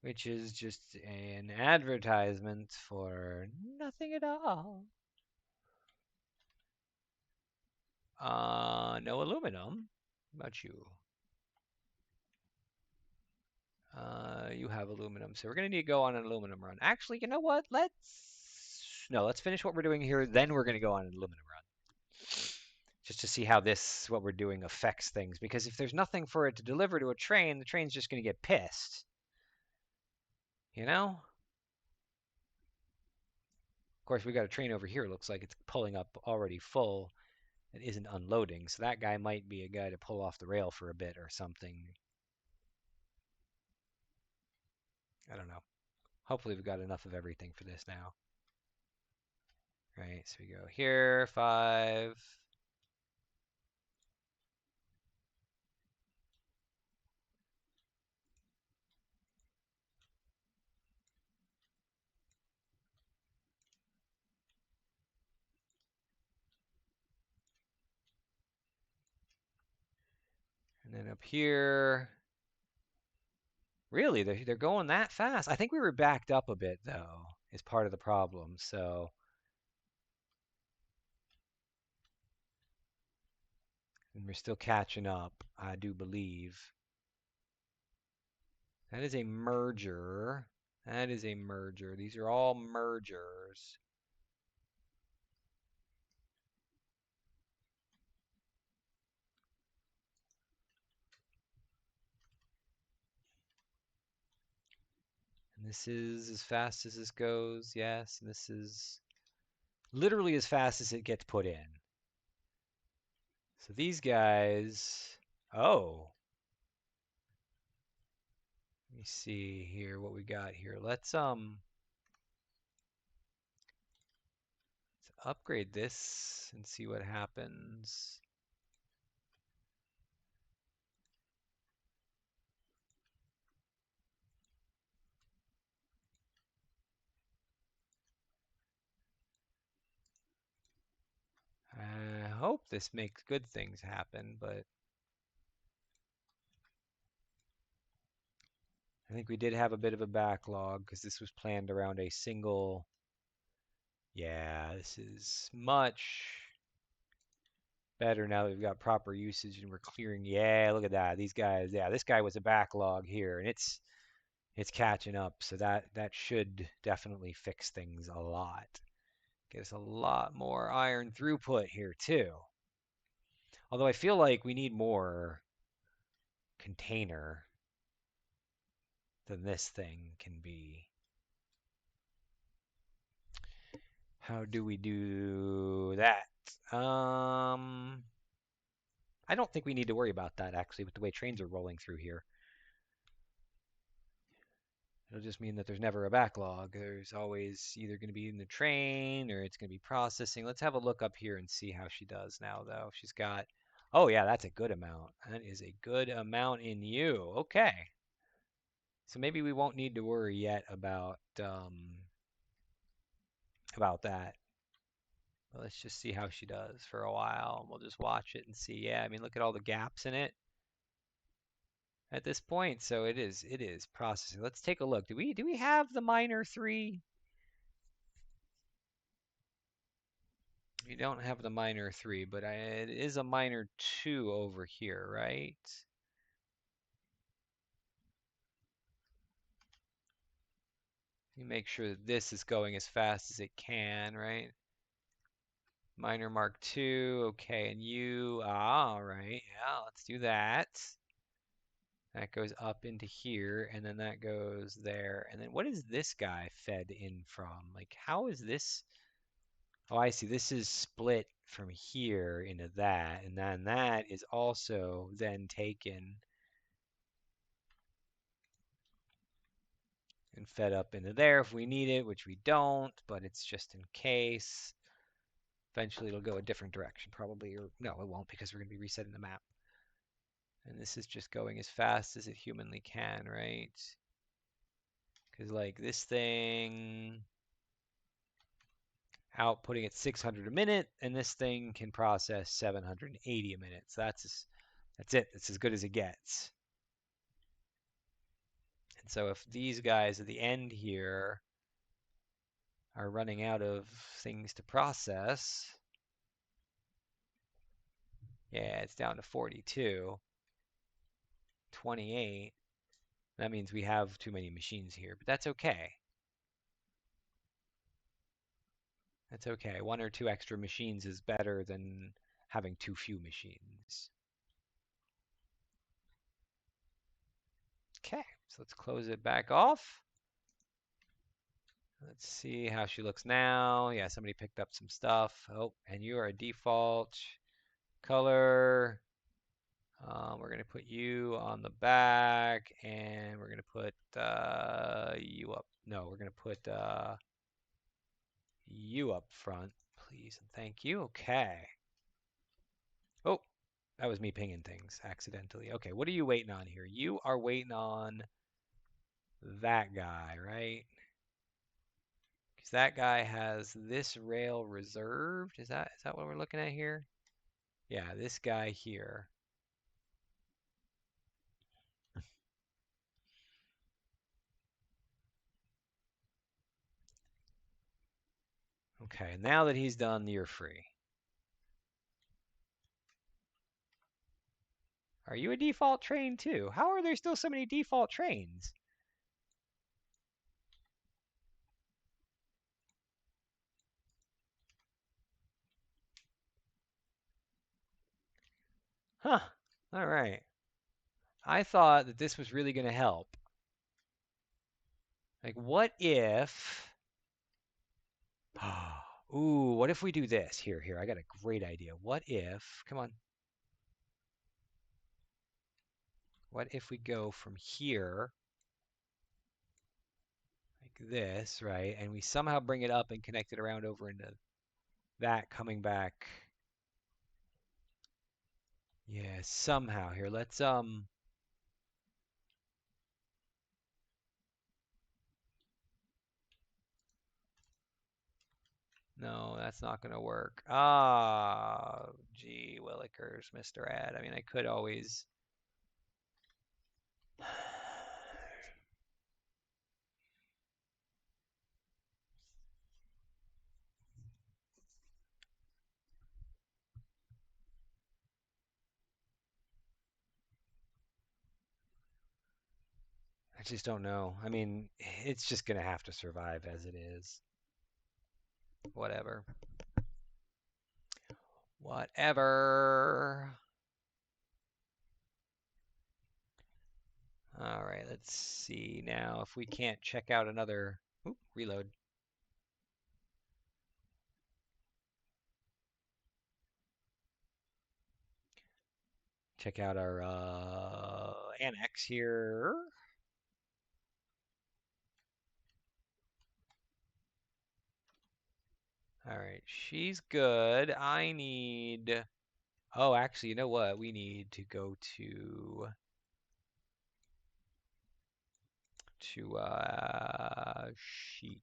which is just an advertisement for nothing at all. No aluminum. What about you? You have aluminum, so we're gonna need to go on an aluminum run. Actually, you know what? Let's finish what we're doing here, then we're gonna go on an aluminum run. Just to see how what we're doing affects things. Because if there's nothing for it to deliver to a train, the train's just gonna get pissed. You know? Of course, we got a train over here. It looks like it's pulling up already full. It isn't unloading, so that guy might be a guy to pull off the rail for a bit or something. I don't know. Hopefully we've got enough of everything for this now. Right, so we go here, 5. And then up here, really, they're going that fast. I think we were backed up a bit though, is part of the problem. So, and we're still catching up, I do believe. That is a merger. That is a merger. These are all mergers. And this is as fast as this goes, yes. And this is literally as fast as it gets put in. So these guys, oh, let me see here what we got here. Let's upgrade this and see what happens. I hope this makes good things happen, but I think we did have a bit of a backlog because this was planned around a single. Yeah, this is much better now that we've got proper usage and we're clearing. Yeah, look at that. These guys, yeah, this guy was a backlog here, and it's catching up. So that should definitely fix things a lot. Get us a lot more iron throughput here too. Although I feel like we need more. container than this thing can be. How do we do that? I don't think we need to worry about that actually with the way trains are rolling through here. It'll just mean that there's never a backlog. There's always either going to be in the train or it's going to be processing. Let's have a look up here and see how she does now, though. She's got, oh yeah, that's a good amount. That is a good amount in you. Okay. So maybe we won't need to worry yet about that. But let's just see how she does for a while. We'll just watch it and see. Yeah, I mean, look at all the gaps in it at this point. So it is processing. Let's take a look. Do we have the minor 3? We don't have the minor 3, but it is a minor 2 over here, right? You make sure that this is going as fast as it can, right? Minor mark 2, okay, and you, all right, yeah, let's do that. That goes up into here, and then that goes there. And then what is this guy fed in from? Like, how is this? Oh, I see. This is split from here into that, and then that is also then taken and fed up into there if we need it, which we don't, but it's just in case. Eventually it'll go a different direction probably, or no, it won't because we're going to be resetting the map. And this is just going as fast as it humanly can, right? Because like this thing outputting at 600 a minute, and this thing can process 780 a minute. So that's it. That's as good as it gets. And so if these guys at the end here are running out of things to process, yeah, it's down to 42, 28. That means we have too many machines here, but that's okay. That's okay. 1 or 2 extra machines is better than having too few machines. Okay, so let's close it back off. Let's see how she looks now. Yeah, somebody picked up some stuff. Oh, and you are a default color. We're going to put you on the back, and we're going to put you up. No, we're going to put you up front, please and thank you. Okay. Oh, that was me pinging things accidentally. Okay, what are you waiting on here? You are waiting on that guy, right? Because that guy has this rail reserved. Is that what we're looking at here? Yeah, this guy here. Okay, now that he's done, you're free. Are you a default train too? How are there still so many default trains? Huh. All right. I thought that this was really going to help. Like, what if... Ooh, what if we do this? Here, I got a great idea. What if... Come on. What if we go from here, like this, right? And we somehow bring it up and connect it around over into that coming back. Yeah, somehow here. Let's no, that's not gonna work. Ah, gee, Willikers, Mr. Ad. I mean, I could always I just don't know. I mean, it's just gonna have to survive as it is. Whatever. Whatever. All right, let's see now if we can't check out another. Oop, reload. Check out our annex here. All right, she's good. I need. Oh, actually, you know what? We need to go to sheet,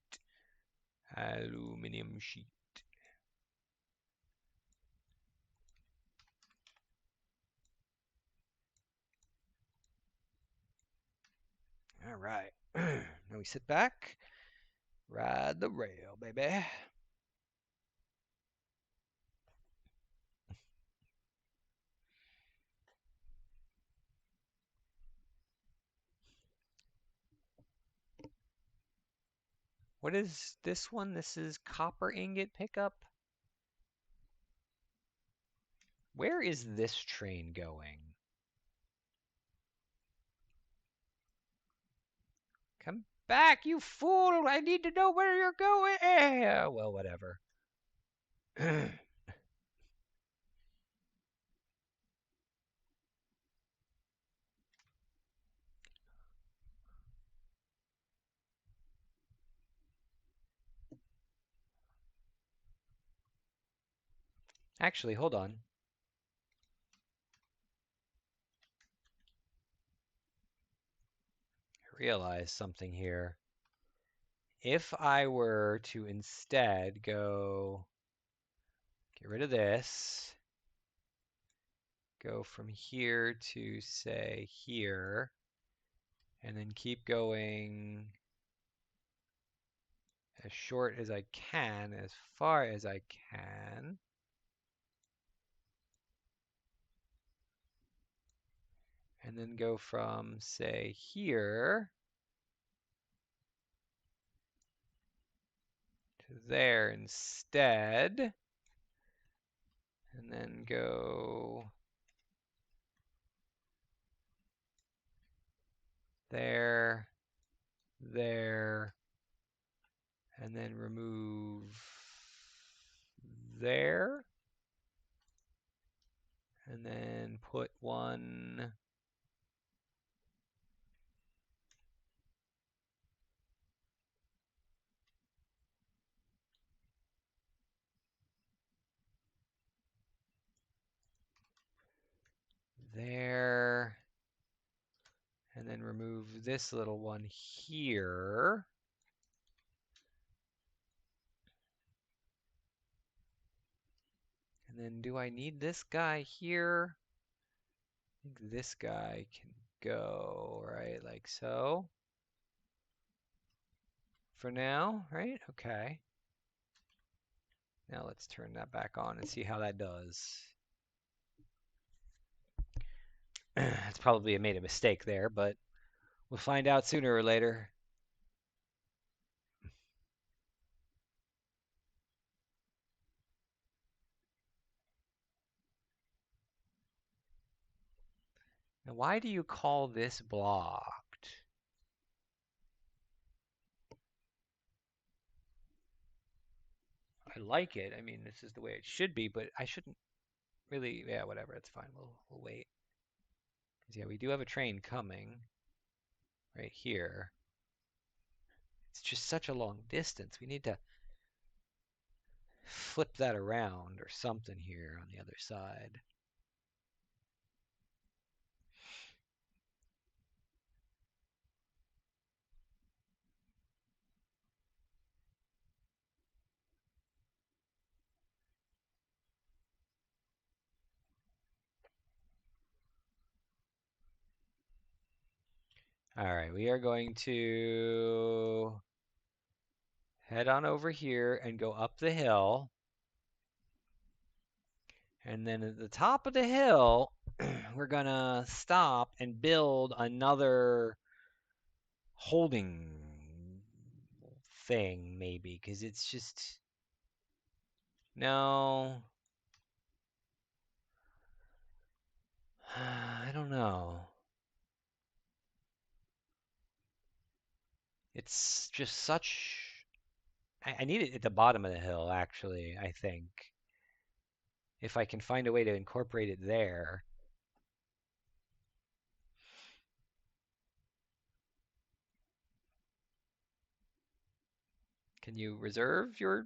aluminum sheet. All right. Now we sit back, ride the rail, baby. What is this one? This is copper ingot pickup. Where is this train going? Come back, you fool! I need to know where you're going. Well, whatever. Actually, hold on. I realize something here. If I were to instead go get rid of this, go from here to say here, and then keep going as short as I can, as far as I can. And then go from, say, here to there instead. And then go there, there, and then remove there. And then put one there, and then remove this little one here. And then do I need this guy here? I think this guy can go, right, like so. For now, right? Okay. Now let's turn that back on and see how that does. It's probably made a mistake there, but we'll find out sooner or later. Now, why do you call this blocked? I like it. I mean, this is the way it should be, but I shouldn't really. Yeah, whatever. It's fine. We'll wait. 'Cause, yeah, we do have a train coming right here. It's just such a long distance. We need to flip that around or something here on the other side. All right, we are going to head on over here and go up the hill. And then at the top of the hill, we're going to stop and build another holding thing, maybe, because it's just. No. I don't know. It's just such. I need it at the bottom of the hill, actually, I think. If I can find a way to incorporate it there. Can you reserve your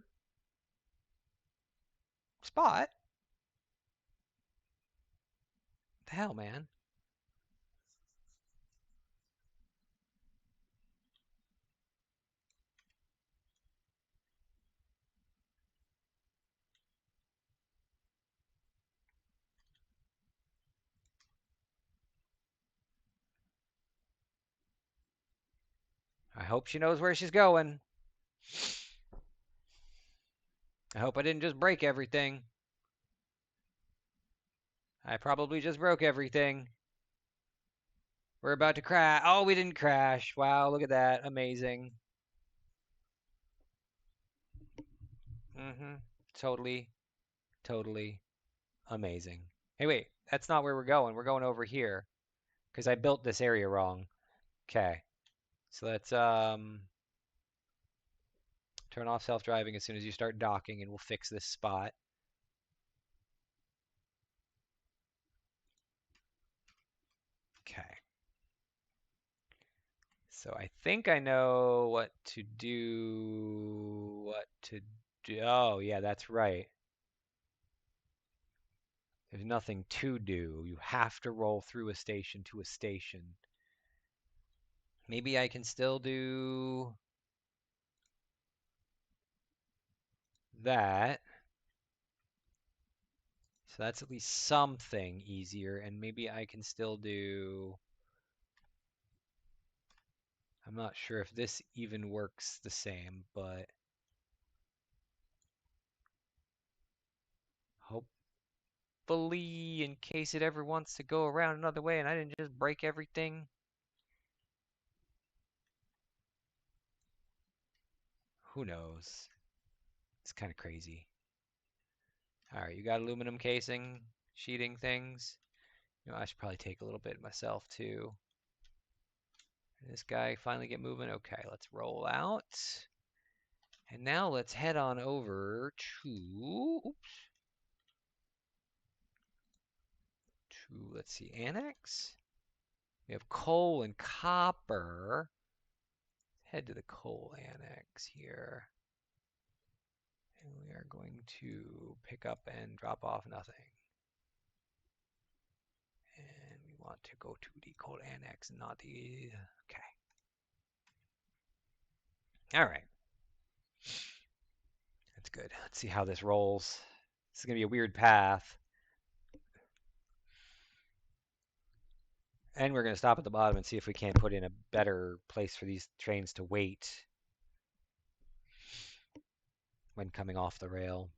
spot? The hell, man. I hope she knows where she's going. I hope I didn't just break everything. I probably just broke everything. We're about to crash. Oh, we didn't crash. Wow, look at that. Amazing. Mm-hmm. Totally, totally amazing. Hey, wait. That's not where we're going. We're going over here because I built this area wrong. Okay. So let's turn off self-driving as soon as you start docking and we'll fix this spot. Okay. So I think I know what to do. What to do. Oh, yeah, that's right. There's nothing to do. You have to roll through a station to a station. Maybe I can still do that. So that's at least something easier. And maybe I can still do. I'm not sure if this even works the same, but hopefully, in case it ever wants to go around another way and I didn't just break everything. Who knows? It's kind of crazy. All right, you got aluminum casing, sheeting things. You know, I should probably take a little bit myself too. This guy finally get moving. Okay, let's roll out. And now let's head on over to let's see, annex. We have coal and copper. Head to the coal annex here. And we are going to pick up and drop off nothing. And we want to go to the coal annex, not the. Okay. All right. That's good. Let's see how this rolls. This is going to be a weird path. And we're going to stop at the bottom and see if we can't put in a better place for these trains to wait when coming off the rail.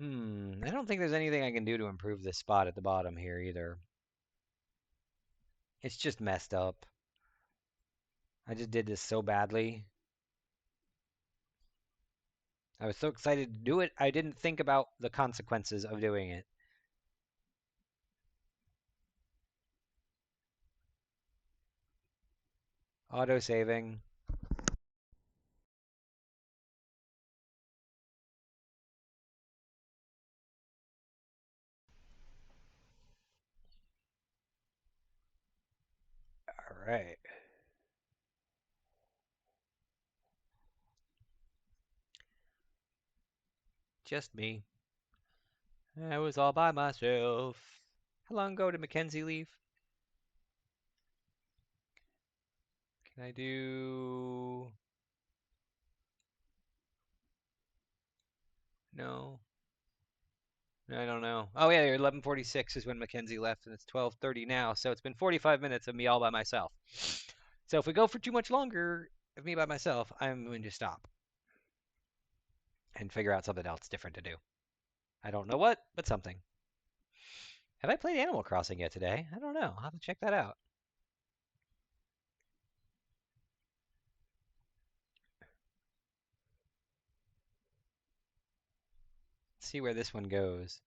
I don't think there's anything I can do to improve this spot at the bottom here either. It's just messed up. I just did this so badly. I was so excited to do it, I didn't think about the consequences of doing it. Auto saving. All right. Just me. I was all by myself. How long ago did Mackenzie leave? Can I do... No. I don't know. Oh yeah, 11:46 is when Mackenzie left, and it's 12:30 now. So it's been 45 minutes of me all by myself. So if we go for too much longer of me by myself, I'm going to stop and figure out something else different to do. I don't know what, but something. Have I played Animal Crossing yet today? I don't know. I'll have to check that out. See where this one goes.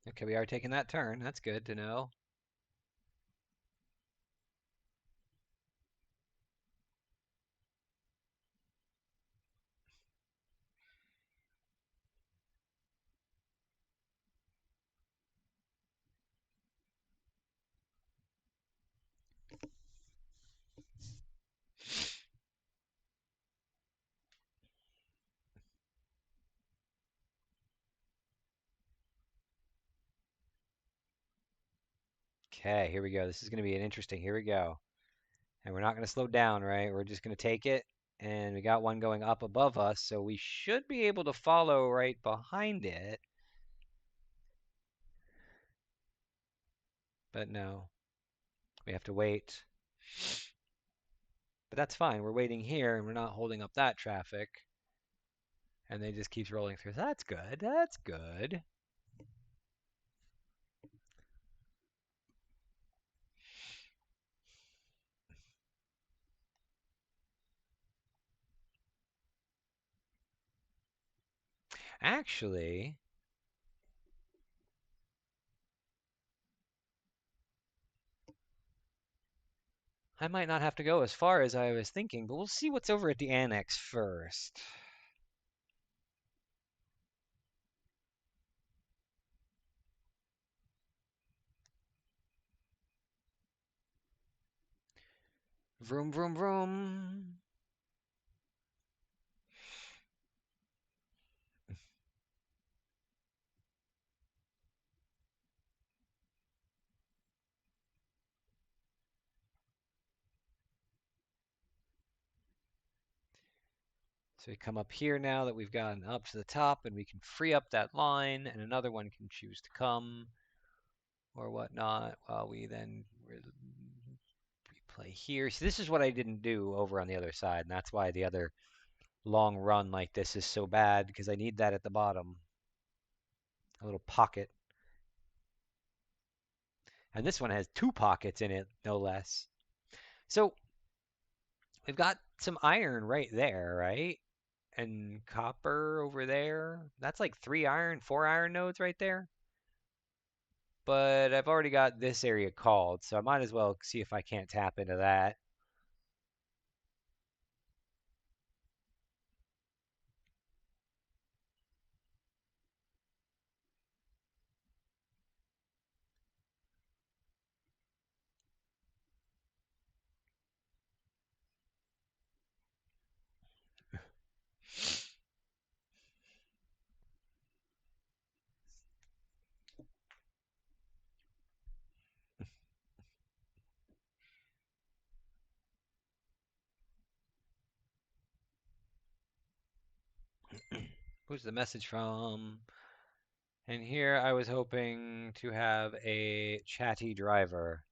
Okay, we are taking that turn. That's good to know. Okay, here we go. This is going to be an interesting. Here we go. And we're not going to slow down, right? We're just going to take it. And we got one going up above us, so we should be able to follow right behind it. But no, we have to wait. But that's fine. We're waiting here, and we're not holding up that traffic. And they just keeps rolling through. So that's good. That's good. Actually, I might not have to go as far as I was thinking, but we'll see what's over at the annex first. Vroom, vroom, vroom. So we come up here now that we've gotten up to the top, and we can free up that line, and another one can choose to come or whatnot while we then replay here. So this is what I didn't do over on the other side, and that's why the other long run like this is so bad, because I need that at the bottom. A little pocket. And this one has two pockets in it, no less. So we've got some iron right there, right? And copper over there. That's like 3 iron, 4 iron nodes right there. But I've already got this area called, so I might as well see if I can't tap into that. Who's the message from? And here I was hoping to have a chatty driver.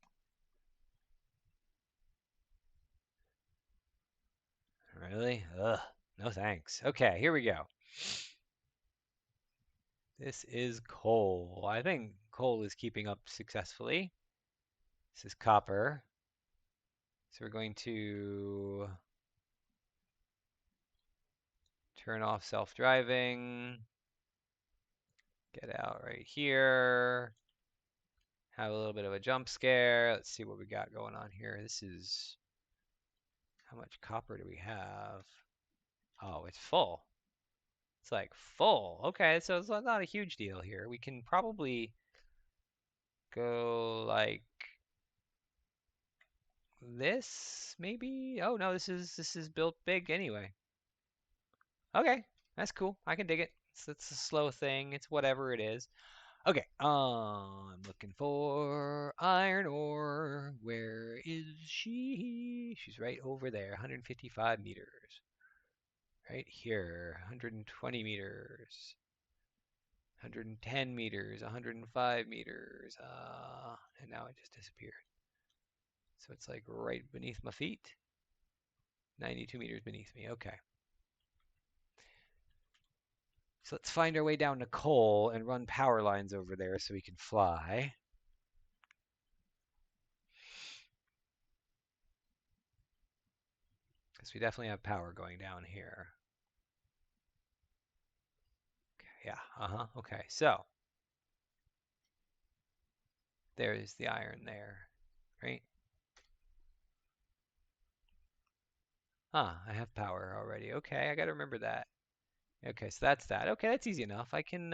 Really? Ugh. No thanks. Okay, here we go. This is coal. I think coal is keeping up successfully. This is copper. So we're going to turn off self-driving. Get out right here. Have a little bit of a jump scare. Let's see what we got going on here. This is, how much copper do we have? Oh, it's full. It's like full. Okay, so it's not a huge deal here. We can probably go like this, maybe? Oh no, this is built big anyway. Okay, that's cool. I can dig it. It's a slow thing. It's whatever it is. Okay, I'm looking for iron ore. Where is she? She's right over there, 155 meters. Right here, 120 meters. 110 meters, 105 meters, and now it just disappeared. So it's like right beneath my feet. 92 meters beneath me. Okay. So let's find our way down to coal and run power lines over there so we can fly. Because we definitely have power going down here. Okay, yeah, okay. So there's the iron there, right? I have power already. Okay, I gotta remember that. Okay, so that's that. Okay, that's easy enough. I can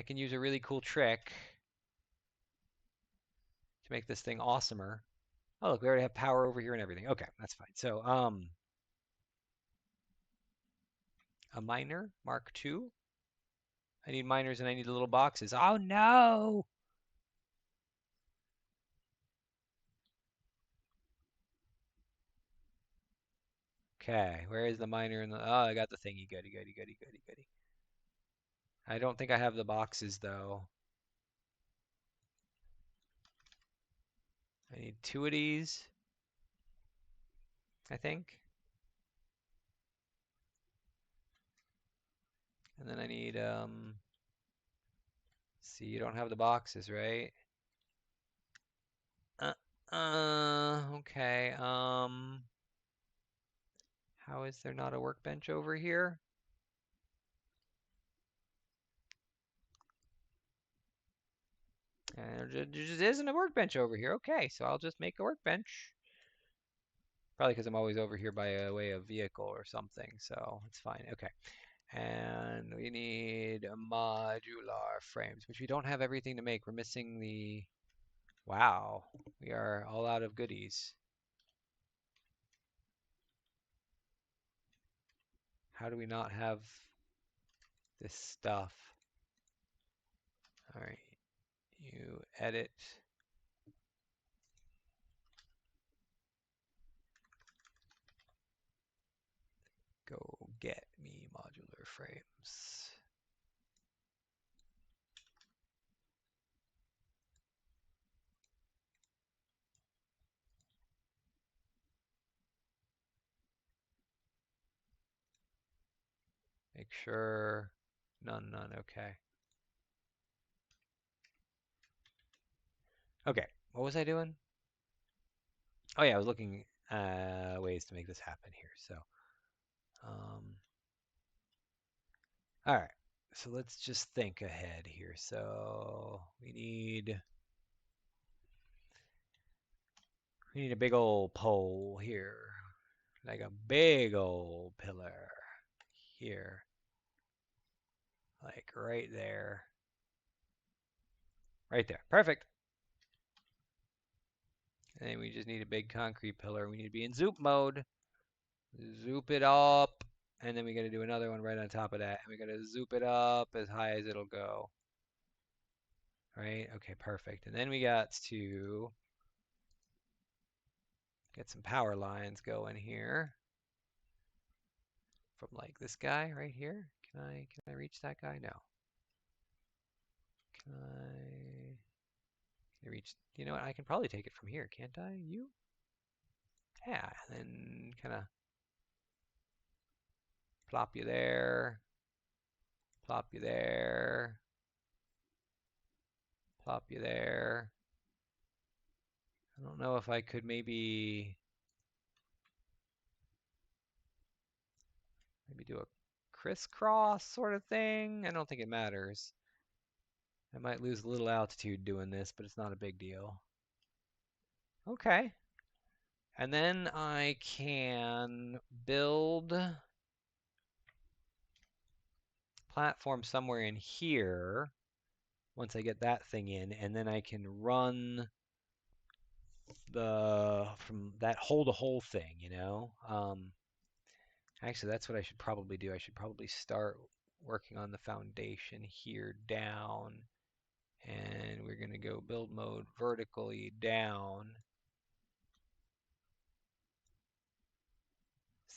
use a really cool trick to make this thing awesomer. Oh, look, we already have power over here and everything. Okay, that's fine. So, a miner, Mark II. I need miners and I need the little boxes. Oh no! Okay, where is the miner and the? Oh, I got the thingy. Goody, goody, goody, goody, goody. I don't think I have the boxes though. I need two of these, I think. And then I need see, you don't have the boxes, right? Okay. How is there not a workbench over here? And there just isn't a workbench over here. Okay, so I'll just make a workbench. Probably because I'm always over here by a way of vehicle or something, so it's fine. Okay. And we need modular frames, which we don't have everything to make. We're missing the... Wow, we are all out of goodies. How do we not have this stuff? All right, you edit. Go get me modular frames. Make sure none, okay. Okay, what was I doing? Oh yeah, I was looking ways to make this happen here. So, all right. So let's just think ahead here. So we need a big old pole here, like a big old pillar here, like right there, right there. Perfect. And then we just need a big concrete pillar. We need to be in zoop mode. Zoop it up. And then we got to do another one right on top of that. And we got to zoop it up as high as it'll go. Right? Okay, perfect. And then we got to get some power lines going here from like this guy right here. Can I reach that guy? No. Can I reach, you know what? I can probably take it from here, can't I? You? Yeah, and then kind of plop you there, plop you there, plop you there. I don't know if I could maybe do a crisscross sort of thing. I don't think it matters. I might lose a little altitude doing this, but it's not a big deal. Okay. And then I can build platform somewhere in here once I get that thing in, and then I can run from that hole to hole thing, you know? Actually, that's what I should probably do. I should probably start working on the foundation here down, and we're going to go build mode vertically down.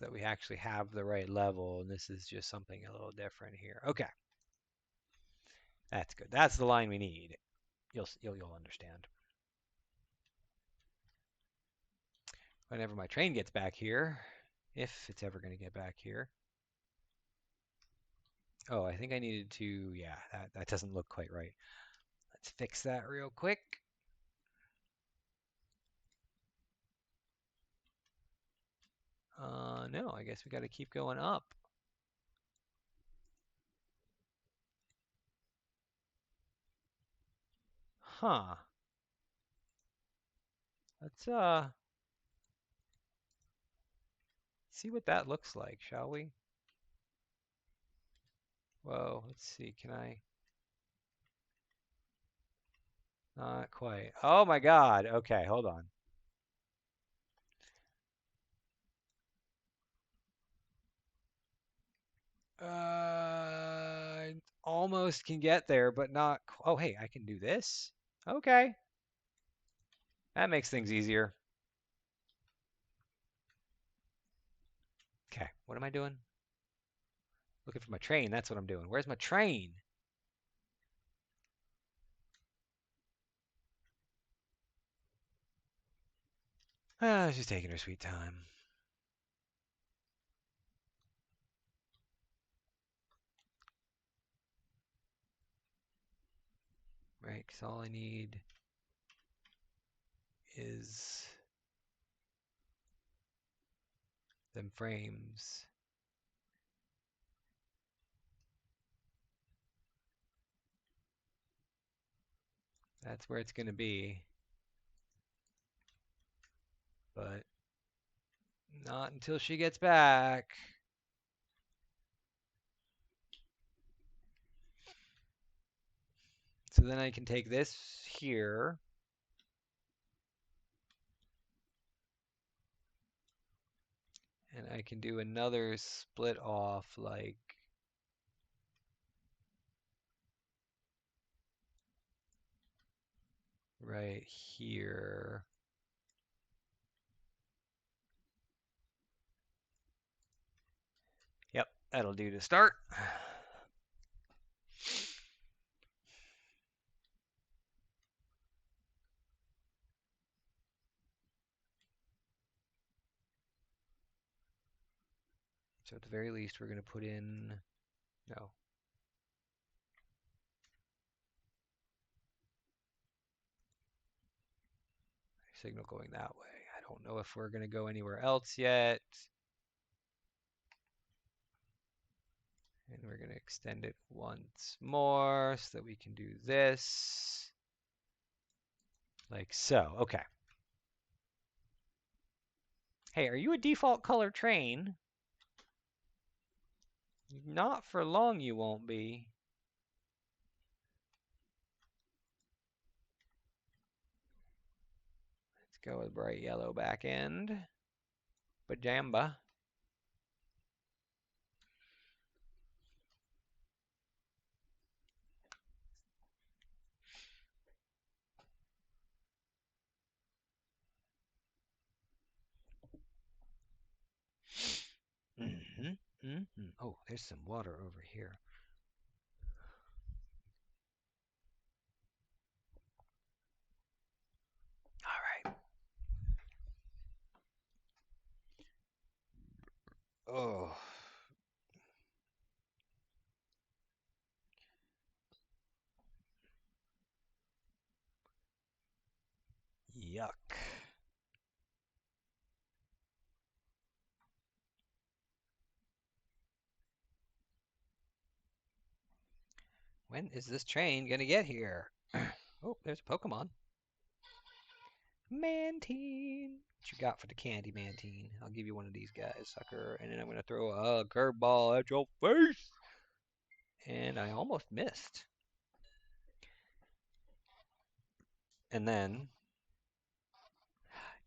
so that we actually have the right level, and this is just something a little different here. Okay, that's good. That's the line we need. You'll understand. Whenever my train gets back here, if it's ever going to get back here. Oh, I think I needed to, yeah, that doesn't look quite right. Let's fix that real quick. No, I guess we got to keep going up. Huh. Let's see what that looks like, shall we? Whoa, let's see. Can I? Not quite. Oh my God. Okay, hold on. I almost can get there, but not. Oh, hey, I can do this. Okay, that makes things easier. Okay, what am I doing? Looking for my train. That's what I'm doing. Where's my train? Ah, she's taking her sweet time. Right, because all I need is them frames. That's where it's going to be. But not until she gets back. So then I can take this here. And I can do another split off like right here. Yep, that'll do to start. So at the very least, we're going to put in, no. Signal going that way. I don't know if we're going to go anywhere else yet. And we're going to extend it once more so that we can do this. Like so. Okay. Hey, are you a default color train? Not for long you won't be. Let's go with bright yellow back end. Pajamba. Mm-hmm. Mm-hmm. Oh, there's some water over here. All right. Oh. Yuck. When is this train gonna get here? Oh, there's a Pokemon. Mantine. What you got for the candy, Mantine? I'll give you one of these guys, sucker. And then I'm gonna throw a curveball at your face. And I almost missed. And then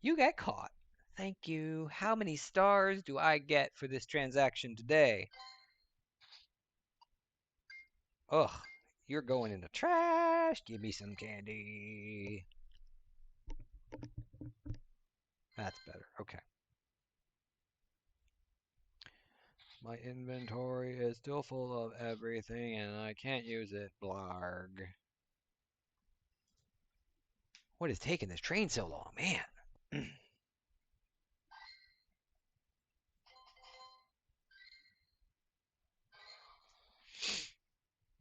you get caught. Thank you. How many stars do I get for this transaction today? Ugh, you're going in the trash. Give me some candy. That's better. Okay. My inventory is still full of everything and I can't use it. Blarg. What is taking this train so long, man?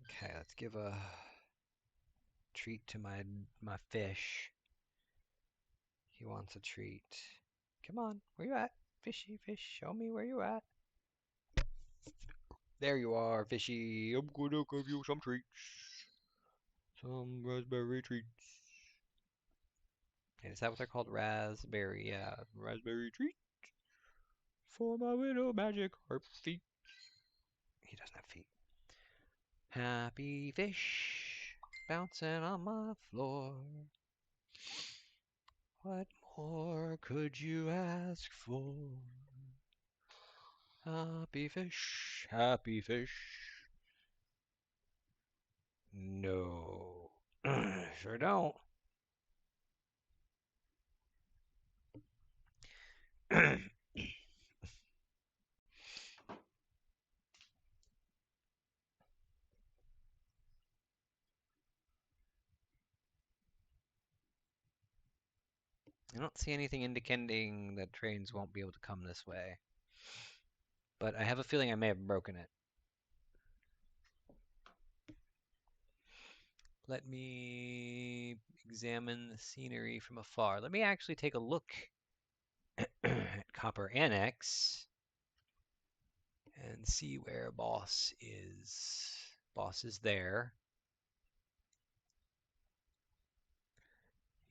Okay, let's give a treat to my fish. He wants a treat. Come on, where you at? Fishy fish, show me where you at. There you are, fishy. I'm gonna give you some treats. Some raspberry treats. Is that what they're called? Raspberry, yeah. Raspberry treat for my little magic harp feet. He doesn't have feet. Happy fish bouncing on my floor. What more could you ask for? Happy fish, happy fish. No, sure don't. I don't see anything indicating that trains won't be able to come this way. But I have a feeling I may have broken it. Let me examine the scenery from afar. Let me actually take a look at Copper Annex and see where Boss is. Boss is there.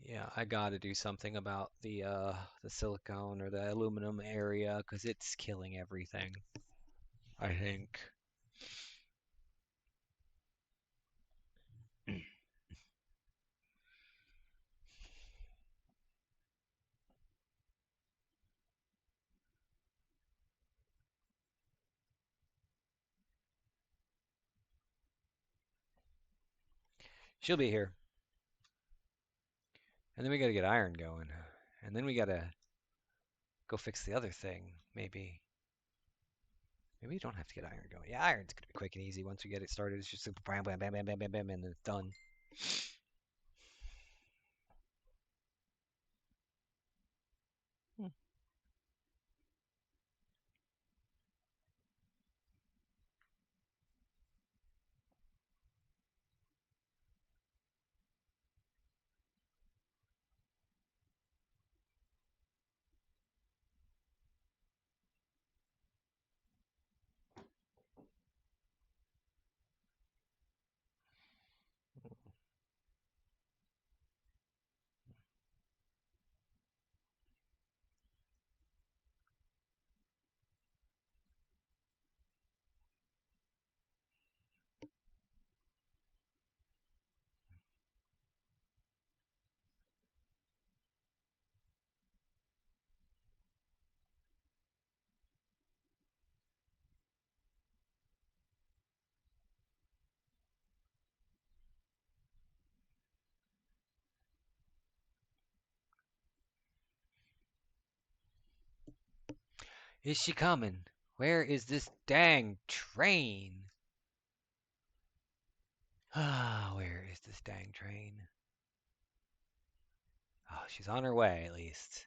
Yeah, I gotta do something about the silicone or the aluminum area because it's killing everything, I think. She'll be here. And then we gotta get iron going. And then we gotta go fix the other thing, maybe. Maybe we don't have to get iron going. Yeah, iron's gonna be quick and easy once we get it started. It's just bam, bam, bam, bam, bam, bam, bam, and then it's done. Hmm. Is she coming? Where is this dang train? Ah, where is this dang train? Oh, she's on her way at least.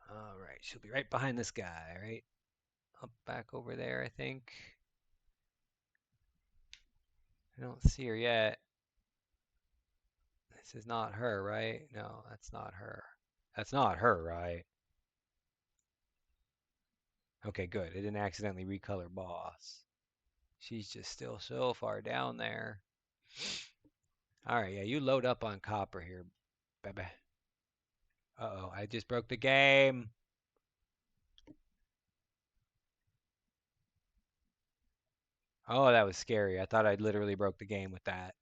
All right, she'll be right behind this guy, right? Up back over there, I think. I don't see her yet. This is not her, right? No, that's not her. That's not her, right? Okay, good. It didn't accidentally recolor boss. She's just still so far down there. All right, yeah, you load up on copper here, baby. Uh-oh, I just broke the game. Oh, that was scary. I thought I'd literally broke the game with that.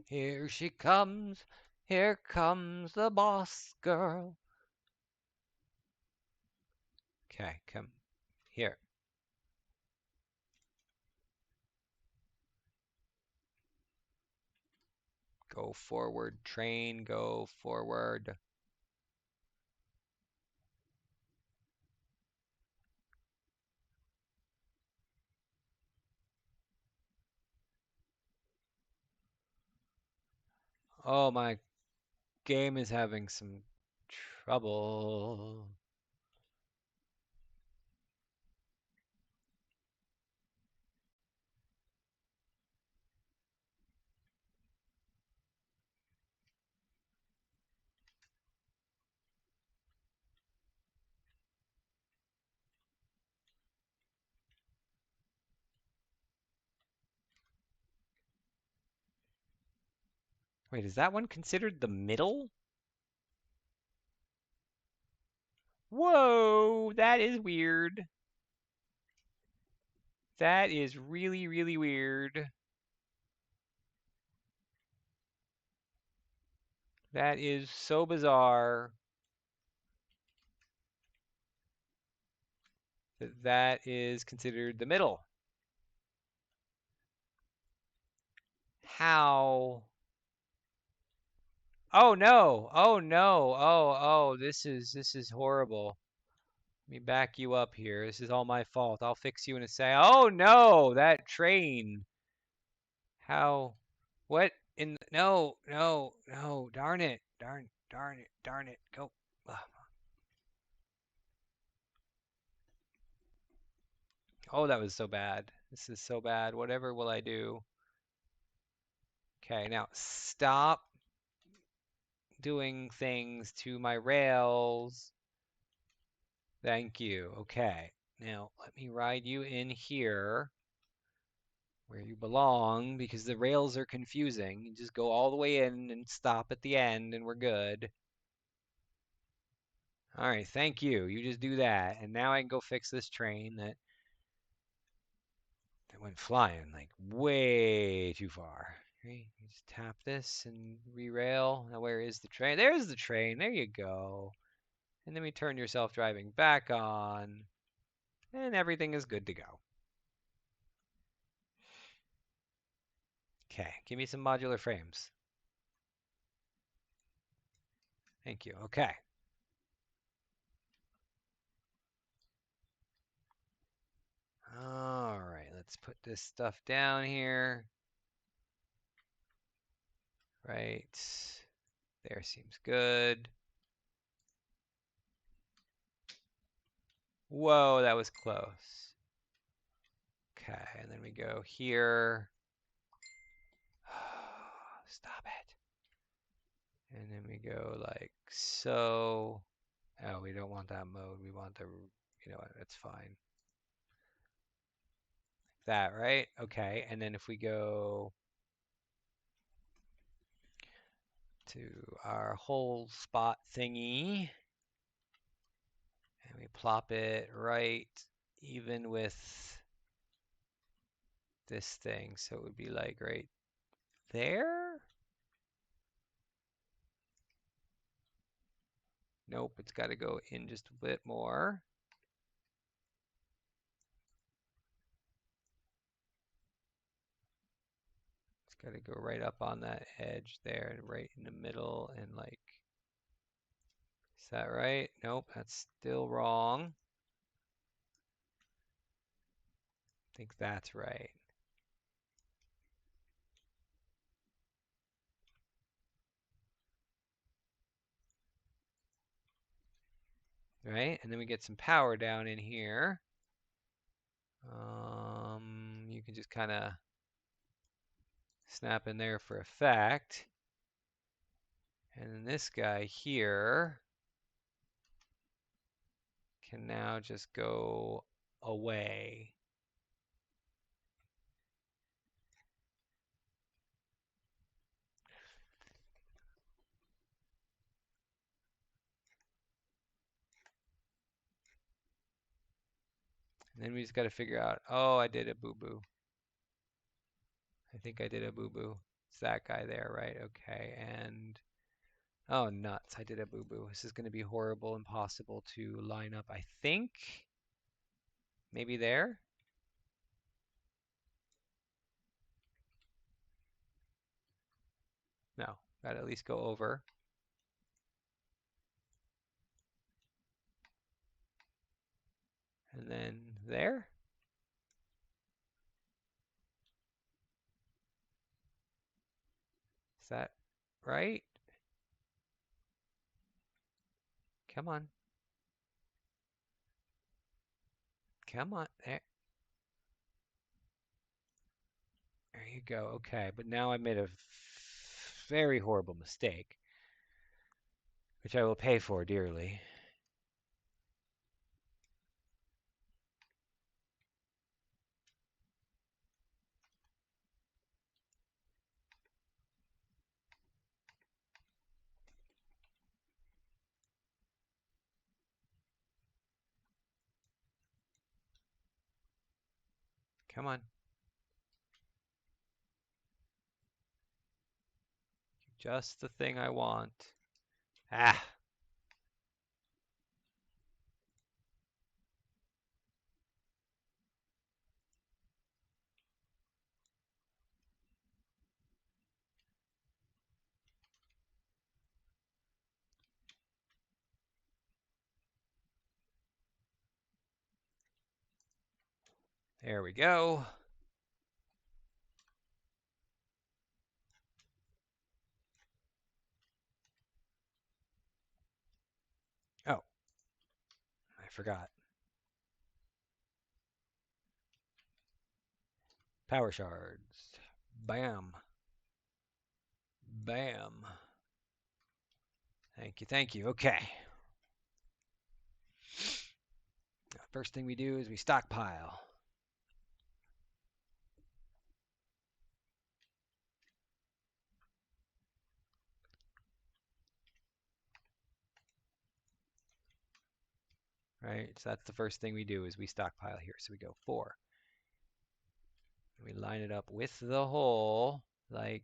Here she comes. Here comes the boss girl. Okay, come here. Go forward, train, go forward. Oh, my game is having some trouble. Wait, is that one considered the middle? Whoa, that is weird. That is really, really weird. That is so bizarre that that is considered the middle. How? Oh no. Oh no. This is horrible. Let me back you up here. This is all my fault. I'll fix you in a sec. Oh no, that train. How? What in no, no, no. Darn it. Darn it. Darn it. Go. Ugh. Oh, that was so bad. This is so bad. Whatever will I do? Okay, now stop doing things to my rails. Thank you. Okay. Now let me ride you in here where you belong because the rails are confusing. You just go all the way in and stop at the end and we're good. All right, thank you. You just do that. And now I can go fix this train that went flying like way too far. Okay, you just tap this and re-rail. Now where is the train? There's the train. There you go. And then we turn your self-driving back on, and everything is good to go. Okay, give me some modular frames. Thank you. Okay. All right, let's put this stuff down here. Right. There seems good. Whoa, that was close. Okay, and then we go here. Stop it. And then we go like so. Oh, we don't want that mode. We want the, you know what, that's fine. That, right? Okay, and then if we go to our whole spot thingy, and we plop it right even with this thing. So it would be like right there. Nope, it's got to go in just a bit more. It's got to go right up on that edge there and right in the middle and like, is that right? Nope, that's still wrong. I think that's right. Right? And then we get some power down in here. You can just kind of snap in there for effect. And then this guy here can now just go away. And then we just got to figure out, oh, I did a boo-boo. I think I did a boo-boo. It's that guy there, right? Okay, and Oh, nuts. I did a boo-boo. This is going to be horrible, impossible to line up. I think maybe there. No, gotta at least go over. And then there. Is that right? Come on. Come on. There you go. Okay, but now I made a very horrible mistake, which I will pay for dearly. Come on. Just the thing I want. Ah, there we go. Oh, I forgot. Power shards. Bam. Bam. Thank you, thank you. Okay. First thing we do is we stockpile. Right? So that's the first thing we do is we stockpile here. So we go 4. We line it up with the hole like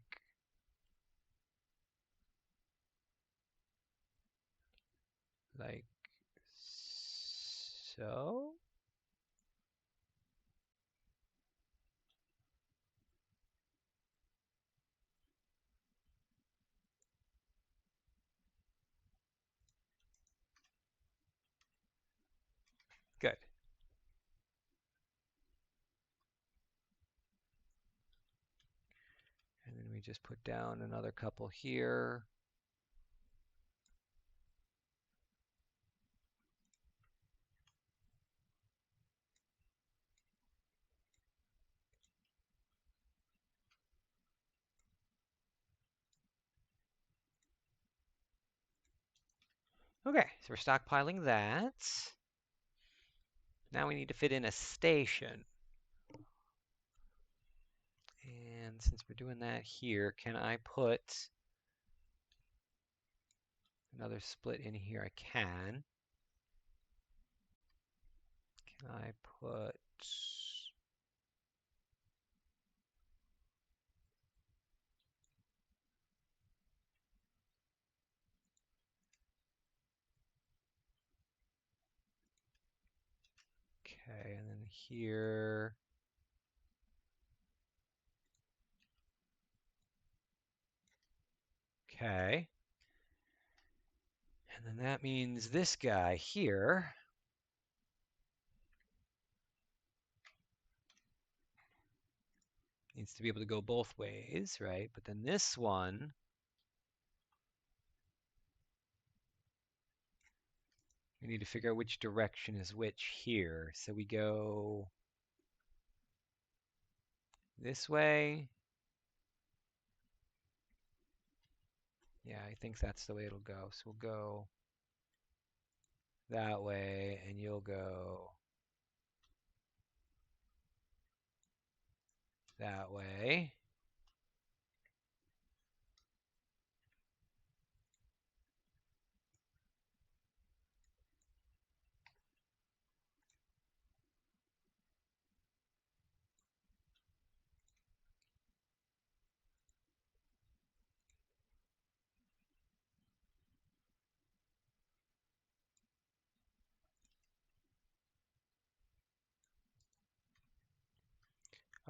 so. Good. And then we just put down another couple here. Okay, so we're stockpiling that. Now we need to fit in a station. And since we're doing that here, can I put another split in here? I can. Can I put... Okay, and then here... Okay. And then that means this guy here needs to be able to go both ways, right? But then this one, we need to figure out which direction is which here. So we go this way. Yeah, I think that's the way it'll go. So we'll go that way, and you'll go that way.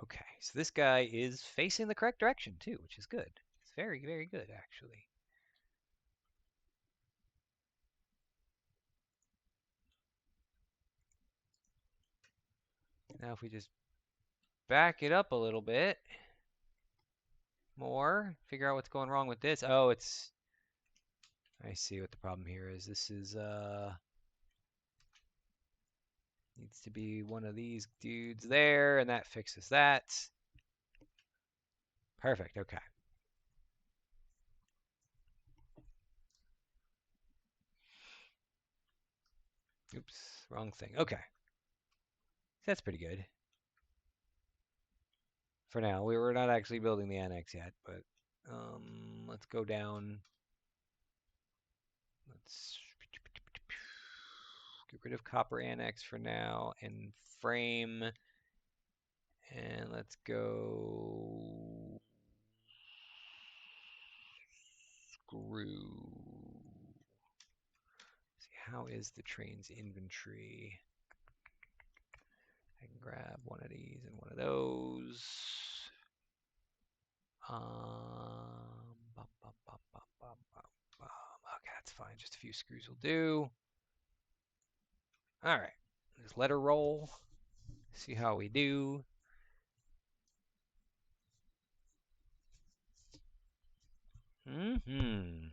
Okay, so this guy is facing the correct direction too, which is good. It's very, very good actually. Now if we just back it up a little bit more, figure out what's going wrong with this. Oh, I see what the problem here is. This is needs to be one of these dudes there, and that fixes that. Perfect, okay. Oops, wrong thing. Okay. That's pretty good. For now, we're not actually building the annex yet, but let's go down. Let's get rid of copper annex for now and frame. And let's go screw. See, how is the train's inventory? I can grab one of these and one of those. Bum, bum, bum, bum, bum, bum, bum. Okay, that's fine. Just a few screws will do. All right, just let her roll. See how we do. Mm-hmm.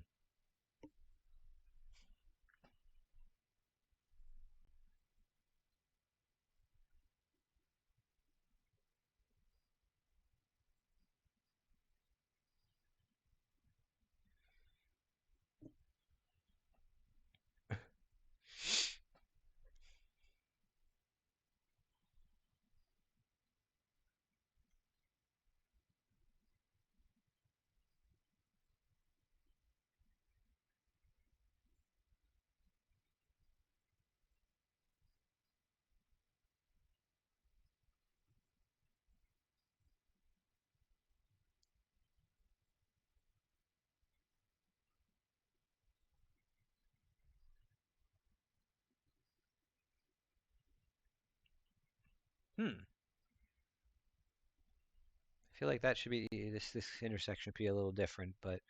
Hmm. I feel like that should be this intersection should be a little different, but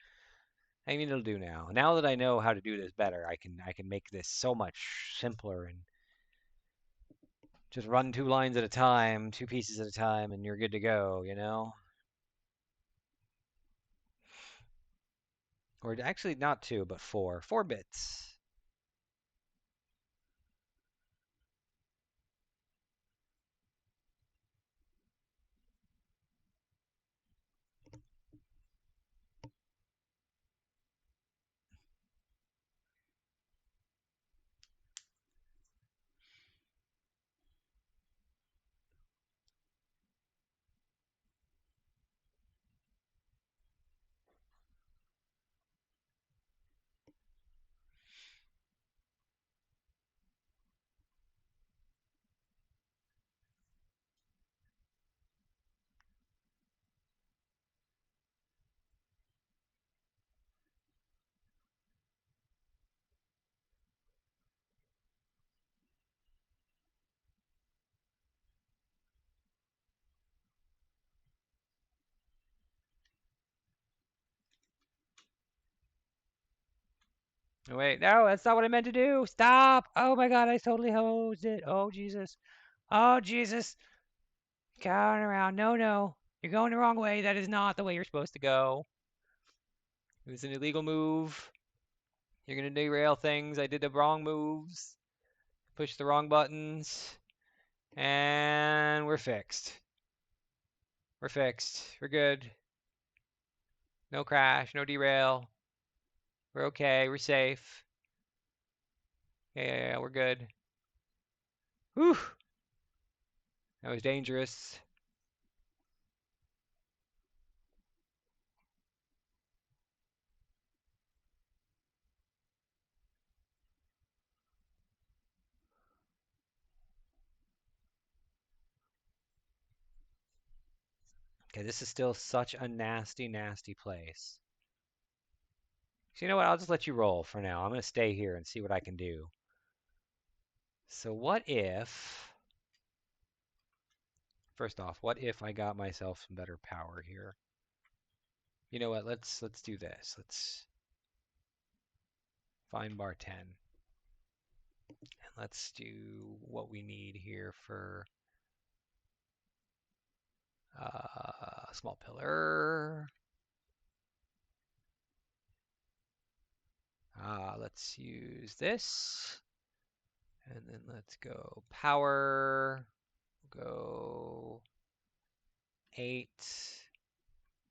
I mean it'll do now. Now that I know how to do this better, I can make this so much simpler and just run two lines at a time, two pieces at a time, and you're good to go, you know? Or actually not two, but four. 4 bits. Oh, wait, no, that's not what I meant to do. Stop! Oh my God, I totally hosed it. Oh Jesus. Oh Jesus. Going around. No, no. You're going the wrong way. That is not the way you're supposed to go. It was an illegal move. You're gonna derail things. I did the wrong moves. Pushed the wrong buttons. And we're fixed. We're fixed. We're good. No crash, no derail. We're okay. We're safe. Yeah, we're good. Whew. That was dangerous. Okay, this is still such a nasty, nasty place. So you know what? I'll just let you roll for now. I'm going to stay here and see what I can do. So what if First off, what if I got myself some better power here? You know what? Let's do this. Let's find bar 10. And let's do what we need here for small pillar. Let's use this. And then let's go power. Go 8,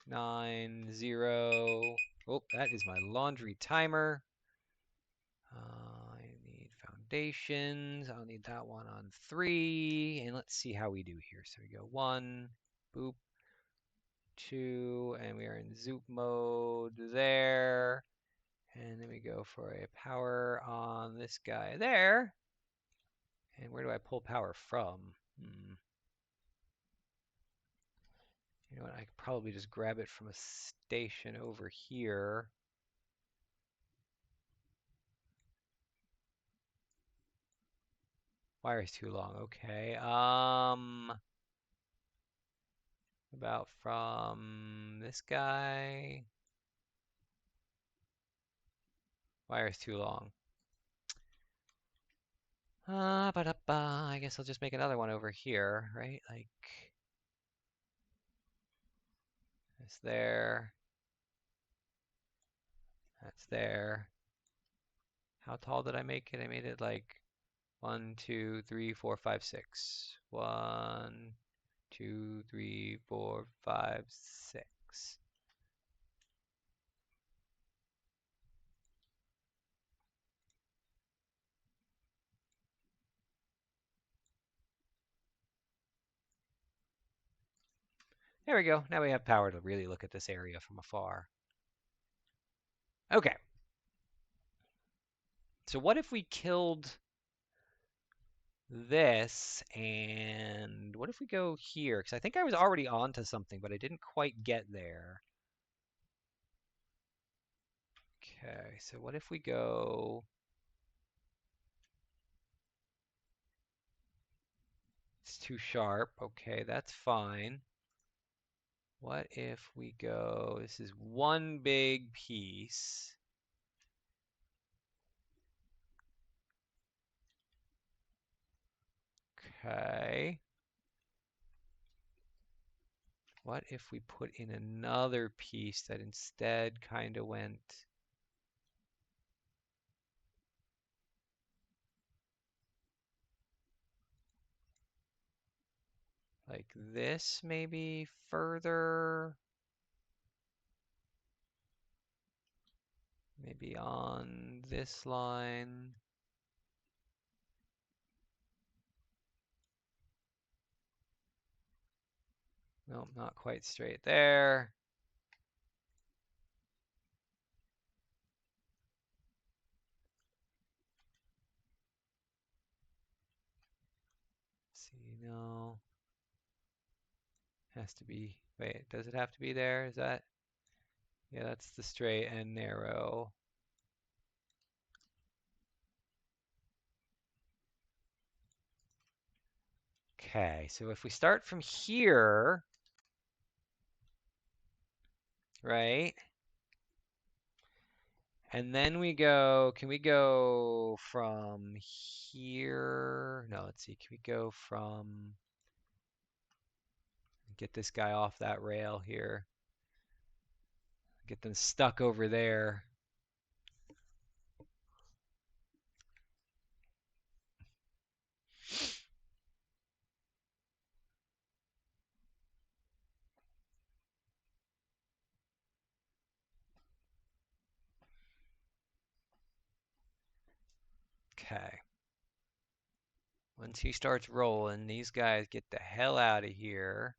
9, 0. Oh, that is my laundry timer. I need foundations. I'll need that one on 3. And let's see how we do here. So we go 1, boop, 2, and we are in zoop mode there. And then we go for a power on this guy there. And where do I pull power from? You know what? I could probably just grab it from a station over here. Wire is too long. Okay. About from this guy. Wire is too long. I guess I'll just make another one over here, right? Like this there. That's there. How tall did I make it? I made it like 1, 2, 3, 4, 5, 6. 1, 2, 3, 4, 5, 6. There we go. Now we have power to really look at this area from afar. Okay. So what if we killed this, and what if we go here? Because I think I was already onto something, but I didn't quite get there. Okay, so what if we go... It's too sharp. Okay, that's fine. What if we go... This is one big piece. Okay. What if we put in another piece that instead kind of went... like this, maybe further? Maybe on this line. Nope, not quite straight there. See, no. Has to be, wait, does it have to be there? Is that, yeah, that's the straight and narrow. Okay, so if we start from here, right? And then we go, can we go from here? No, let's see, can we go from, get this guy off that rail here. Get them stuck over there. Okay. Once he starts rolling, these guys get the hell out of here.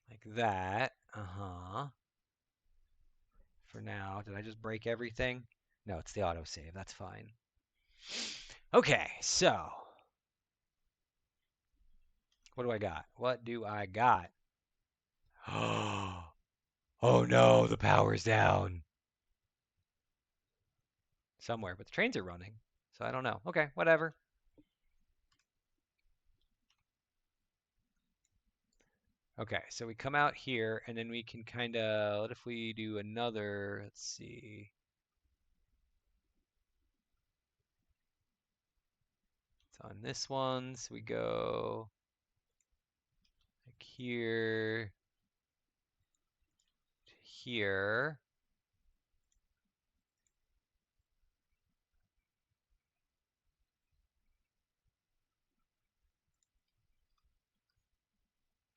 Like that. Uh-huh. For now. Did I just break everything? No, it's the autosave. That's fine. Okay, so. What do I got? What do I got? Oh no, the power's down. Somewhere, but the trains are running. So I don't know. Okay, whatever. Okay, so we come out here and then we can kind of, what if we do another, let's see. It's on this one, so we go like here to here.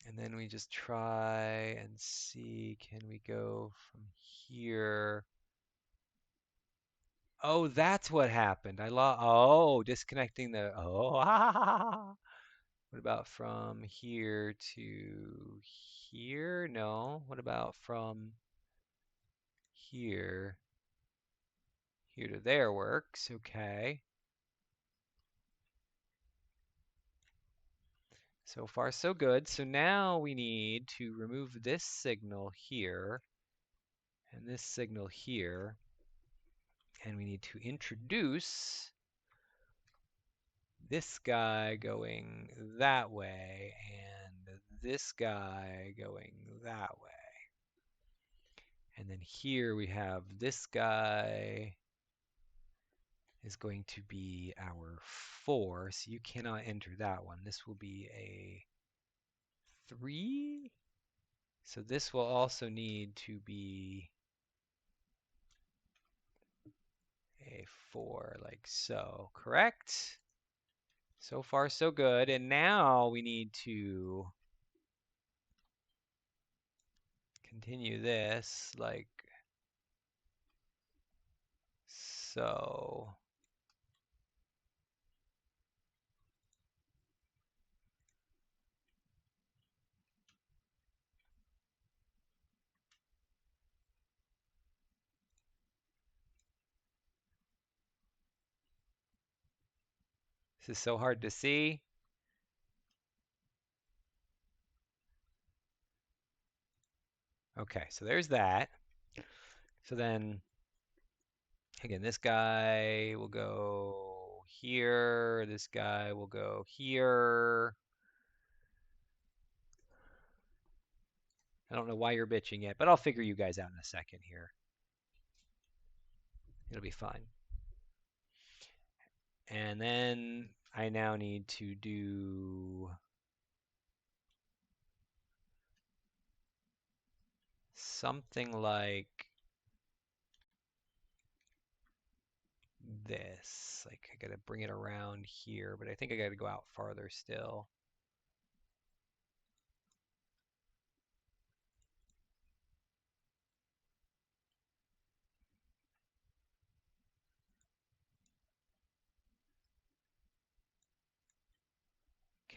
And then we just try and see, can we go from here? Oh, that's what happened. Disconnecting the, What about from here to here? No. What about from here, here to there works? Okay. So far, so good. So now we need to remove this signal here and this signal here. And we need to introduce this guy going that way and this guy going that way. And then here we have this guy is going to be our 4, so you cannot enter that one. This will be a 3. So this will also need to be a 4 like so, correct? So far so good. And now we need to continue this like so. This is so hard to see. Okay, so there's that. So then, again, this guy will go here. This guy will go here. I don't know why you're bitching yet, but I'll figure you guys out in a second here. It'll be fine. And then I now need to do something like this. Like I gotta bring it around here, but I think I gotta go out farther still.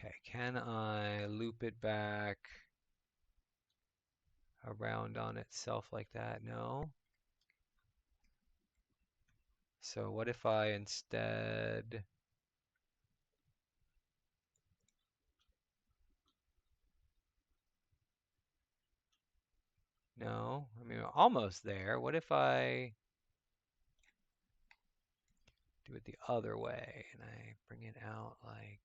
Okay, can I loop it back around on itself like that? No. So what if I instead... No, I mean, almost there. What if I do it the other way and I bring it out like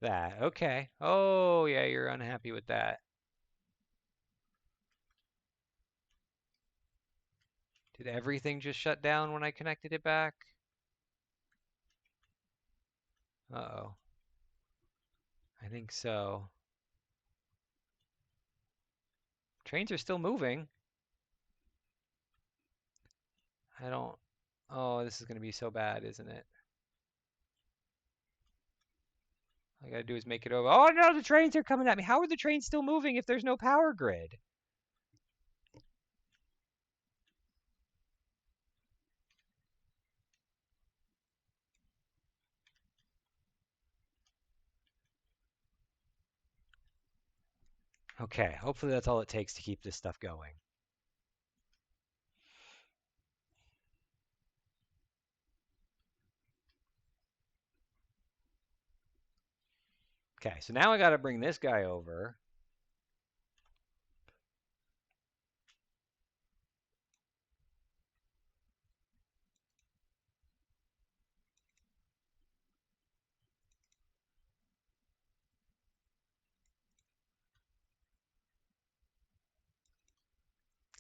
that? Okay. Oh, yeah, you're unhappy with that. Did everything just shut down when I connected it back? Uh-oh. I think so. Trains are still moving. I don't... Oh, this is going to be so bad, isn't it? All I gotta do is make it over. Oh no, the trains are coming at me. How are the trains still moving if there's no power grid? Okay, hopefully that's all it takes to keep this stuff going. Okay, so now I got to bring this guy over.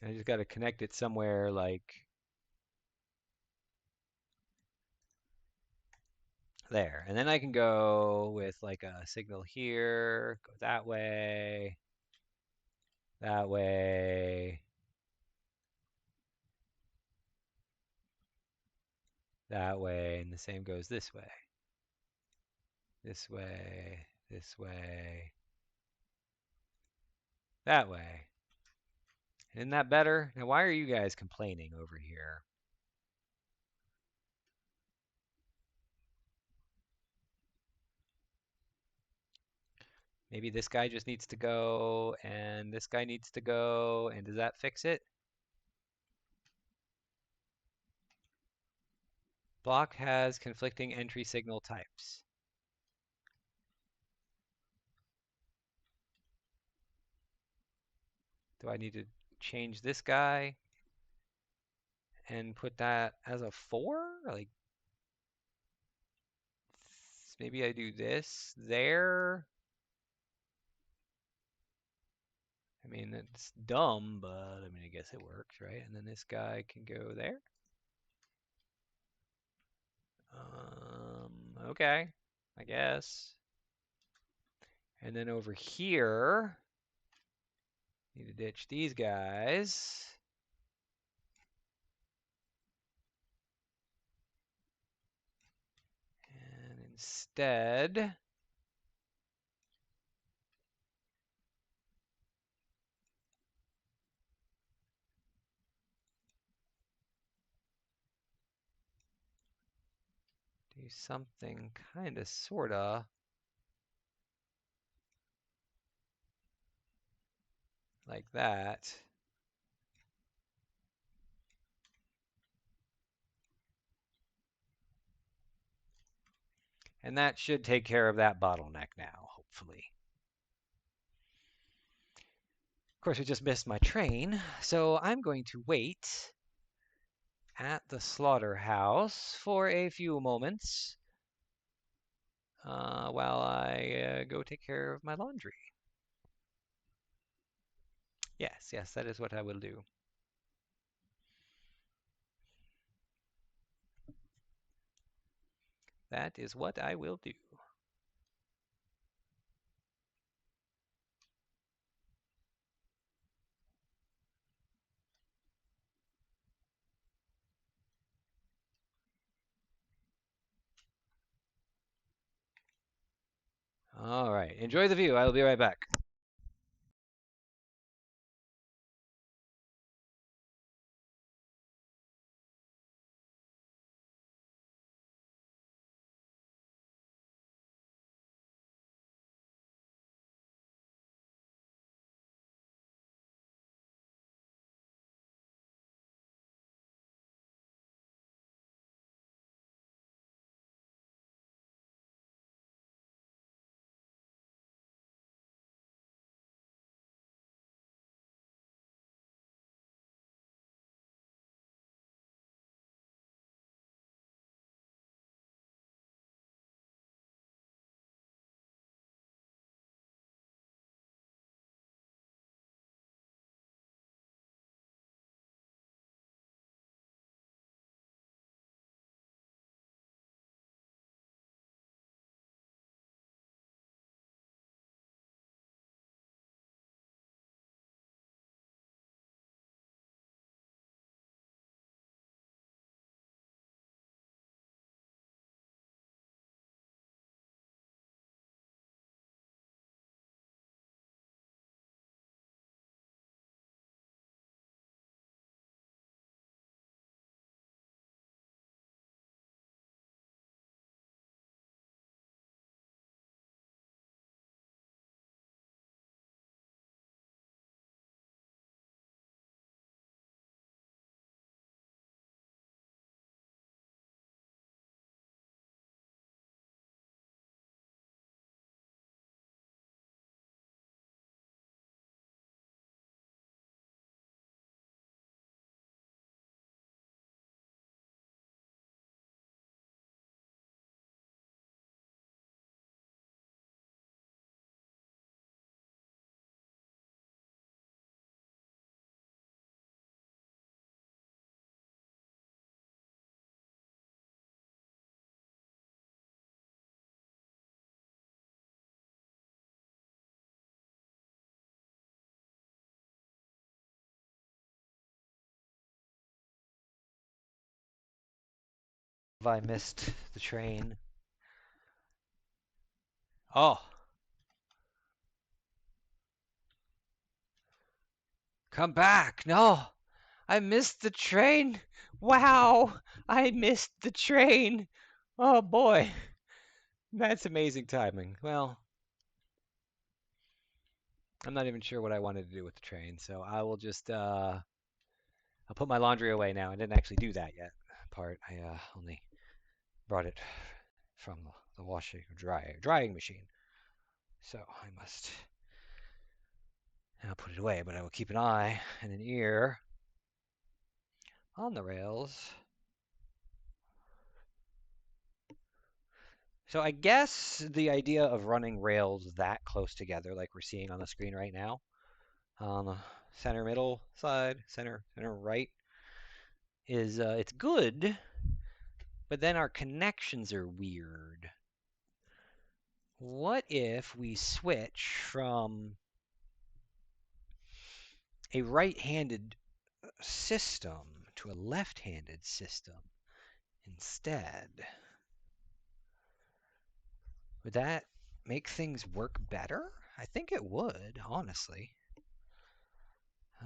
I just got to connect it somewhere like there. And then I can go with like a signal here, go that way, that way, that way, and the same goes this way, this way, this way, that way. Isn't that better? Now, why are you guys complaining over here? Maybe this guy just needs to go, and this guy needs to go, and does that fix it? Block has conflicting entry signal types. Do I need to change this guy and put that as a 4? Like, maybe I do this there. I mean, it's dumb, but I mean, I guess it works, right? And then this guy can go there. Okay, I guess. And then over here, need to ditch these guys. And instead, do something kind of, sort of like that. And that should take care of that bottleneck now, hopefully. Of course, I just missed my train, so I'm going to wait at the slaughterhouse for a few moments while I go take care of my laundry. Yes, yes, that is what I will do. That is what I will do. All right, enjoy the view. I will be right back. Have I missed the train? Oh, come back. No, I missed the train. Wow, I missed the train. Oh boy, that's amazing timing. Well, I'm not even sure what I wanted to do with the train, so I will just I'll put my laundry away now. I didn't actually do that yet. Part I only brought it from the washing drying machine. So I must now put it away, but I will keep an eye and an ear on the rails. So I guess the idea of running rails that close together, like we're seeing on the screen right now, on the center middle side, center right, is it's good, but then our connections are weird. What if we switch from a right-handed system to a left-handed system instead? Would that make things work better? I think it would, honestly.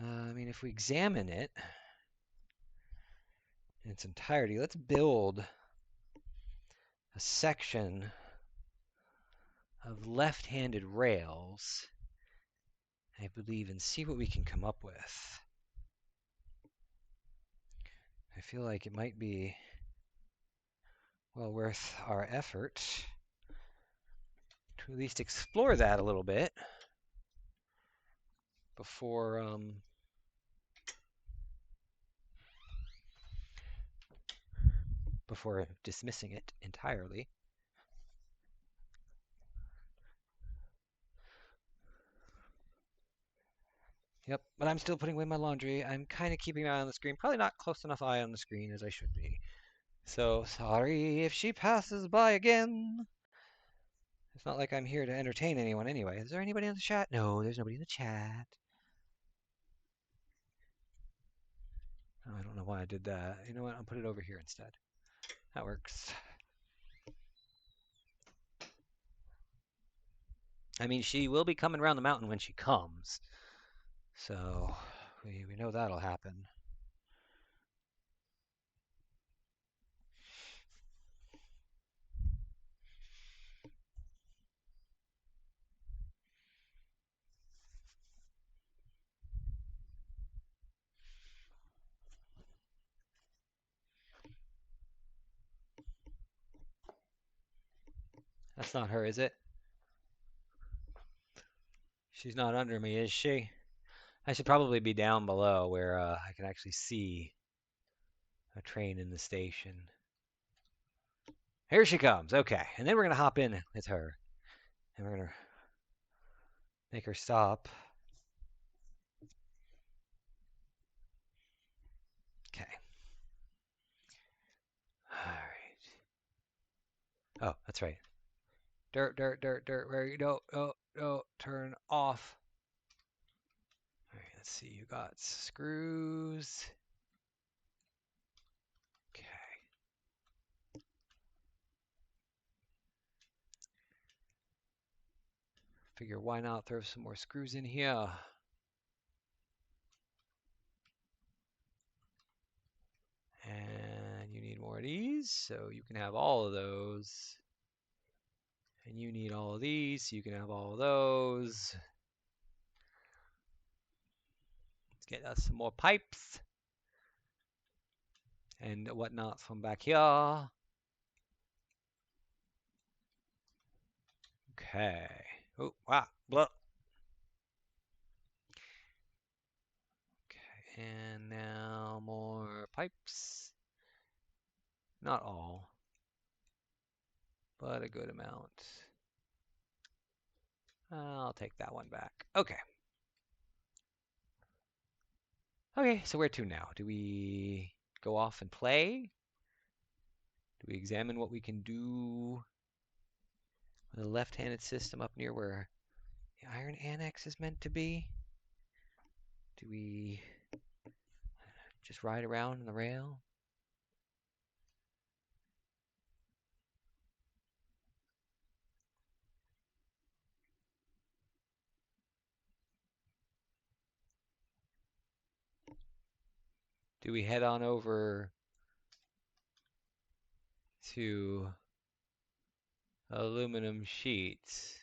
I mean, if we examine it in its entirety, let's build a section of left-handed rails, I believe, and see what we can come up with. I feel like it might be well worth our effort to at least explore that a little bit before before dismissing it entirely. Yep, but I'm still putting away my laundry. I'm kind of keeping an eye on the screen. Probably not close enough eye on the screen as I should be. So sorry if she passes by again. It's not like I'm here to entertain anyone anyway. Is there anybody in the chat? No, there's nobody in the chat. Oh, I don't know why I did that. You know what? I'll put it over here instead. That works. I mean, she will be coming around the mountain when she comes. So we know that'll happen. That's not her, is it? She's not under me, is she? I should probably be down below where I can actually see a train in the station. Here she comes. Okay. And then we're going to hop in with her. And we're going to make her stop. Okay. All right. Oh, that's right. Dirt, dirt, dirt, dirt. Where you go? Oh, oh, turn off. All right, let's see. You got screws. Okay. Figure why not throw some more screws in here? And you need more of these, so you can have all of those. And you need all of these, so you can have all of those. Let's get us some more pipes and whatnot from back here. Okay. Oh, wow. Blah. Okay, and now more pipes. Not all, but a good amount. I'll take that one back. Okay. Okay, so where to now? Do we go off and play? Do we examine what we can do with a left-handed system up near where the iron annex is meant to be? Do we just ride around on the rail? do we head on over to aluminum sheets?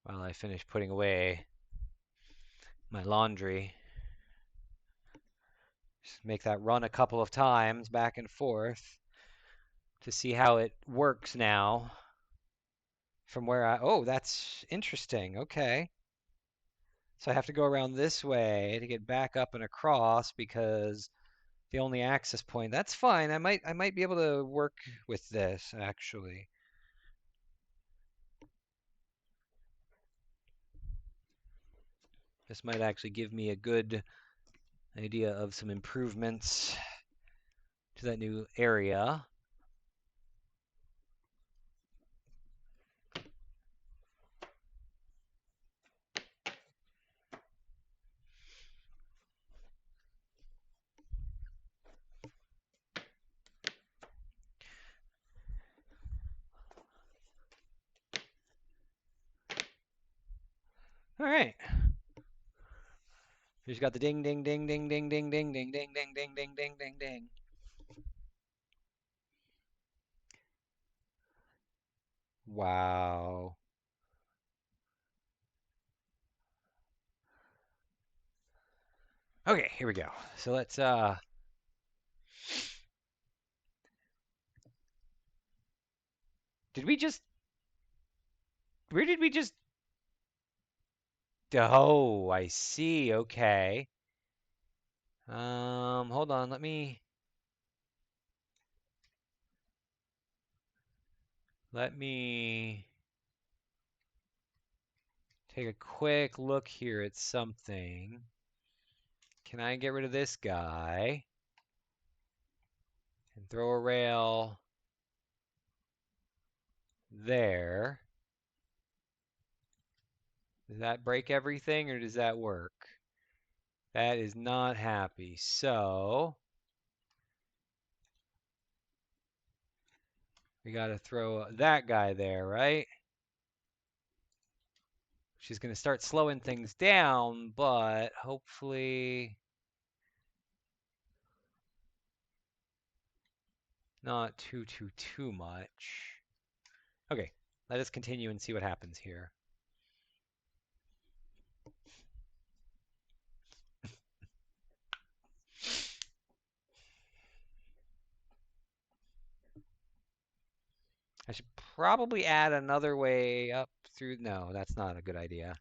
While I finish putting away my laundry. Just make that run a couple of times back and forth to see how it works now from where oh, that's interesting. Okay. So I have to go around this way to get back up and across because the only access point. That's fine. I might be able to work with this actually. This might actually give me a good idea of some improvements to that new area. All right. We just got the ding ding ding ding ding ding ding ding ding ding ding ding ding ding ding. Wow. Okay, here we go. So let's did we just where did we just oh, I see. Okay. Hold on. Let me take a quick look here at something. Can I get rid of this guy and throw a rail there? Does that break everything or does that work? That is not happy. So we got to throw that guy there, right? She's going to start slowing things down, but hopefully not too much. Okay, let us continue and see what happens here. I should probably add another way up through. No, that's not a good idea.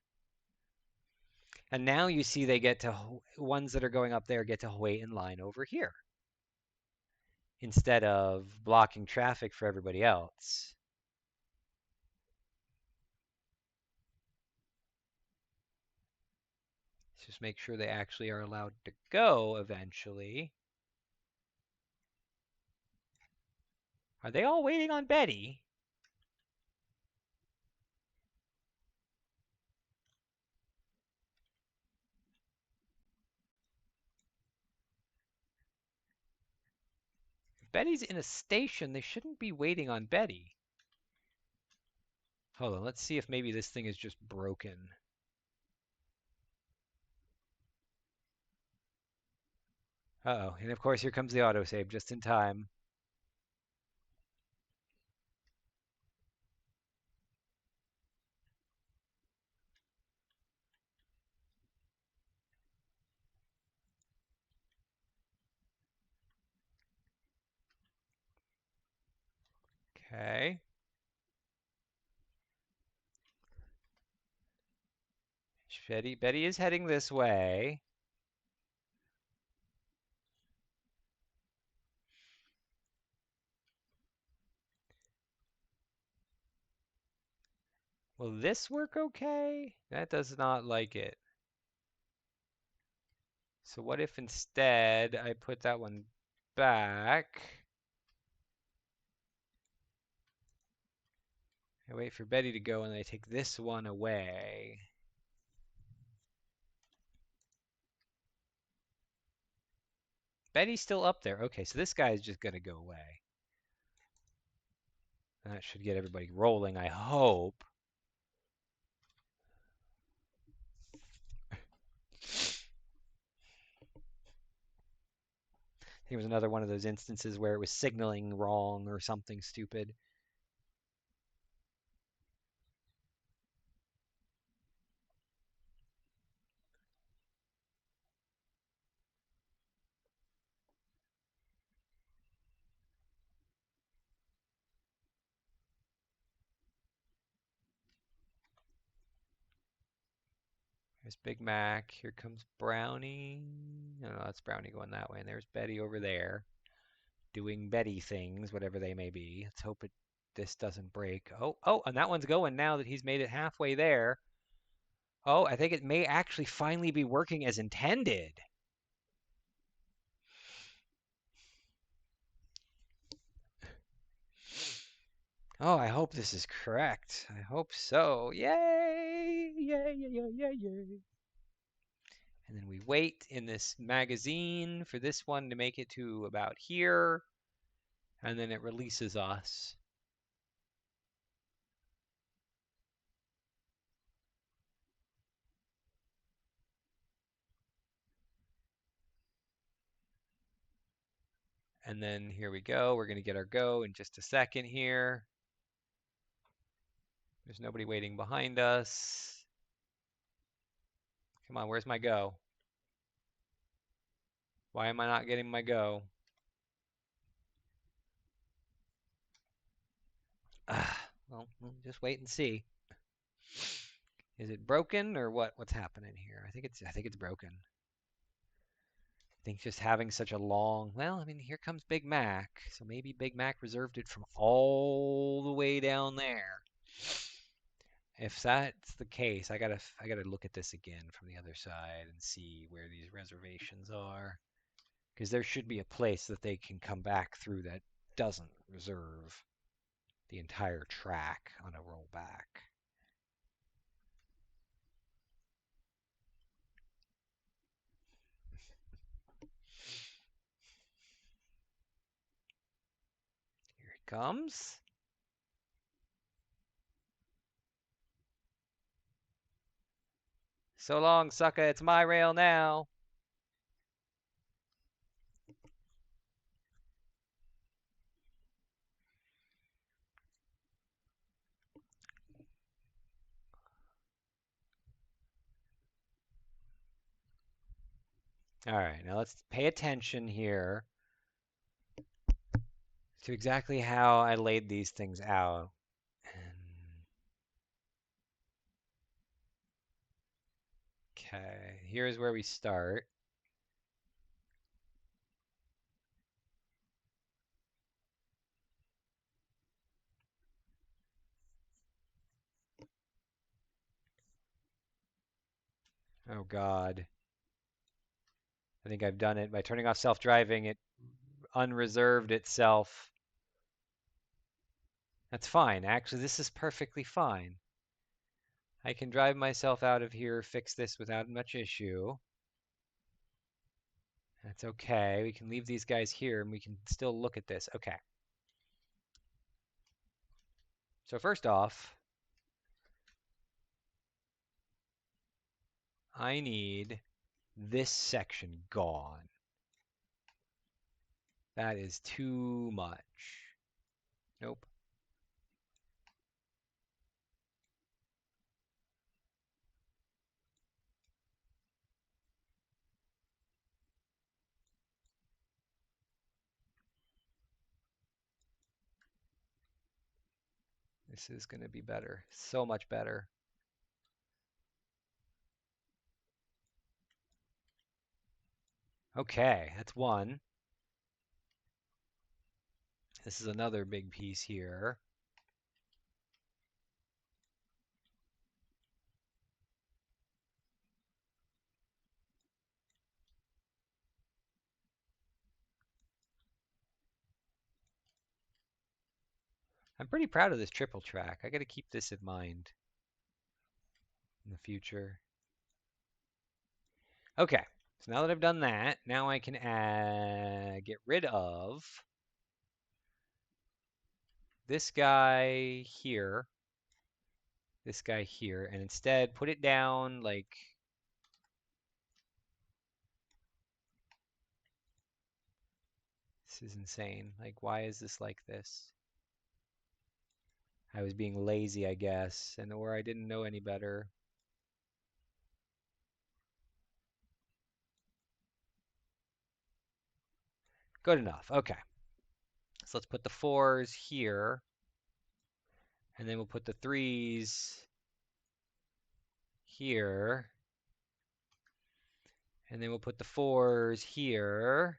And now you see they get to, ones that are going up there get to wait in line over here instead of blocking traffic for everybody else. Let's just make sure they actually are allowed to go eventually. Are they all waiting on Betty? If Betty's in a station, they shouldn't be waiting on Betty. Hold on, let's see if maybe this thing is just broken. Uh-oh, and of course here comes the autosave just in time. Okay. Betty is heading this way. Will this work okay? That does not like it. So what if instead I put that one back? I wait for Betty to go and I take this one away. Betty's still up there. Okay, so this guy is just gonna go away. That should get everybody rolling, I hope. It was another one of those instances where it was signaling wrong or something stupid. There's Big Mac. Here comes Brownie. No, no, that's Brownie going that way. And there's Betty over there doing Betty things, whatever they may be. Let's hope this doesn't break. Oh, oh, and that one's going now that he's made it halfway there. Oh, I think it may actually finally be working as intended. Oh, I hope this is correct. I hope so. Yay! Yay, yay, yay, yay, yay. And then we wait in this magazine for this one to make it to about here. And then it releases us. And then here we go. We're going to get our go in just a second here. There's nobody waiting behind us. Come on, where's my go? Why am I not getting my go? Well, we'll just wait and see. Is it broken or what? What's happening here? I think it's broken. I think just having such a long, well, I mean, here comes Big Mac. So maybe Big Mac reserved it from all the way down there. If that's the case, I gotta look at this again from the other side and see where these reservations are. Because there should be a place that they can come back through that doesn't reserve the entire track on a rollback. Here it comes. So long, sucker. It's my rail now. All right, now let's pay attention here to exactly how I laid these things out. And okay, here's where we start. Oh God. I think I've done it by turning off self-driving. It unreserved itself. That's fine. Actually, this is perfectly fine. I can drive myself out of here, fix this without much issue. That's okay. We can leave these guys here and we can still look at this. Okay. So first off, I need this section gone. That is too much. Nope. This is going to be better. So much better. Okay, that's one. This is another big piece here. I'm pretty proud of this triple track. I got to keep this in mind in the future. Okay, so now that I've done that, now I can get rid of this guy here, this guy here, and instead put it down like This is insane. Like, why is this like this? I was being lazy, I guess, or I didn't know any better. Good enough. Okay. So let's put the 4s here, and then we'll put the 3s here, and then we'll put the 4s here,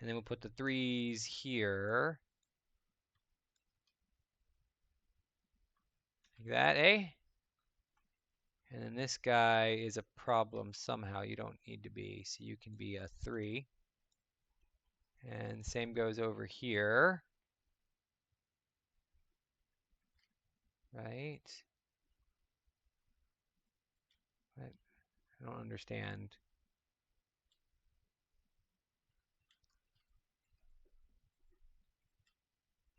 and then we'll put the 3s here. Like that, eh? And then this guy is a problem somehow. You don't need to be, so you can be a 3. And same goes over here. Right? What? I don't understand.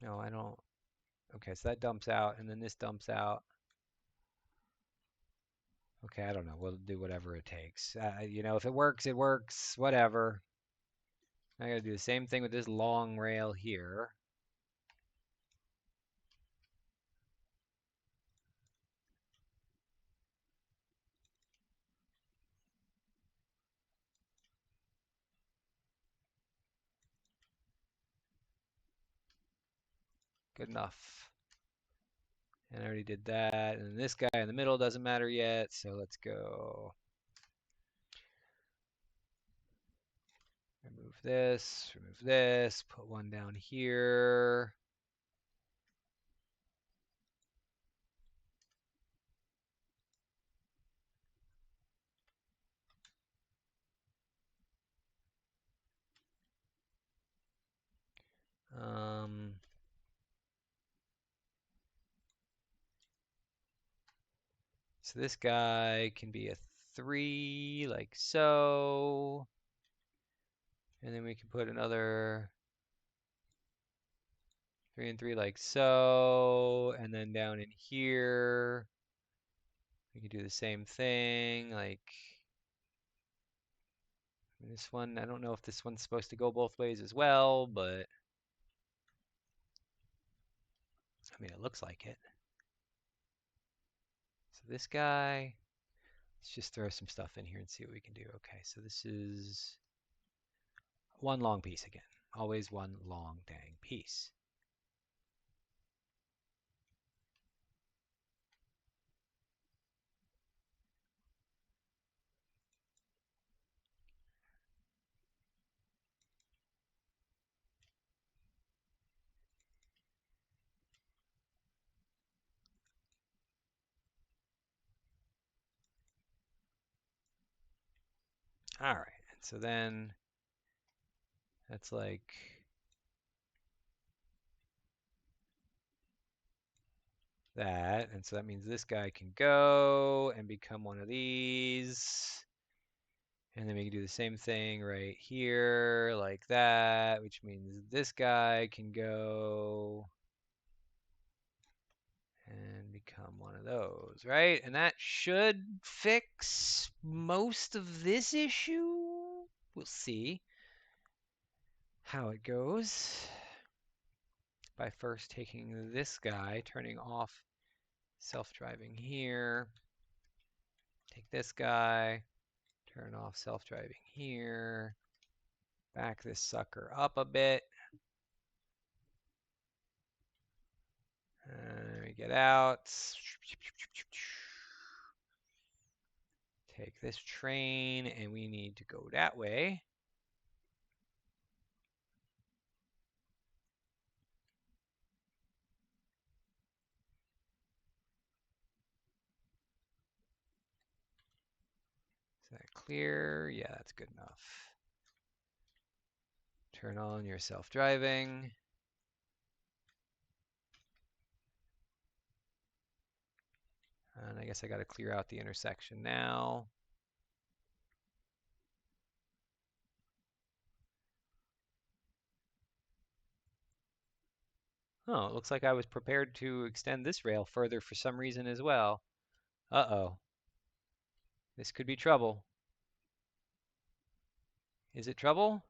No, I don't. Okay, so that dumps out, and then this dumps out. Okay, I don't know. We'll do whatever it takes. If it works, it works. Whatever. I gotta do the same thing with this long rail here. Good enough. And I already did that. And this guy in the middle doesn't matter yet, so let's go. Remove this, put one down here. So this guy can be a 3, like so. And then we can put another 3 and 3 like so. And then down in here, we can do the same thing. Like this one, I don't know if this one's supposed to go both ways as well, but I mean, it looks like it. So this guy, let's just throw some stuff in here and see what we can do. Okay, so this is one long piece again. Always one long dang piece. All right, and so then that's like that. And so that means this guy can go and become one of these. And then we can do the same thing right here, like that, which means this guy can go and become one of those, right? And that should fix most of this issue. We'll see how it goes by first taking this guy, turning off self-driving here. Take this guy, turn off self-driving here. Back this sucker up a bit. And we get out. Take this train, and we need to go that way. Is that clear? Yeah, that's good enough. Turn on your self-driving. And I guess I got to clear out the intersection now. Oh, it looks like I was prepared to extend this rail further for some reason as well. Uh-oh. This could be trouble. Is it trouble?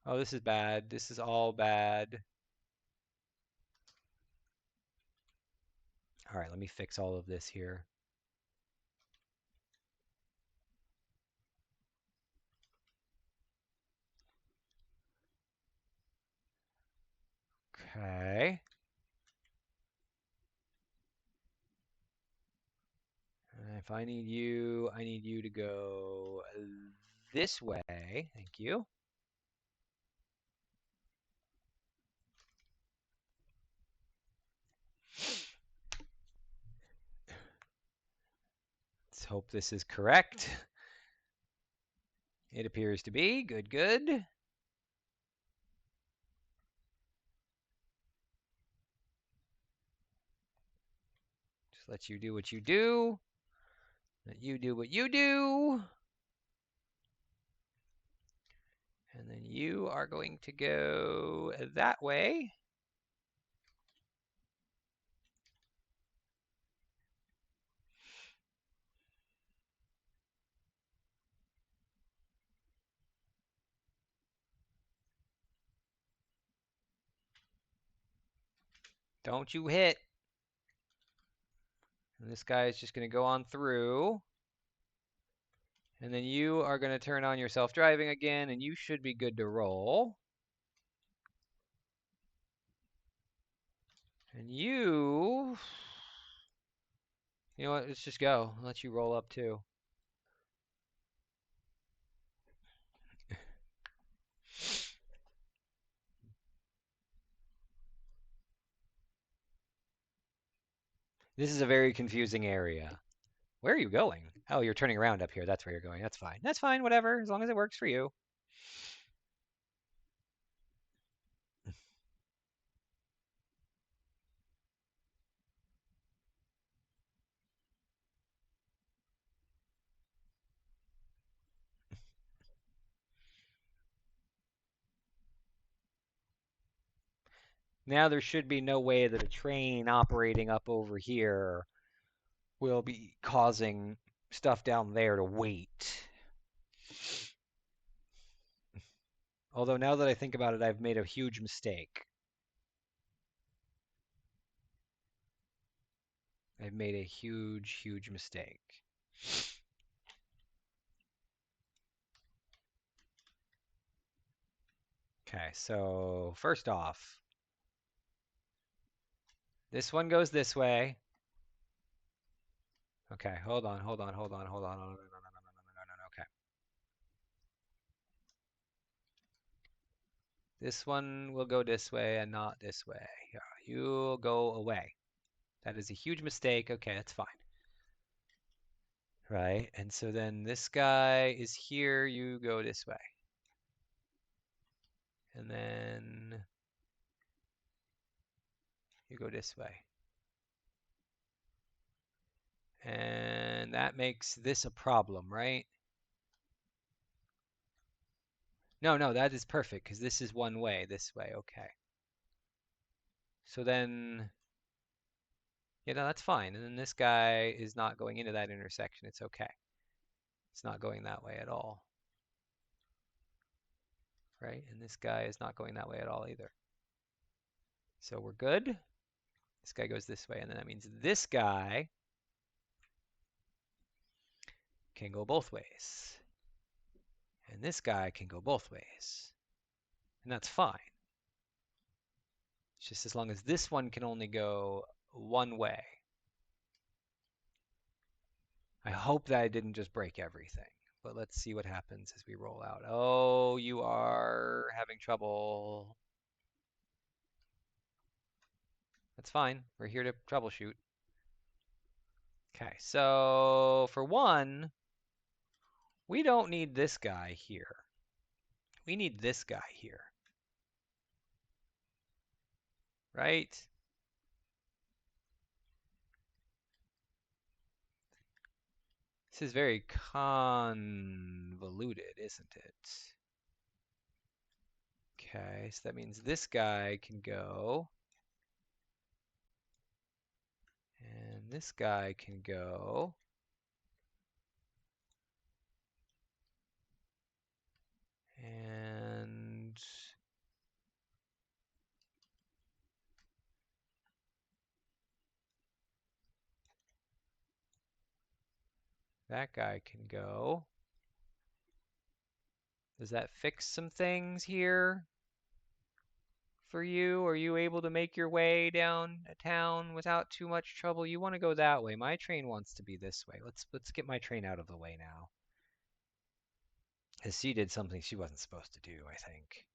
Oh, this is bad. This is all bad. All right, let me fix all of this here. Okay. If I need you to go this way. Thank you. Let's hope this is correct. It appears to be. Good, good. Just let you do what you do. Let you do what you do. And then you are going to go that way. Don't you hit. And this guy is just going to go on through. And then you are going to turn on your self-driving again, and you should be good to roll. And you know what? Let's just go. I'll let you roll up too. This is a very confusing area. Where are you going? Oh, you're turning around up here. That's where you're going. That's fine. That's fine. Whatever. As long as it works for you. Now there should be no way that a train operating up over here will be causing stuff down there to wait. Although now that I think about it, I've made a huge mistake. I've made a huge, huge mistake. Okay, so first off, this one goes this way. Okay, hold on. No. Okay. This one will go this way and not this way. Yeah, you'll go away. That is a huge mistake. Okay, that's fine. Right, and so then this guy is here, you go this way. And then you go this way. And that makes this a problem, right? No, that is perfect because this is one way, this way, okay. So then, yeah, no, that's fine. And then this guy is not going into that intersection. It's okay. It's not going that way at all, right? And this guy is not going that way at all either. So we're good. This guy goes this way, and then that means this guy can go both ways. And this guy can go both ways. And that's fine. It's just as long as this one can only go one way. I hope that I didn't just break everything. But let's see what happens as we roll out. Oh, you are having trouble. That's fine. We're here to troubleshoot. Okay, so for one, we don't need this guy here. We need this guy here. Right? This is very convoluted, isn't it? Okay, so that means this guy can go. And this guy can go. And That guy can go. Does that fix some things here for you? Are you able to make your way down a town without too much trouble? You want to go that way. My train wants to be this way. Let's get my train out of the way now. Because she did something she wasn't supposed to do, I think.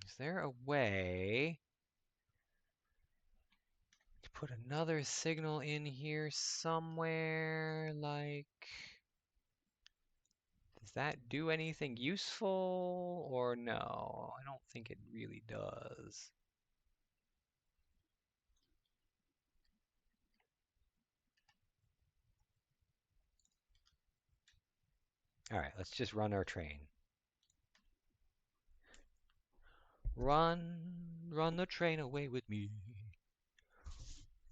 Is there a way to put another signal in here somewhere? Like, does that do anything useful or no? I don't think it really does. All right, let's just run our train. Run the train away with me.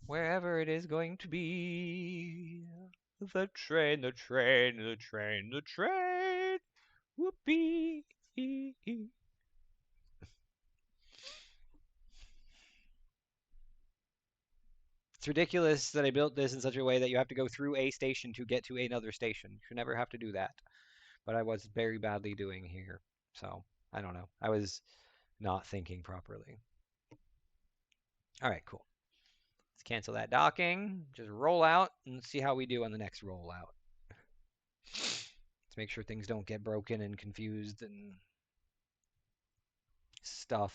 Wherever it is going to be. The train, the train, the train, the train. Whoopee. It's ridiculous that I built this in such a way that you have to go through a station to get to another station. You should never have to do that. But I was very badly doing here. So, I don't know. I was not thinking properly. All right, cool. Let's cancel that docking. Just roll out and see how we do on the next rollout. Let's make sure things don't get broken and confused and stuff.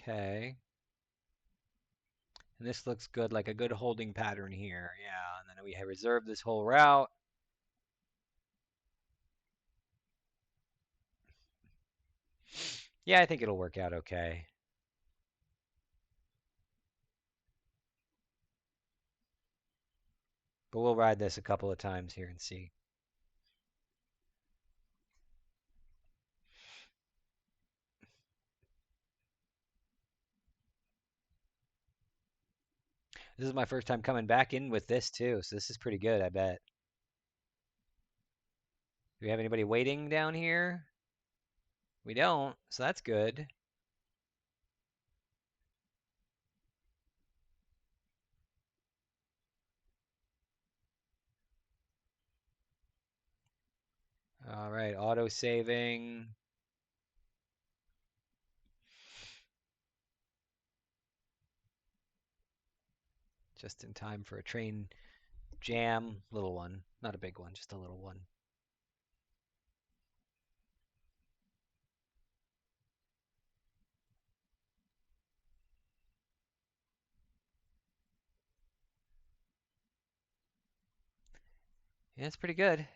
Okay. And this looks good, like a good holding pattern here. Yeah, and then we have reserved this whole route. Yeah, I think it'll work out okay. But we'll ride this a couple of times here and see. This is my first time coming back in with this too, so this is pretty good, I bet. Do we have anybody waiting down here? We don't, so that's good. All right, auto saving. Just in time for a train jam. Little one, not a big one, just a little one. Yeah, it's pretty good.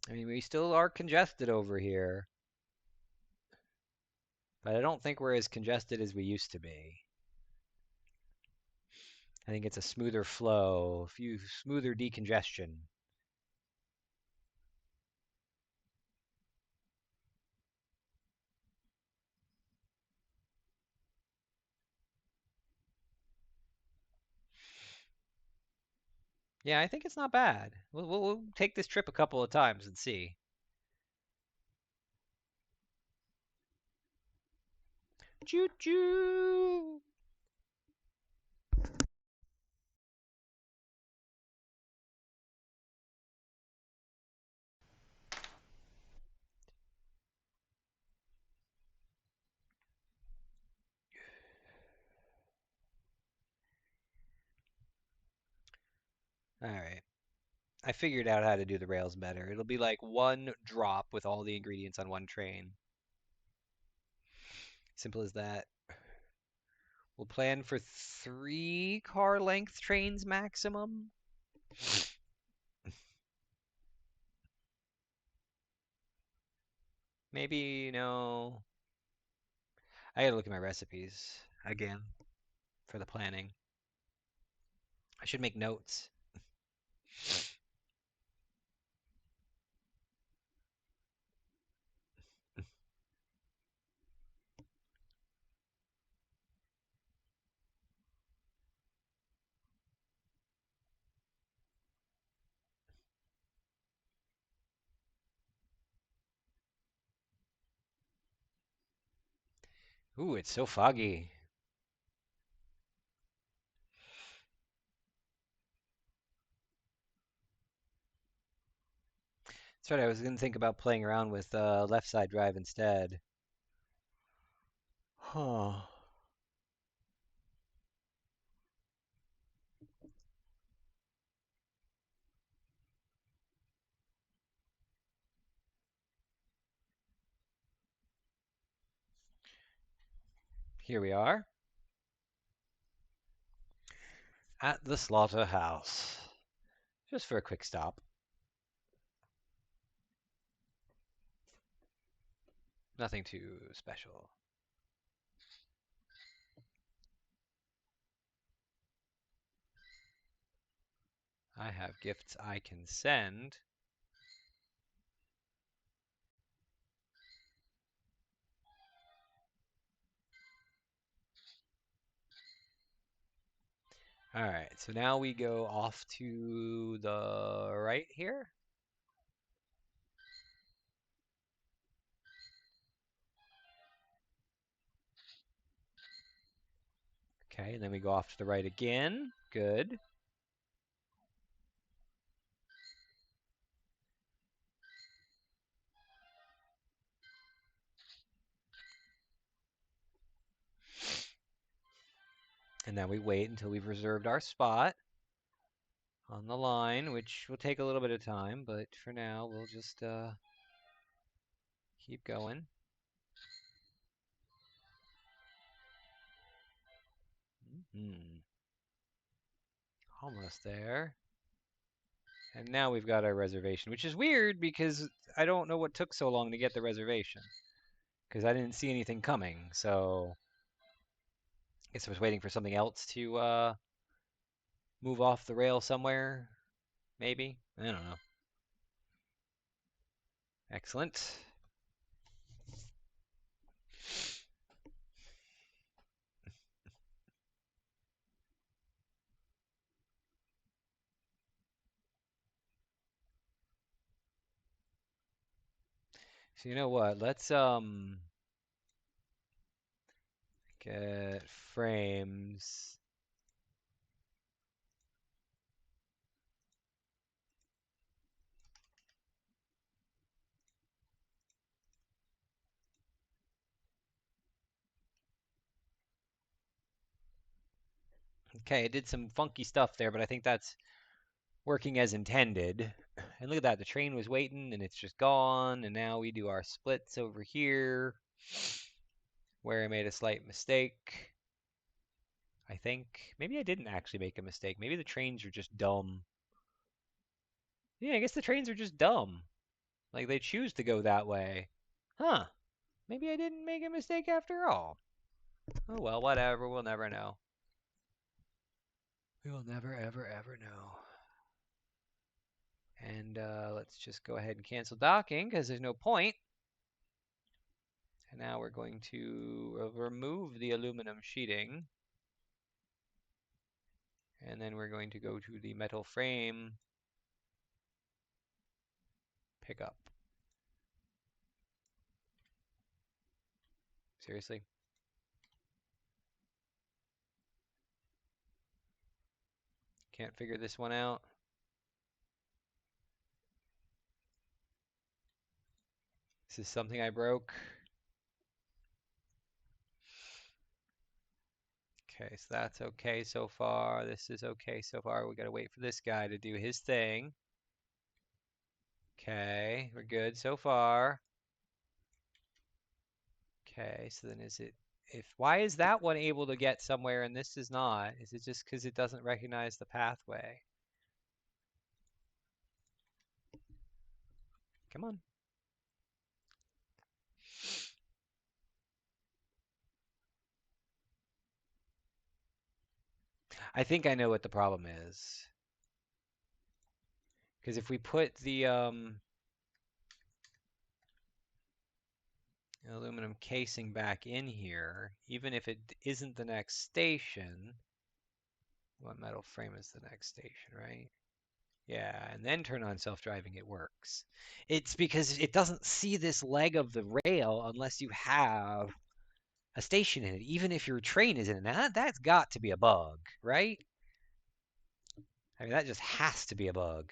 I mean, we still are congested over here, but I don't think we're as congested as we used to be. I think it's a smoother flow, a few smoother decongestion. Yeah, I think it's not bad. We'll take this trip a couple of times and see. Choo choo! All right. I figured out how to do the rails better. It'll be like one drop with all the ingredients on one train. Simple as that. We'll plan for 3 car length trains maximum. Maybe, no. I gotta look at my recipes again for the planning. I should make notes. Ooh, it's so foggy. That's right, I was gonna think about playing around with left side drive instead. Huh. Here we are at the slaughterhouse. Just for a quick stop. Nothing too special. I have gifts I can send. All right, so now we go off to the right here. Okay, and then we go off to the right again. Good. And then we wait until we've reserved our spot on the line, which will take a little bit of time, but for now we'll just keep going. Almost there. And now we've got our reservation, which is weird because I don't know what took so long to get the reservation because I didn't see anything coming. So I guess I was waiting for something else to move off the rail somewhere, maybe. I don't know. Excellent. So you know what? Let's get frames. Okay, I did some funky stuff there, but I think that's working as intended. And look at that, the train was waiting and it's just gone. And now we do our splits over here where I made a slight mistake. I think maybe I didn't actually make a mistake. Maybe the trains are just dumb. Yeah, I guess the trains are just dumb. Like they choose to go that way. Huh. Maybe I didn't make a mistake after all. Oh well, whatever. We'll never know. We will never, ever, ever know. And let's just go ahead and cancel docking because there's no point. And now we're going to remove the aluminum sheeting. And then we're going to go to the metal frame pickup. Seriously? Can't figure this one out? This is something I broke. Okay, so that's okay so far. This is okay so far. We gotta wait for this guy to do his thing. Okay, we're good so far. Okay, so then why is that one able to get somewhere and this is not? Is it just because it doesn't recognize the pathway? Come on. I think I know what the problem is. Because if we put the aluminum casing back in here, even if it isn't the next station, what metal frame is the next station, right? Yeah, and then turn on self-driving, it works. It's because it doesn't see this leg of the rail unless you have a station in it, even if your train is in it. Now, that's got to be a bug, right? I mean, that just has to be a bug.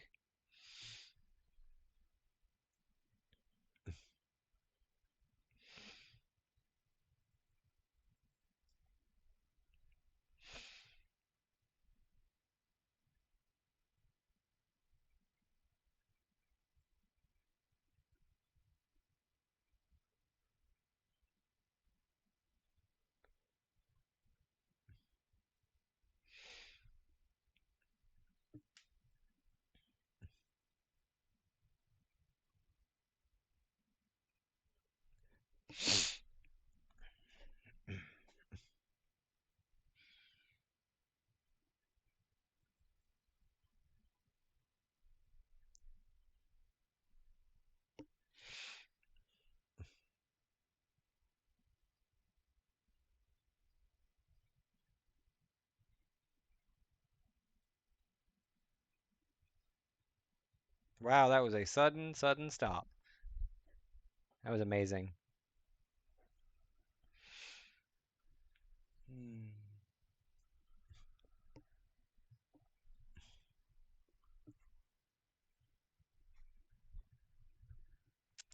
Wow, that was a sudden stop. That was amazing. Hmm.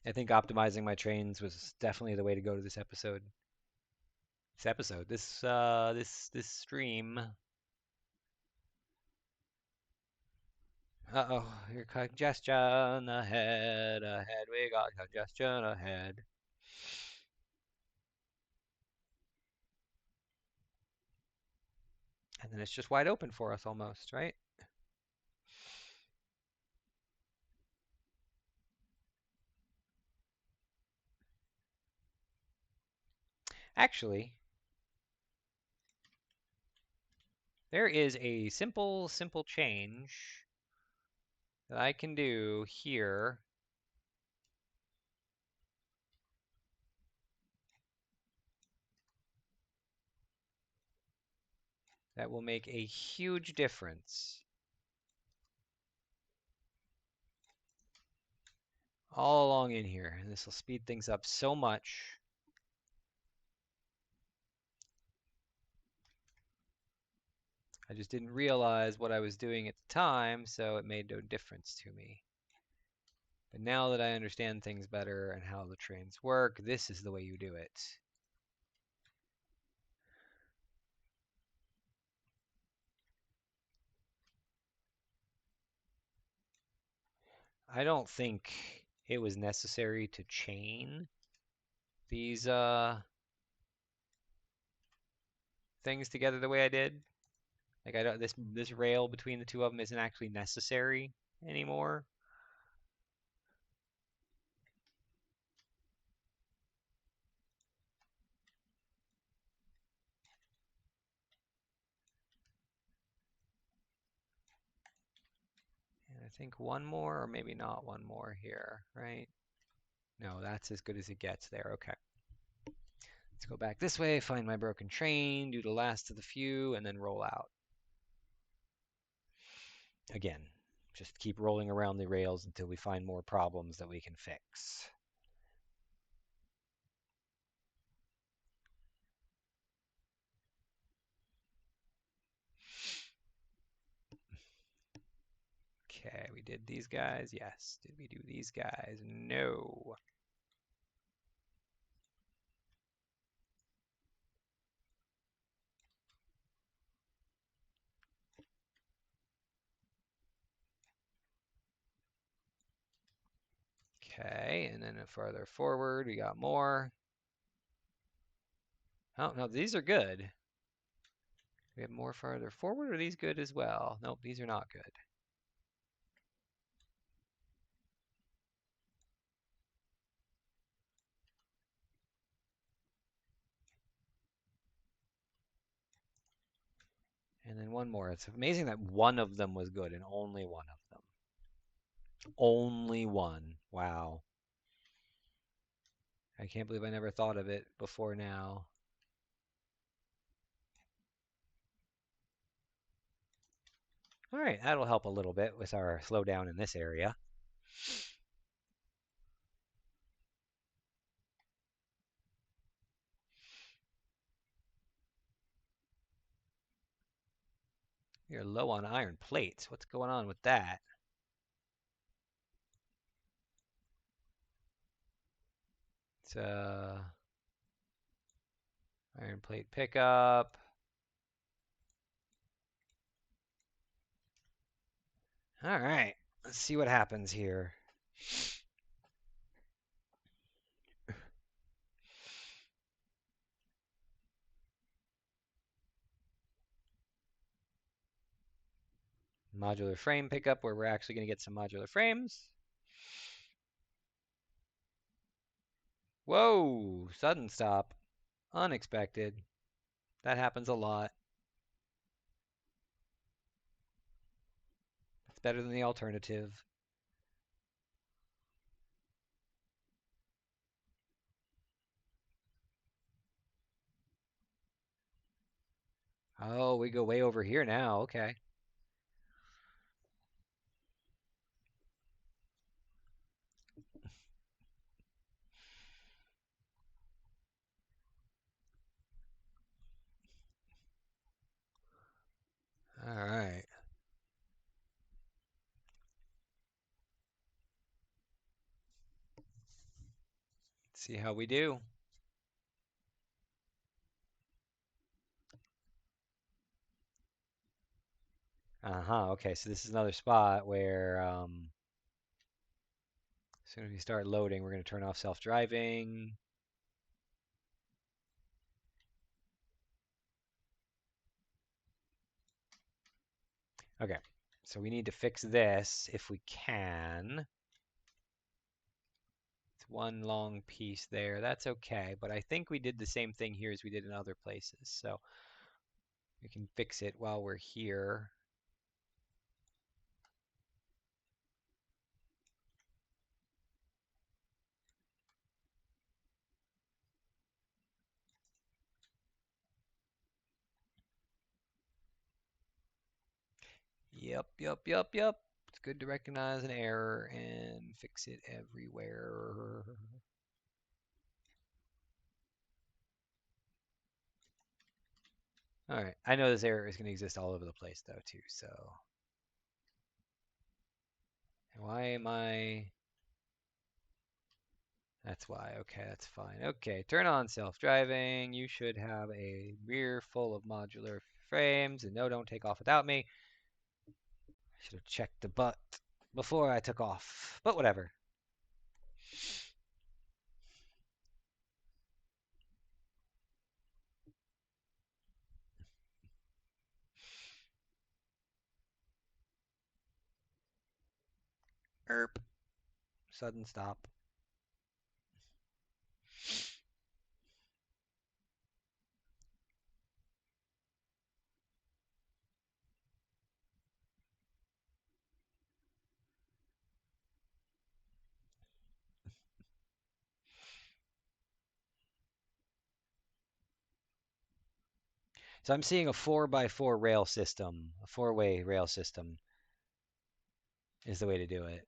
I think optimizing my trains was definitely the way to go to this episode. This stream. Uh-oh, your congestion ahead. We got congestion ahead. And then it's just wide open for us almost, right? Actually, there is a simple change that I can do here that will make a huge difference all along in here. And this will speed things up so much. I just didn't realize what I was doing at the time, so it made no difference to me. But now that I understand things better and how the trains work, this is the way you do it. I don't think it was necessary to chain these things together the way I did. Like I don't this rail between the two of them isn't actually necessary anymore. And I think one more or maybe not one more here, right? No, that's as good as it gets there. Okay. Let's go back this way, find my broken train, do the last of the few, and then roll out. Again, just keep rolling around the rails until we find more problems that we can fix. Okay, we did these guys. Yes. Did we do these guys? No. Okay, and then farther forward, we got more. Oh, no, these are good. We have more farther forward. Are these good as well? Nope, these are not good. And then one more. It's amazing that one of them was good and only one of them. Only one. Wow. I can't believe I never thought of it before now. All right, that'll help a little bit with our slowdown in this area. You're low on iron plates. What's going on with that? It's iron plate pickup. All right, let's see what happens here. Modular frame pickup, where we're actually going to get some modular frames. Whoa, sudden stop. Unexpected. That happens a lot. It's better than the alternative. Oh, we go way over here now. Okay. All right. Let's see how we do. Uh-huh. Okay, so this is another spot where as soon as we start loading, we're going to turn off self-driving. Okay, so we need to fix this if we can. It's one long piece there. That's okay, but I think we did the same thing here as we did in other places, so we can fix it while we're here. Yep, yep, yep, yep. It's good to recognize an error and fix it everywhere. All right, I know this error is going to exist all over the place though too, so why am I? That's why. Okay, that's fine. Okay, turn on self-driving. You should have a rear full of modular frames, and no, don't take off without me. I should have checked the butt before I took off, but whatever. Erp. Sudden stop. So I'm seeing a 4x4 rail system, a four-way rail system is the way to do it.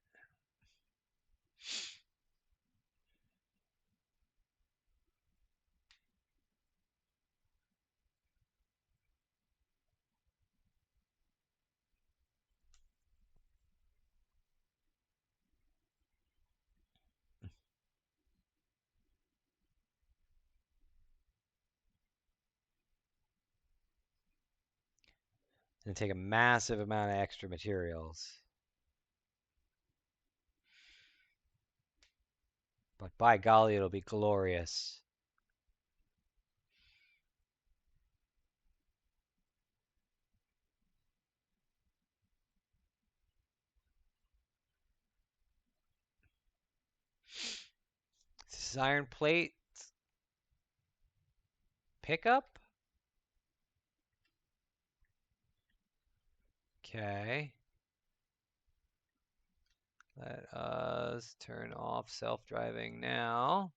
And take a massive amount of extra materials. But by golly, it'll be glorious. This is iron plate pickup. Okay. Let us turn off self-driving now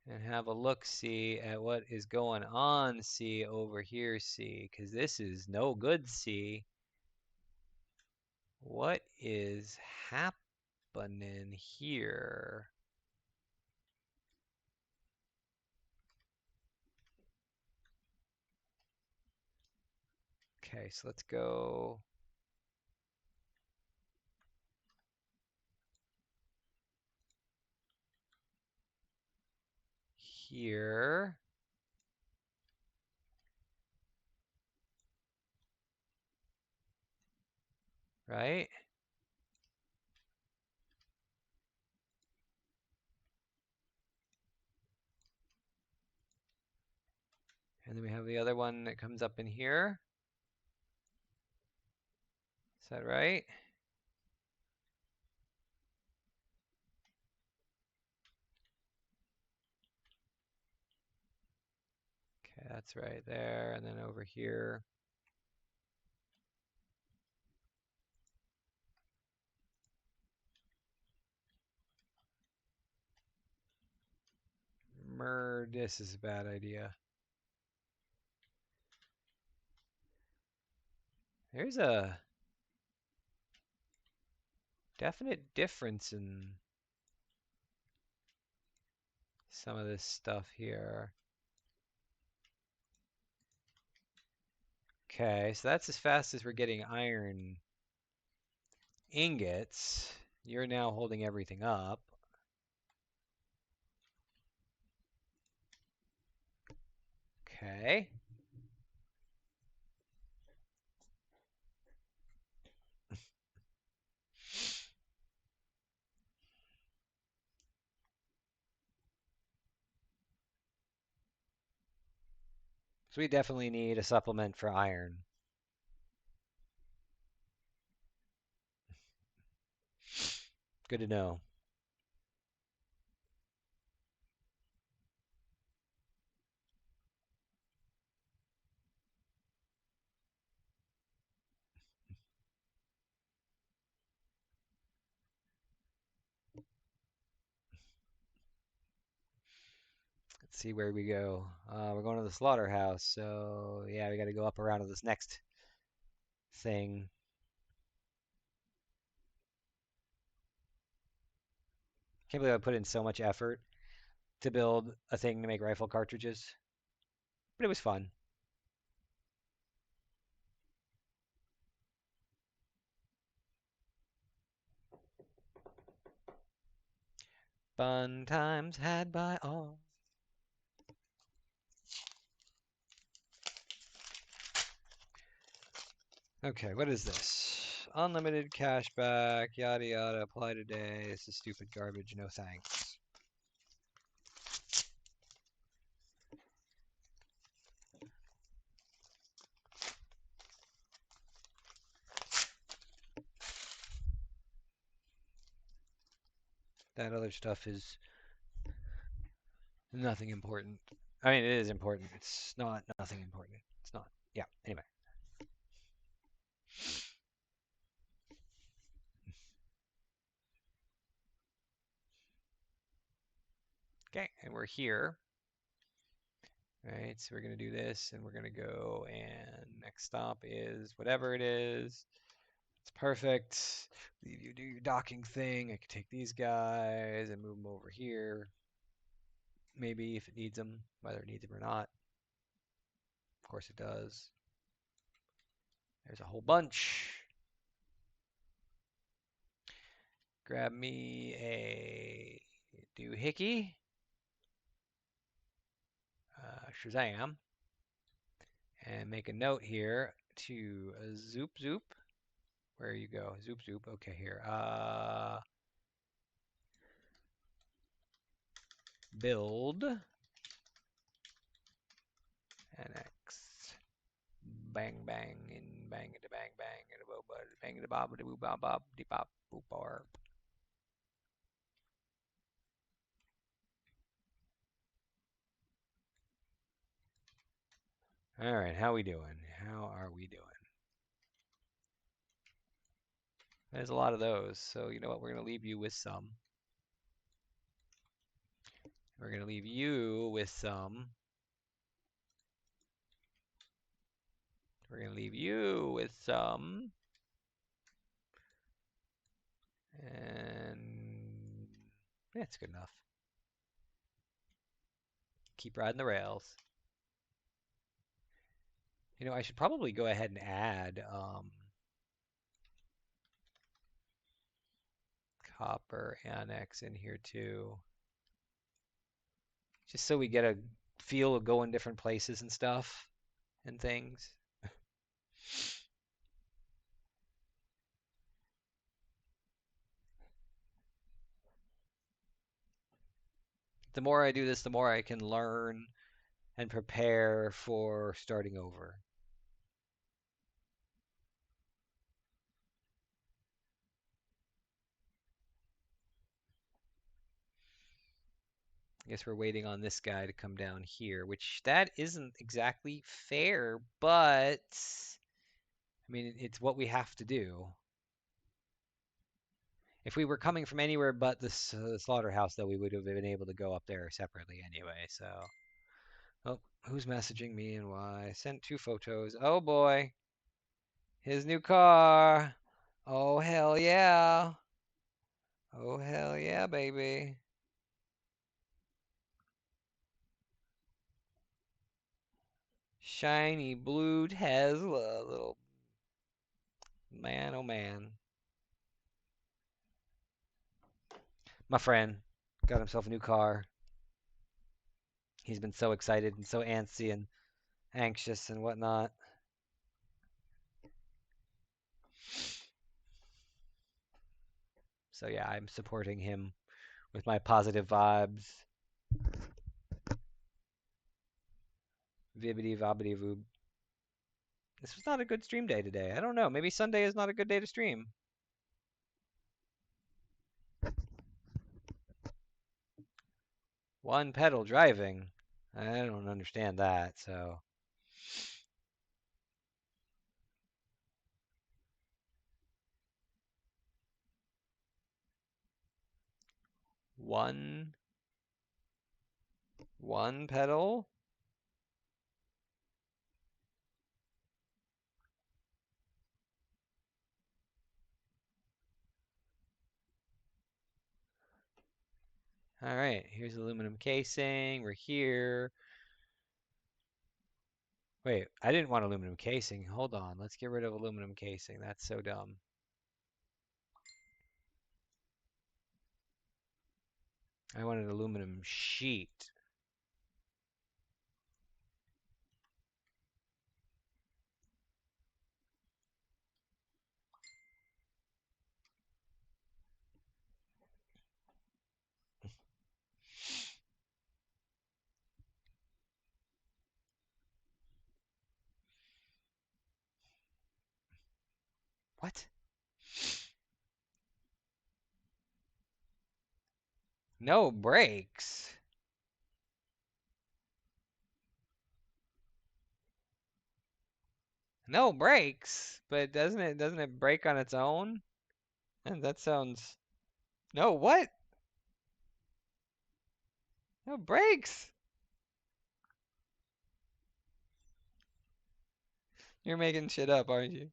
and have a look-see at what is going on, see over here, see, because this is no good, see. What is happening here? Okay, so let's go here, right? And then we have the other one that comes up in here. Is that right? Okay, that's right there. And then over here. This is a bad idea. There's a definite difference in some of this stuff here. Okay, so that's as fast as we're getting iron ingots. You're now holding everything up. Okay. So we definitely need a supplement for iron. Good to know. Let's see where we go. We're going to the slaughterhouse, so yeah, we got to go up around to this next thing. Can't believe I put in so much effort to build a thing to make rifle cartridges, but it was fun. Fun times had by all. Okay, what is this? Unlimited cashback, yada yada, apply today. This is stupid garbage, no thanks. That other stuff is nothing important. I mean, it is important. It's not nothing important. It's not. Yeah, anyway. Okay, and we're here. Right, so we're going to do this, and we're going to go, and next stop is whatever it is. It's perfect. Leave you do your docking thing. I can take these guys and move them over here. Maybe if it needs them, whether it needs them or not. Of course it does. There's a whole bunch. Grab me a doohickey. Shazam. And make a note here to zoop zoop. Where you go? Zoop zoop. Okay, here. build annex. Bang bang and bang it bang bang and bang it bob de boop bob bob de bop boop bar. All right, how we doing? How are we doing? There's a lot of those, so you know what? We're gonna leave you with some. We're gonna leave you with some. We're gonna leave you with some. And yeah, it's good enough. Keep riding the rails. You know, I should probably go ahead and add copper annex in here too, just so we get a feel of going different places and stuff and things. The more I do this, the more I can learn and prepare for starting over. I guess we're waiting on this guy to come down here, which that isn't exactly fair, but I mean, it's what we have to do. If we were coming from anywhere but this slaughterhouse, though, we would have been able to go up there separately anyway. So, oh, who's messaging me and why? Sent 2 photos. Oh boy, his new car. Oh hell yeah. Oh hell yeah, baby. Shiny blue Tesla, little man, oh man. My friend got himself a new car. He's been so excited and so antsy and anxious and whatnot. So yeah, I'm supporting him with my positive vibes. Vibbity vobbity voob. This was not a good stream day today. I don't know. Maybe Sunday is not a good day to stream. One pedal driving. I don't understand that, so. One pedal? All right, here's aluminum casing. We're here. Wait, I didn't want aluminum casing. Hold on. Let's get rid of aluminum casing. That's so dumb. I wanted aluminum sheet. What? No brakes. No brakes. But doesn't it brake on its own? And that sounds. No, what? No brakes. You're making shit up, aren't you?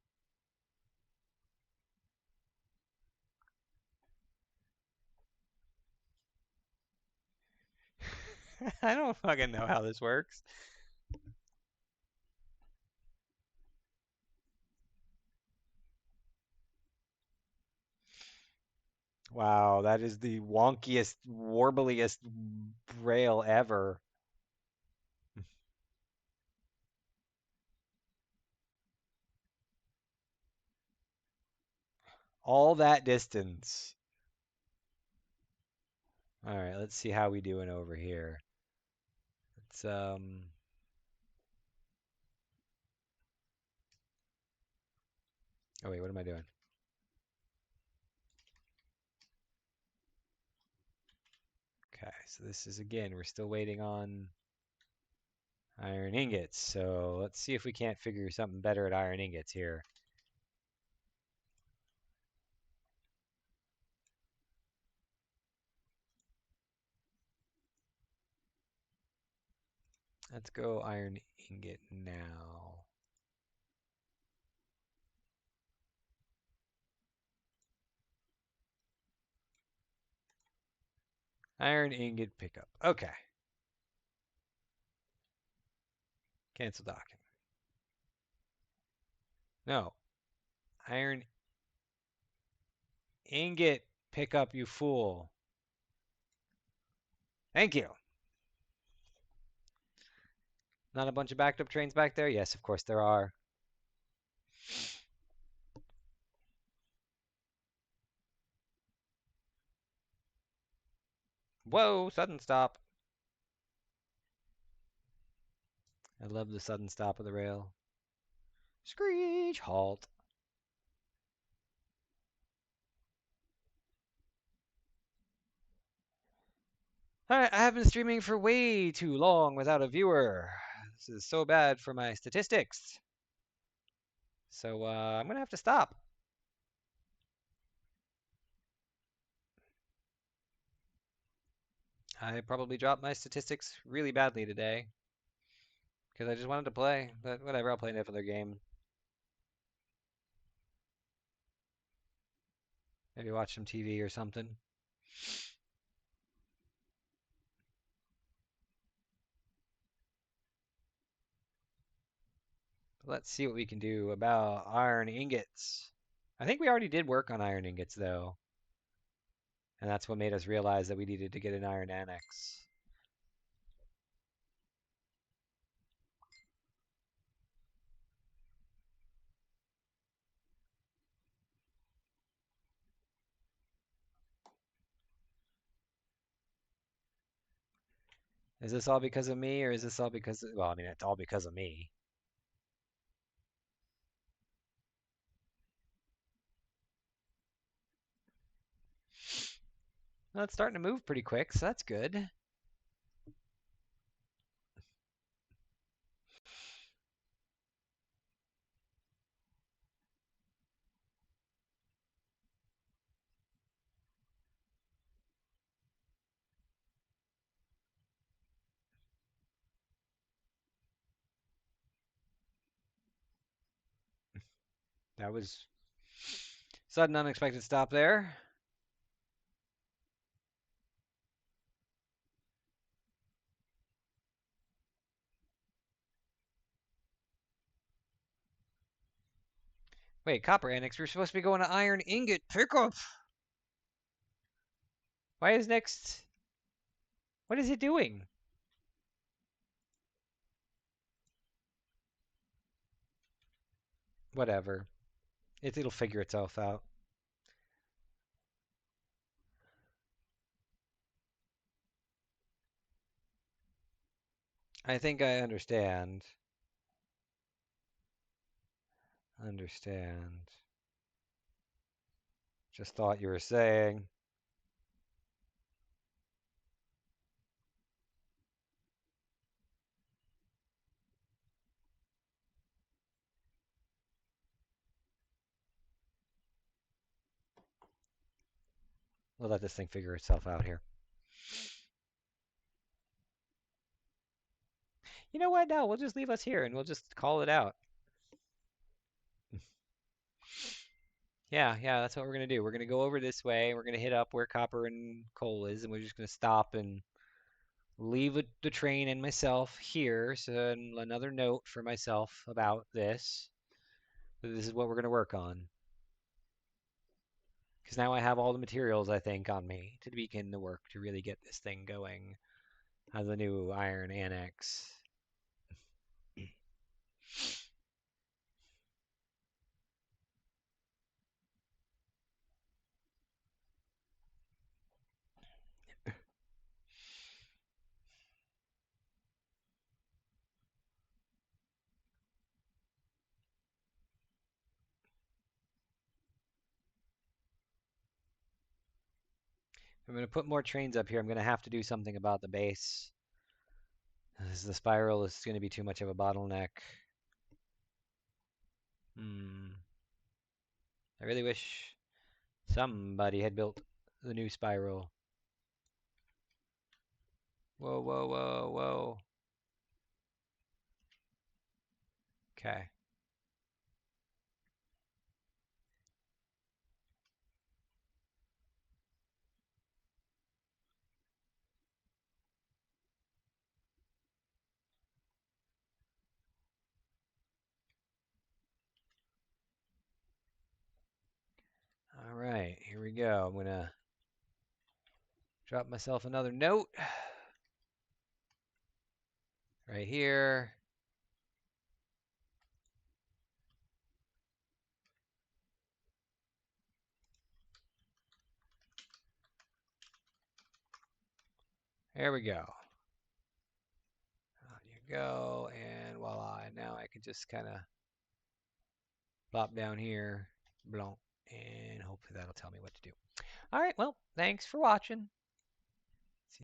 I don't fucking know how this works. Wow, that is the wonkiest, warbliest rail ever. All that distance. All right, let's see how we doing over here. It's Oh wait, what am I doing? Okay, so this is again, we're still waiting on iron ingots. So let's see if we can't figure something better at iron ingots here. Let's go iron ingot now. Iron ingot pickup. Okay. Cancel document. No. Iron ingot pickup, you fool. Thank you. Not a bunch of backed up trains back there? Yes, of course there are. Whoa, sudden stop. I love the sudden stop of the rail. Screech, halt. Alright, I have been streaming for way too long without a viewer. This is so bad for my statistics. So I'm gonna have to stop. I probably dropped my statistics really badly today because I just wanted to play, but whatever, I'll play another game. Maybe watch some TV or something. Let's see what we can do about iron ingots. I think we already did work on iron ingots though, and that's what made us realize that we needed to get an iron annex. Is this all because of me, or is this all because well, I mean, it's all because of me. Well, it's starting to move pretty quick, so that's good. That was sudden unexpected stop there. Wait, copper annex, we're supposed to be going to iron ingot pickup. Why is next? What is it doing? Whatever. It'll figure itself out. I think I understand. Understand. Just thought you were saying. We'll let this thing figure itself out here. You know what? No, we'll just leave us here and we'll just call it out. Yeah, that's what we're gonna do. We're gonna go over this way. We're gonna hit up where copper and coal is, and we're just gonna stop and leave the train and myself here. So another note for myself about this. This is what we're gonna work on. Because now I have all the materials, I think, on me to begin the work to really get this thing going as a new iron annex. I'm going to put more trains up here. I'm going to have to do something about the base. The spiral is going to be too much of a bottleneck. I really wish somebody had built the new spiral. Whoa, whoa, whoa, whoa. Okay. All right, here we go. I'm going to drop myself another note right here. There we go. On you go, and voila. Now I can just kind of plop down here, blanc, and hopefully that'll tell me what to do. All right, well, thanks for watching.